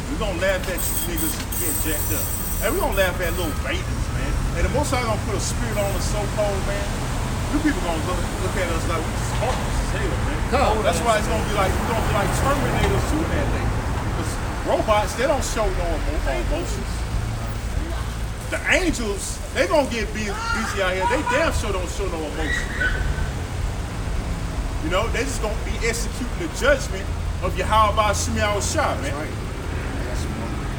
We're gonna laugh at you niggas getting jacked up. And we're gonna laugh at little babies, man. And the Most High gonna put a spirit on us so cold, man. You people gonna look at us like we just heartless as hell, man. God. That's why it's gonna be like we're gonna be like Terminators too that day. Because robots, they don't show no emotions. The angels, they gonna get busy out here. They damn sure don't show no emotion, man. You know, they just gonna be executing the judgment of Yahweh Shemiah Shah, man.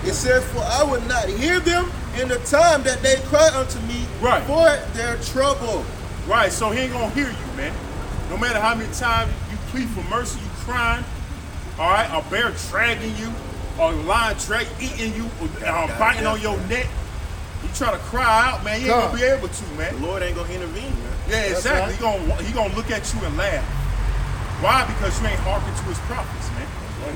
It says, for I would not hear them in the time that they cry unto me Right. for their trouble. Right, so he ain't gonna hear you, man. No matter how many times you plead for mercy, you crying, all right, a bear dragging you, or a lion eating you, or biting on your neck. You try to cry out, man, you ain't gonna be able to, man. The Lord ain't gonna intervene, man. Yeah, exactly. He gonna look at you and laugh. Why? Because you ain't hearkening to his prophets, man.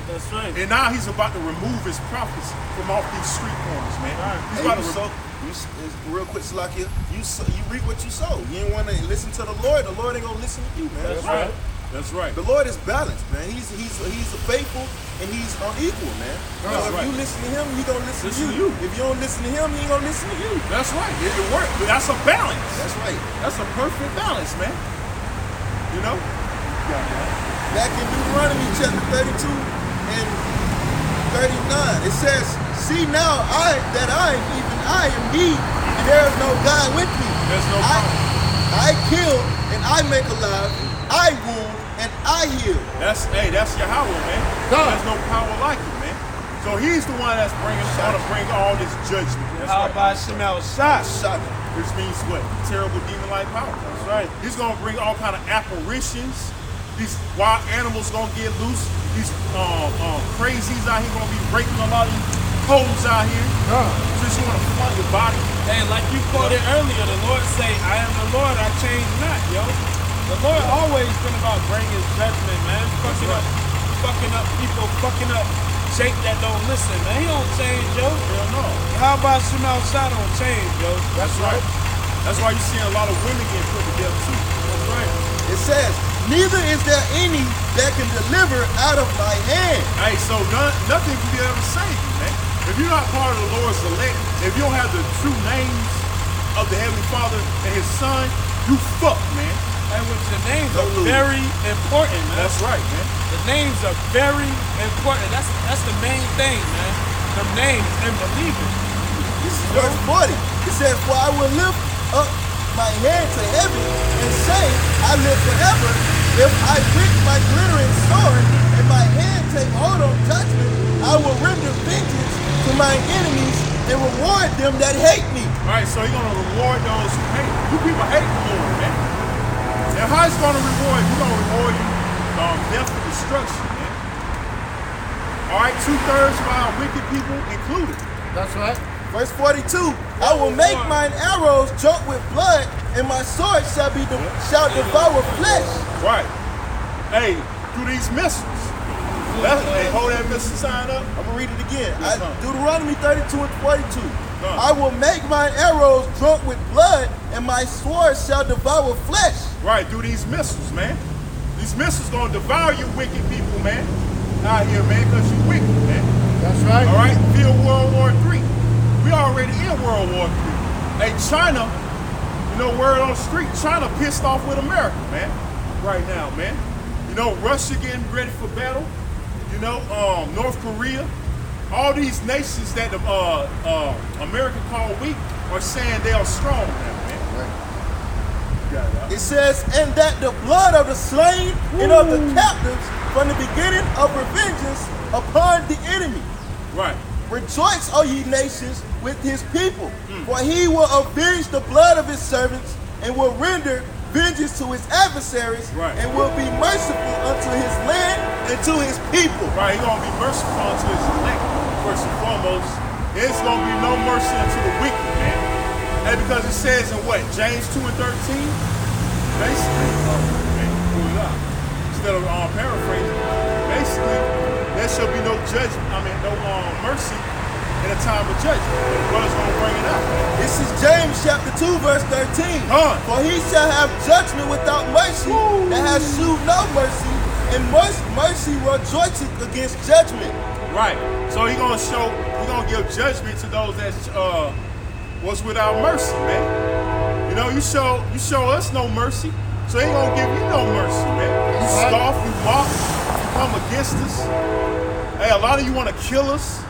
That's right. And now he's about to remove his prophets from off these street corners, man. He's Hey, about to real quick, Salakia, you reap what you sow. You ain't want to listen to the Lord ain't gonna listen to you, man. That's right. That's right. The Lord is balanced, man. He's faithful and he's unequal, man. That's If right. you listen to him, he gonna listen Listen to to you. you. If you don't listen to him, he ain't gonna listen to you. That's right. It works. That's a balance. That's right. That's a perfect balance, man. You know? Back in Deuteronomy chapter 32 and 39, it says, see now I am he, and there is no God with me. There's no power. I kill and I make alive, I wound and I heal. That's Yahweh, man. God. There's no power like it, man. So he's the one that's gonna bring all this judgment. That's How right. about Shemel Shah? Shot. Which means what? Terrible demon-like power. That's right. He's gonna bring all kind of apparitions. These wild animals gonna get loose. These crazies out here gonna be raping a lot of you hoes out here. God. Just wanna flood your body. Hey, like you quoted earlier, the Lord say, I am the Lord, I change not, yo. The Lord always been about bringing judgment, man. Fucking up people, fucking up Jake that don't listen, man. He don't change, yo. Hell no. How about Shemel Shah don't change, yo? That's right. That's why you see a lot of women getting put to death too. That's right. It says, neither is there any that can deliver out of my hand. Hey, so nothing can be ever saved you, man. If you're not part of the Lord's elect, if you don't have the true names of the Heavenly Father and His Son, you fucked, man. And which the names are Don't lose. very important, man. That's right, man. The names are very important. That's the main thing, man. The names and believers. This is verse 40. It says, for I will lift up my hand to heaven and say, I live forever. If I prick my glittering sword and my hand take hold on judgment, I will render vengeance to my enemies and reward them that hate me. All right, so He's gonna reward those who hate. You people hate the Lord, man. And how He's gonna reward you? He's gonna reward you death and destruction, man. All right, 2/3 of our wicked people included. That's right. Verse 42, I will make mine arrows drunk with blood, and my sword shall devour flesh. Right. Hey, through these missiles. Hey, hold that missile sign up. I'm gonna read it again. Yes, Deuteronomy 32 and 42. Huh. I will make mine arrows drunk with blood, and my sword shall devour flesh. Right, through these missiles, man. These missiles gonna devour you wicked people, man. Out here, man, because you wicked, man. That's right. All right, feel World War III. We already in World War III. Hey, China You know, word on the street, China pissed off with America, man. Right now, man. You know, Russia getting ready for battle. You know, North Korea. All these nations that America call weak are saying they are strong now, man. It says, and that the blood of the slain and of the captives from the beginning of revengeance upon the enemy. Right. Rejoice, O ye nations, with his people, for he will avenge the blood of his servants and will render vengeance to his adversaries, Right. and will be merciful unto his land and to his people. Right, he's gonna be merciful unto his elect, first and foremost. There's gonna be no mercy unto the wicked, man. And because it says in what, James 2 and 13? Basically, pull it up. Instead of paraphrasing, basically, there shall be no judgment, no mercy in a time of judgment. The brother's gonna bring it out. This is James chapter 2, verse 13. Huh. For he shall have judgment without mercy, that has shewed no mercy, and mercy rejoiceth against judgment. Right. So he's gonna give judgment to those that was without mercy, man. You know, you show us no mercy, so he ain't gonna give you no mercy, man. You scoff, you mock, you come against us. Hey, a lot of you wanna kill us.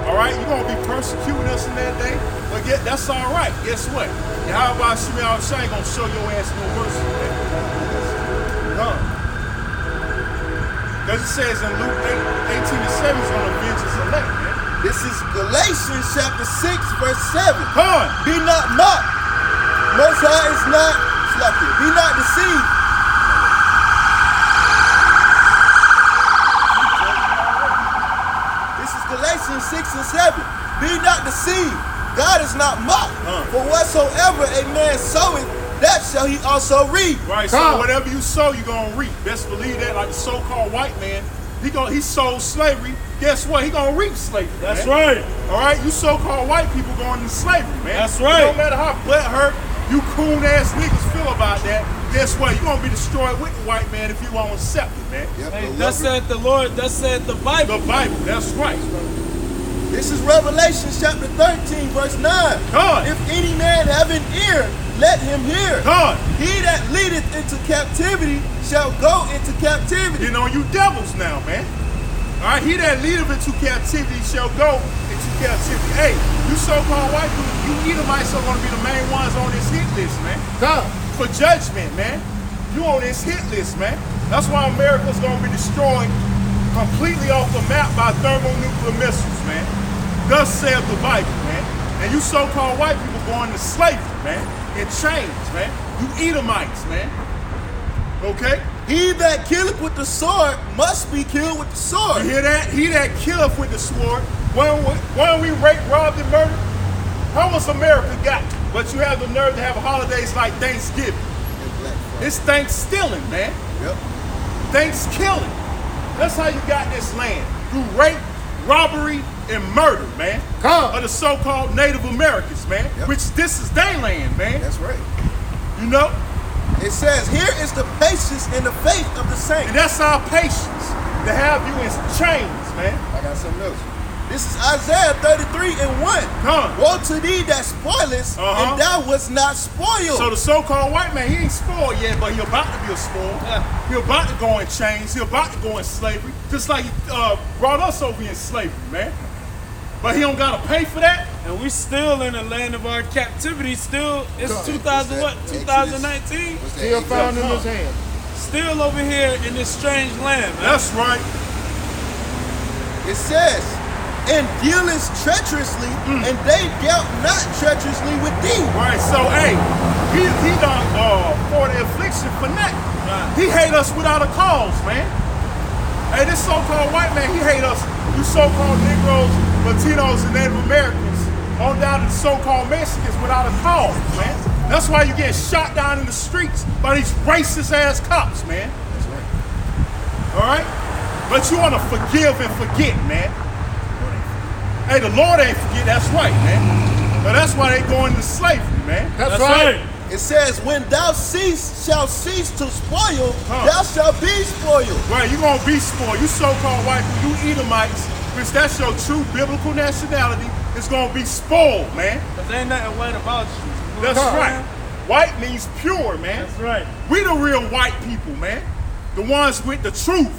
All right, you're gonna be persecuting us in that day, but that's all right. Guess what? Yahweh Shemi Al-Shai ain't gonna show your ass no mercy, man. Because it says in Luke 18 and 7, he's gonna avenge his elect, man. This is Galatians chapter 6, verse 7. Come on. Be not mocked. Most High is not selected. Be not deceived. This is Galatians 6 and 7. Be not deceived. God is not mocked. For whatsoever a man soweth, that shall he also reap. Right, so whatever you sow, you're gonna reap. Best believe that. Like the so-called white man, he sold slavery. Guess what? He gonna reap slavery. That's man. right. All right, you so-called white people going into slavery, man. That's right. No matter how butt hurt you coon ass niggas feel about that, guess what? You're gonna be destroyed with the white man if you won't accept it, man. Yep, Hey, thus said the Lord, thus said the Bible. The Bible, that's right. This is Revelation chapter 13, verse 9. God. If any man have an ear, let him hear. God. He that leadeth into captivity shall go into captivity. You know, you devils now, man. All right, he that leadeth into captivity shall go into captivity. Hey, you so-called white people, you Edomites are going to be the main ones on this hit list, man. For judgment, man. You on this hit list, man. That's why America's going to be destroyed completely off the map by thermonuclear missiles, man. Thus saith the Bible, man. And you so-called white people going to slavery, man. In chains, man. You Edomites, man. Okay? He that killeth with the sword must be killed with the sword. You hear that? He that killeth with the sword. When we rape, robbed, and murdered, how was America got? But you have the nerve to have holidays like Thanksgiving. It's Thanksgiving, man. Yep. Thanksgiving. That's how you got this land. Through rape, robbery, and murder, man. Of the so-called Native Americans, man. Yep. Which this is their land, man. That's right. You know? It says, here is the patience and the faith of the saints. And that's our patience. To have you in chains, man. I got something else. This is Isaiah 33 and 1. Woe to thee that spoilest, and thou wast not spoiled. So the so-called white man, he ain't spoiled yet, but he about to be a spoiled. He about to go in chains. He about to go in slavery. Just like he brought us over in slavery, man. But he don't got to pay for that. And we still in the land of our captivity. Still, it's God, 2000 what? 2019. Still found in his hand. Still over here in this strange land, man. That's right. It says, and dealest treacherously, and they dealt not treacherously with thee. Right, so hey, he done for the affliction for nothing. He hate us without a cause, man. Hey, this so-called white man, he hate us. You so-called Negroes, Latinos, and Native Americans on down to the so-called Mexicans without a cause, man. That's why you get shot down in the streets by these racist ass cops, man. That's right. All right? But you want to forgive and forget, man. Hey, the Lord ain't forget, that's right, man. But that's why they going into slavery, man. That's right. It says, when thou shalt cease to spoil, thou shalt be spoiled. Right, you gonna be spoiled. You so-called white people, you Edomites, which that's your true biblical nationality, is gonna be spoiled, man. Cause ain't nothing white about you. That's Come. right. White means pure, man. That's right. We the real white people, man. The ones with the truth.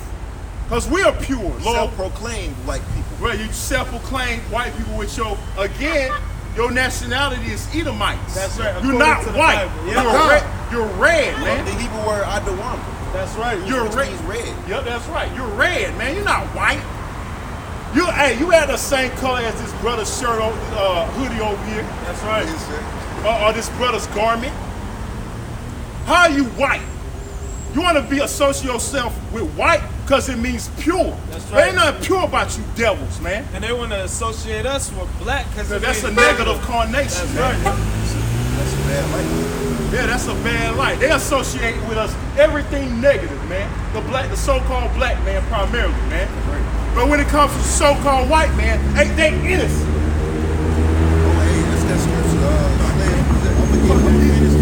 Because we are pure, Lord. Self-proclaimed white people. Well, you self-proclaim white people with your nationality is Edomites. That's right, You're according not to the white. Bible. Yeah. You're red, man. The Hebrew word Adawam. That's right. You're which red. means red. Yep, that's right. You're red, man. You're not white. You had the same color as this brother's shirt, hoodie over here. That's right. Yes, sir. Or this brother's garment. How are you white? You want to associate yourself with white because it means pure. That's right. There ain't nothing pure about you devils, man. And they want to associate us with black because That's a negative carnation. That's man. right. That's a bad light. Yeah, that's a bad light. They associate with us everything negative, man. The so-called black man primarily, man. But when it comes to so-called white man, they innocent. Oh, hey, that's that scripture. I'm gonna give you this.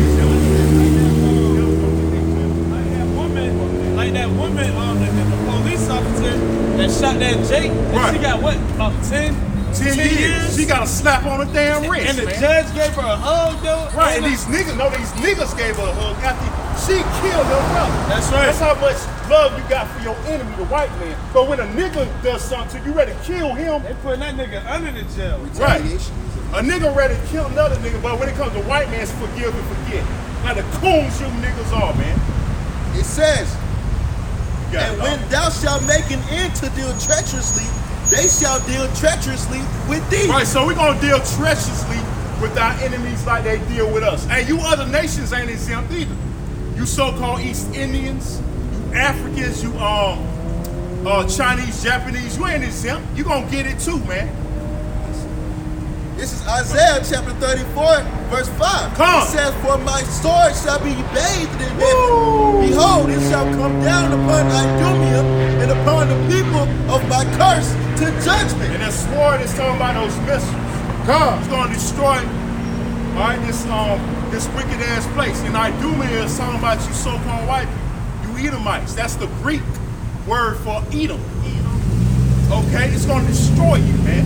Like that woman, the police officer that shot that Jake, and Right. she got what, about 10 10 years. She got a slap on her damn wrist, And the man. judge gave her a hug, though. Right, and these niggas gave her a hug after she killed her brother. That's right. That's how much love you got for your enemy, the white man. But when a nigga does something to you, ready to kill him. They putting that nigga under the jail. Right. Retaliation. A nigga ready to kill another nigga, but when it comes to white man, it's forgive and forget. Like the coons you niggas are, man. It says, You got and it, when dog. thou shalt make an end to deal treacherously, they shall deal treacherously with thee. Right, so we're gonna deal treacherously with our enemies like they deal with us. And you other nations ain't exempt either. You so-called East Indians, you Africans, you Chinese, Japanese, you ain't exempt. You gonna get it too, man. This is Isaiah chapter 34, verse 5. Come. It says, for my sword shall be bathed in heaven. Behold, it shall come down upon Idumea and upon the people of my curse to judgment. And that sword is talking about those missiles. Come. It's gonna destroy, all right, this wicked ass place. And Idumea is talking about you so-called white people, you Edomites. That's the Greek word for Edom. Okay, it's gonna destroy you, man.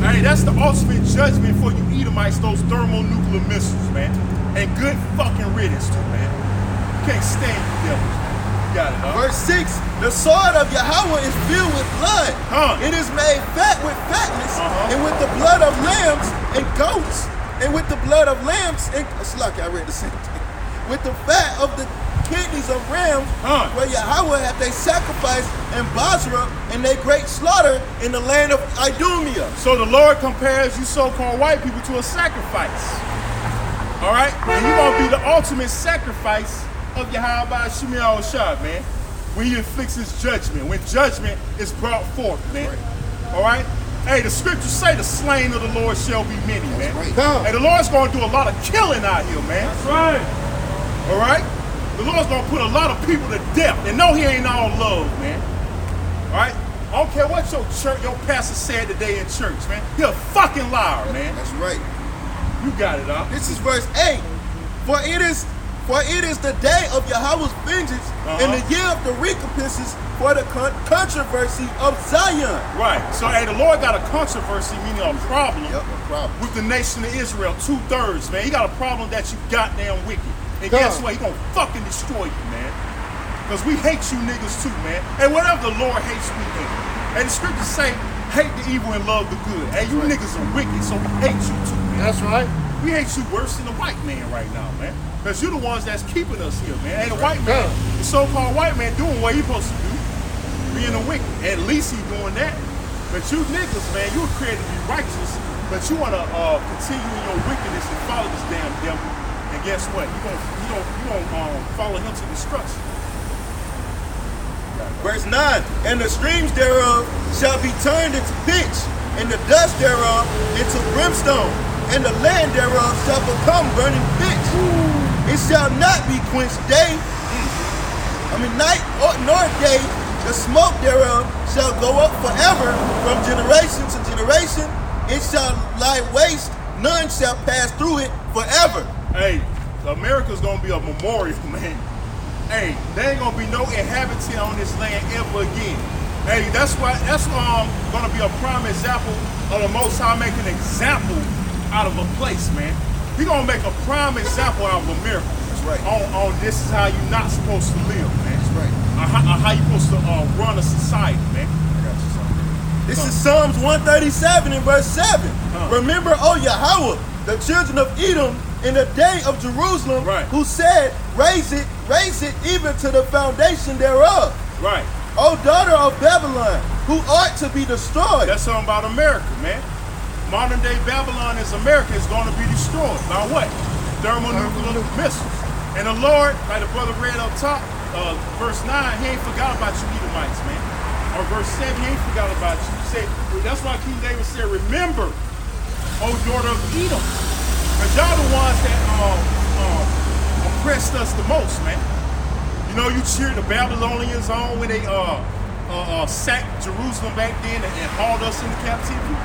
Hey, that's the ultimate judgment for you Edomites, those thermonuclear missiles, man. And good fucking riddance too, man. You can't stand you devils, man. You got it, dog. Verse 6, the sword of Yahweh is filled with blood. Huh. It is made fat with fatness, Uh-huh. and with the blood of lambs and goats, and with the blood of lambs and it's like I read the same thing. With the fat of the kidneys of rams, Huh. where Yahweh hath they sacrificed in Basra, and they great slaughter in the land of Idumea. So the Lord compares you so-called white people to a sacrifice. All right? And you're going to be the ultimate sacrifice of Yahweh Shemiah Shah, man. When he inflicts his judgment. When judgment is brought forth, man. All right? Hey, the scriptures say the slain of the Lord shall be many, man. right. Come. Hey, the Lord's going to do a lot of killing out here, man. That's right. All right? The Lord's going to put a lot of people to death. And no, he ain't all love, man. All right? I don't care what your pastor said today in church, man. He a fucking liar, man. That's right. You got it, dog. This is verse 8. For it is the day of Yahweh's vengeance, and the year of the recompenses for the controversy of Zion. Right. So, hey, the Lord got a controversy, meaning a problem, Yep, no problem. with the nation of Israel, 2/3, man. He got a problem that you goddamn wicked. And Come. guess what? He gonna fucking destroy you, man. Because we hate you niggas too, man. And whatever the Lord hates, we hate. And the scriptures say, hate the evil and love the good. Hey, you niggas are wicked, so we hate you too, man. That's right. We hate you worse than the white man right now, man. Because you're the ones that's keeping us here, man. Hey, the white man, the so-called white man doing what he's supposed to do, being a wicked. At least he's doing that. But you niggas, man, you were created to be righteous, but you want to continue in your wickedness and follow this damn devil. And guess what? You gonna follow him to destruction. Verse 9, and the streams thereof shall be turned into pitch, and the dust thereof into brimstone, and the land thereof shall become burning pitch. It shall not be quenched night nor day. The smoke thereof shall go up forever from generation to generation. It shall lie waste, none shall pass through it forever. Hey, America's gonna be a memorial, man. Hey, there ain't gonna be no inhabitant on this land ever again. Hey, that's gonna be a prime example of the Most High making an example out of a place, man. He gonna make a prime example out of America. That's right. On this is how you're not supposed to live, man. That's right. How you supposed to run a society, man. I got you something. This is Psalms 137 and verse 7. Remember, O Yahweh, the children of Edom in the day of Jerusalem, Right. who said, raise it even to the foundation thereof. Right. O daughter of Babylon, who ought to be destroyed. That's something about America, man. Modern day Babylon is America is going to be destroyed by what? Thermonuclear missiles. And the Lord, like the brother read up top, verse 9, he ain't forgot about you Edomites, man. Or verse 7, he ain't forgot about you. He said, that's why King David said, remember, O daughter of Edom. Because y'all the ones that oppressed us the most, man. You know, you cheered the Babylonians on when they sacked Jerusalem back then and hauled us into captivity.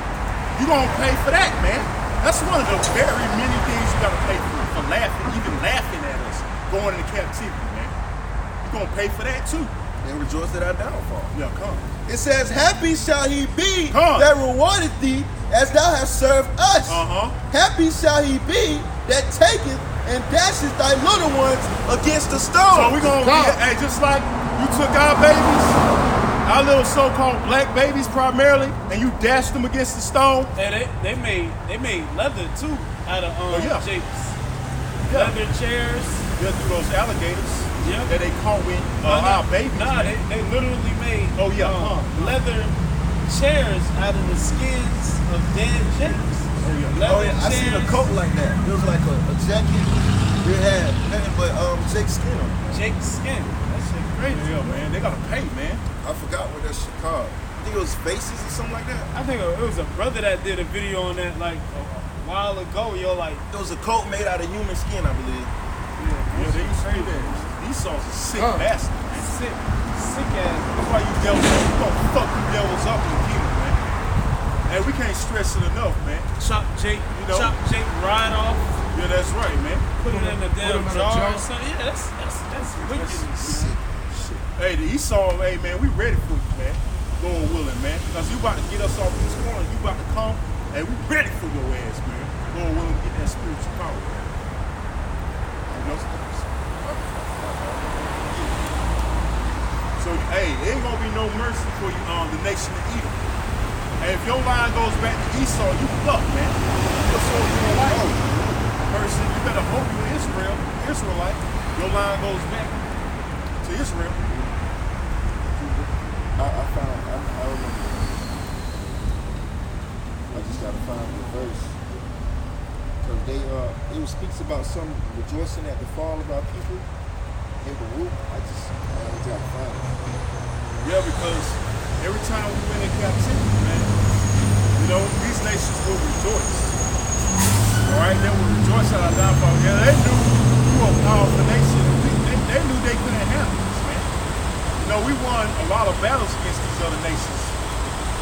You gonna pay for that, man. That's one of the very many things you gotta pay for laughing, even laughing at us going into captivity, man. You gonna pay for that too. And rejoice at our downfall. Yeah, come. It says, happy shall he be Come. that rewardeth thee as thou hast served us. Happy shall he be that taketh and dashes thy little ones against the stone. So we gonna be, hey, just like you took our babies, our little so-called black babies primarily, and you dashed them against the stone. Hey, they made leather too out of japes. Yeah. Leather chairs. Yeah, through those alligators. Yeah. That they caught with our babies. Nah, man. they literally made leather chairs out of the skins of dead japes. Leather I seen a coat like that. It was like a jacket. It had nothing but Jake's skin on it. Jake's skin. That shit crazy. Yeah, man. They gotta pay, man. I forgot what that shit called. I think it was Faces or something like that. I think it was a brother that did a video on that like a while ago. Yo, like It was a coat made out of human skin, I believe. Yeah, they used to do that. These songs are sick bastards, man. sick ass. That's why you devils, you gonna fuck you devils up in the kingdom, man. And we can't stress it enough, man. Chop Jake, chop Jake right off. Yeah, that's right, man. Put it in the damn him in a jar jar. or something. Yeah, that's wicked. Hey, the Esau, hey, man, we ready for you, man. Lord willing, man. Because you about to get us off this corner. You about to come, and we ready for your ass, man. Lord willing, get that spiritual power, man. You know? So, hey, there ain't gonna be no mercy for you, the nation of Edom. And if your line goes back to Esau, you fuck, man. That's all you don't like. Person, you better hope you're Israelite. Your line goes back to Israel. I remember. I just gotta find the verse. Because it speaks about some rejoicing at the fall of our people in Baruch. I just gotta find it. Yeah, because every time we went in captivity, man, you know, these nations will rejoice. All right, they will rejoice at our downfall. Yeah, they knew we were a powerful nation. They knew they couldn't handle us, man. You know, we won a lot of battles against these other nations.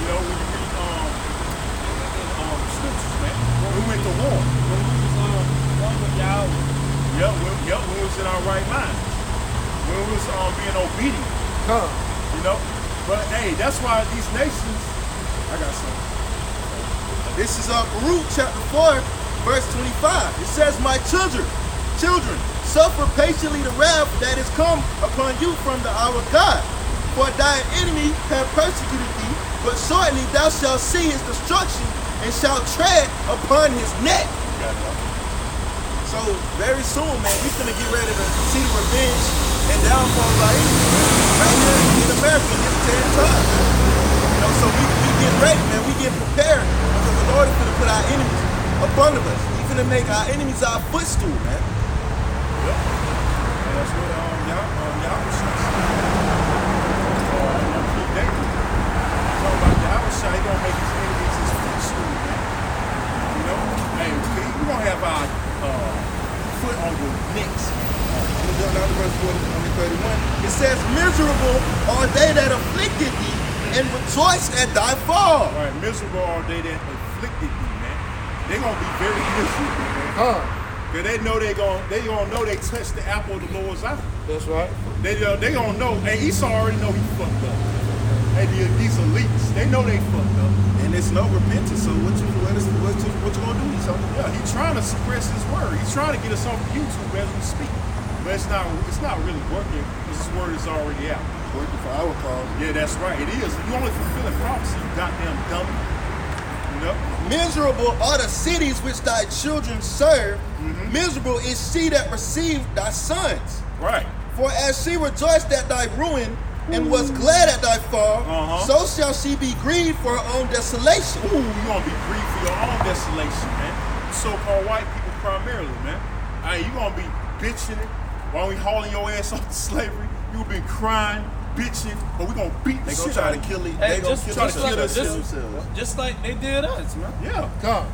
You know, when you read scriptures, man. We went to war. When we was one with y'all. When we was in our right mind. When we was being obedient. You know? But hey, that's why these nations, I got something. This is Baruch chapter 4, verse 25. It says, my children, suffer patiently the wrath that is come upon you from our God. For thy enemy have persecuted thee, but shortly thou shalt see his destruction and shalt tread upon his neck. So very soon, man, we finna get ready to see the revenge and downfall of our enemies right here in America in this day and time. You know, so we get ready, man. We get prepared because the Lord is gonna put our enemies up under us. He's gonna make our enemies our footstool, man. Yep. And that's what y'all was King David. Talking about Yahushua, he gonna make his enemies his footstool, man. You know? Hey, we gonna have our foot on your necks. Down to verse 31. It says, miserable are they that afflicted thee, and rejoice at thy fall. Right, miserable are they that afflicted thee, man. They gonna be very miserable, man. Cause they know they gonna know they touched the apple of the Lord's eye. That's right. They gonna know. And Esau already know he fucked up. Hey, these elites, they know they fucked up. And it's no repentance. So what you gonna do? So Yeah, he's trying to suppress his word. He's trying to get us off YouTube as we speak. But it's not really working because his word is already out. working for our cause. Yeah, that's right. It is. You only fulfilling prophecy, you goddamn dummy. You know? Miserable are the cities which thy children serve. Miserable is she that received thy sons. Right. For as she rejoiced at thy ruin and was glad at thy fall, so shall she be grieved for her own desolation. Ooh, you gonna be grieved for your own desolation, man. So-called white people primarily, man. Hey, you gonna be bitching it while we hauling your ass off to slavery. You gonna be crying, bitching, but we gonna beat the They gonna shit try out to of kill you. it. Hey, They gonna just try to like kill us this- themselves. Just like they did us, man. Yeah. Come.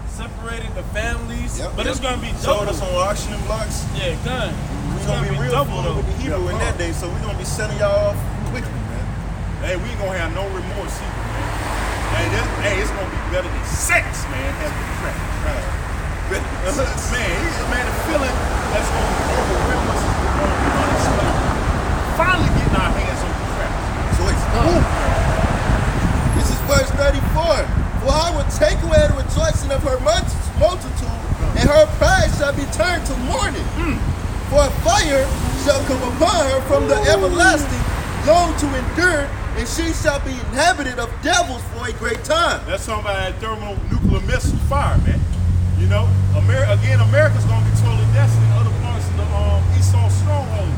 Separated the families, Yep, but it's gonna be sold double. us on auction blocks. Yeah, gun. We It's gonna be real double full with the Hebrew in that day, so we gonna be selling y'all off quickly, man. Hey, we ain't gonna have no remorse either, man. Hey, it's gonna be better than sex, man. Having crack. Man, the feeling that's gonna overwhelm us is gonna be unexplainable. Finally getting our hands on the crack. So it's This is verse 34. For I will take away the rejoicing of her multitude, and her pride shall be turned to mourning. For a fire shall come upon her from the everlasting, long to endure, and she shall be inhabited of devils for a great time. That's talking about that thermonuclear missile fire, man. You know, America's gonna be totally desolate. Other parts of the Esau strongholds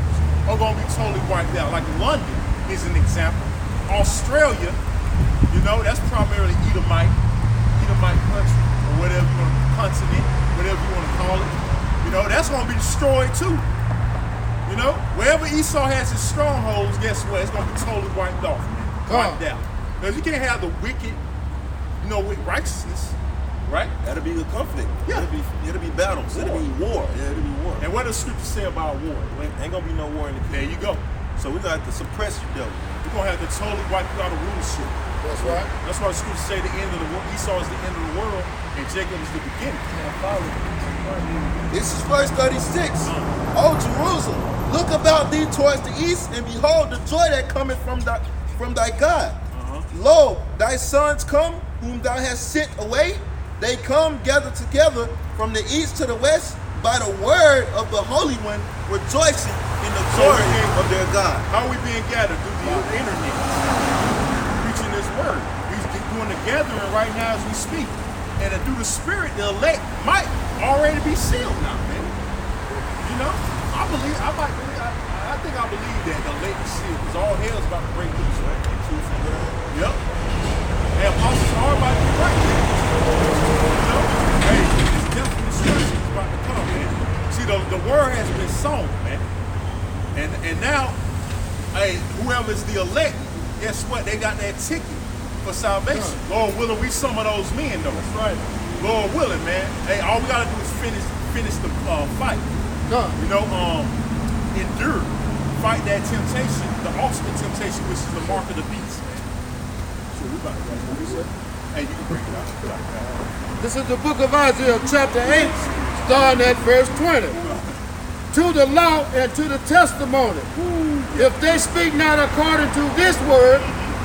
are gonna be totally wiped out. Like London is an example. Australia, you know, that's primarily Edomite country, or whatever you want to, continent, whatever you want to call it. You know, that's gonna be destroyed too. You know, wherever Esau has his strongholds, guess what? It's gonna be totally wiped off, man. Wiped out. Because you can't have the wicked, you know, with righteousness, right? That'll be a conflict. Yeah. It'll be battles. It'll be war. Yeah, it'll be war. And what does Scripture say about war? Ain't gonna be no war in the There you go. So we're gonna have to suppress you, devil. We're gonna have to totally wipe you out of rulership. That's right. That's why the Scripture say the end of the world. Esau is the end of the world, and Jacob is the beginning. This is verse 36. O Jerusalem, look about thee towards the east, and behold the joy that cometh from thy God. Lo, thy sons come, whom thou hast sent away. They come gathered together from the east to the west by the word of the Holy One, rejoicing in the glory of their God. How are we being gathered? Through the internet. Preaching this word. He's doing the gathering right now as we speak. And through the Spirit, the elect might already be sealed now, man. You know? I think I believe that the elect is sealed, because all hell's about to break loose, right? Yep. And apostles are about to break. You know? Hey, it's death and destruction is about to come, man. See, the word has been sown, man. And now, hey, whoever's the elect, guess what? They got that ticket for salvation. Lord willing, we some of those men, though. That's right. Lord willing, man. Hey, all we gotta do is finish the fight. You know, endure. Fight that temptation, the ultimate temptation, which is the mark of the beast, man. So we about to go. What we say? Hey, you can bring it out. This is the book of Isaiah, chapter 8, starting at verse 20. To the law and to the testimony. If they speak not according to this word,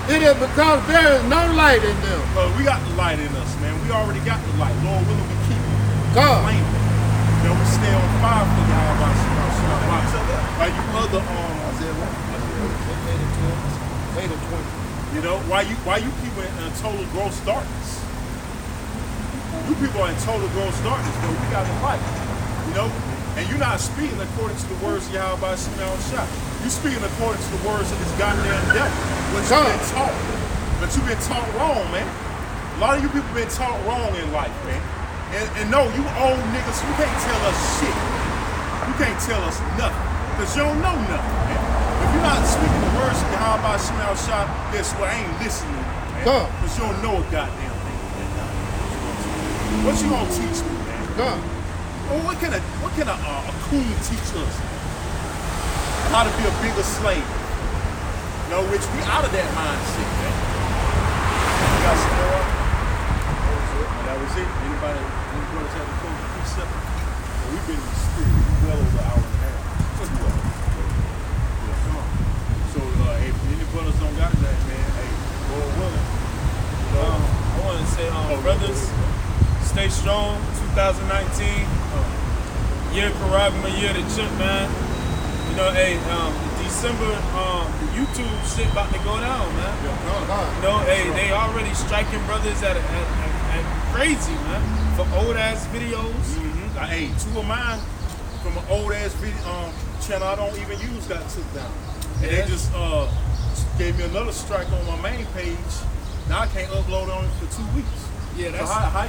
it is because there is no light in them. We got the light in us, man. We already got the light. Lord willing, we keep it God. flaming. You know, we stay on fire for y'all. Like you other you know, why you people in total gross darkness? You people are in total gross darkness, but we got the light. You know? And you're not speaking according to the words of Yahweh Shemel Shah. You're speaking according to the words of this goddamn devil. What you've been taught. But you've been taught wrong, man. A lot of you people been taught wrong in life, man. And no, you old niggas, you can't tell us shit. You can't tell us nothing. Because you don't know nothing, man. If you're not speaking the words of Yahweh Shemel Shah, guess what? I ain't listening, man. Because you don't know a goddamn thing. What you gonna teach me, man? Well, what can a coon teach us? How to be a bigger slave. You know, which we out of that mindset, man. You got some more? That was it. Anybody, any brothers have a cool precept? Well, we've been in the spirit well over an hour and a half. Yeah, come on. So, if any brothers don't got that, man, hey, brothers, stay strong. 2019, year Karagma, year the chip, man. You know, hey, December, the YouTube shit about to go down, man. You know, hey, they already striking brothers at crazy, man, for old ass videos. Hey, 2 of mine from an old ass video channel I don't even use got took down. And they just gave me another strike on my main page. Now I can't upload on it for 2 weeks. Yeah, that's so how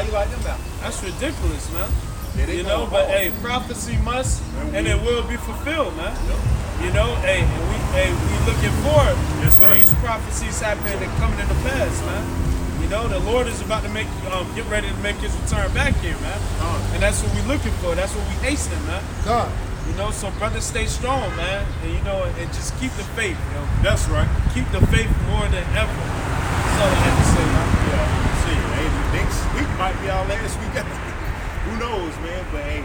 you like them out? That's ridiculous, man. Yeah, they you know, going but hard. hey, prophecy must and it will be fulfilled, man. Yeah. You know, hey, and we looking forward That's for right. these prophecies happening and coming into pass, man. You know, the Lord is about to get ready to make his return back here, man. And that's what we looking for. That's what we hastening, man. God. You know, so brothers, stay strong, man. And you know, and just keep the faith, you know. That's right. Keep the faith more than ever. That's all I have to say, man. Yeah. See, hey, next week might be our last week. Who knows, man? But hey,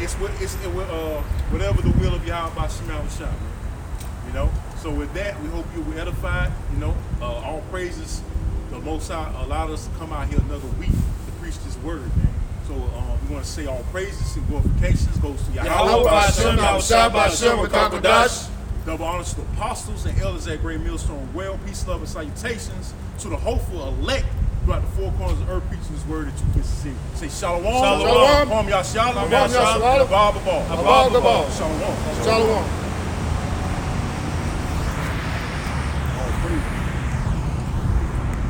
it's whatever the will of Yahweh Shema shot, man. You know. So with that, we hope you were edified. You know, all praises. The Most High allowed us to come out here another week to preach this word, man. So we want to say all praises and glorifications goes to Yahweh. Double honors to the apostles and elders at Great Millstone. Well, peace, love, and salutations to the hopeful elect throughout the 4 corners of earth, preaching this word that you can see. Say shalom. Shalom. Kwam Yashalom. Kwam Yashalom. Abba Ball. Abba Ball. Shalom. Shalom.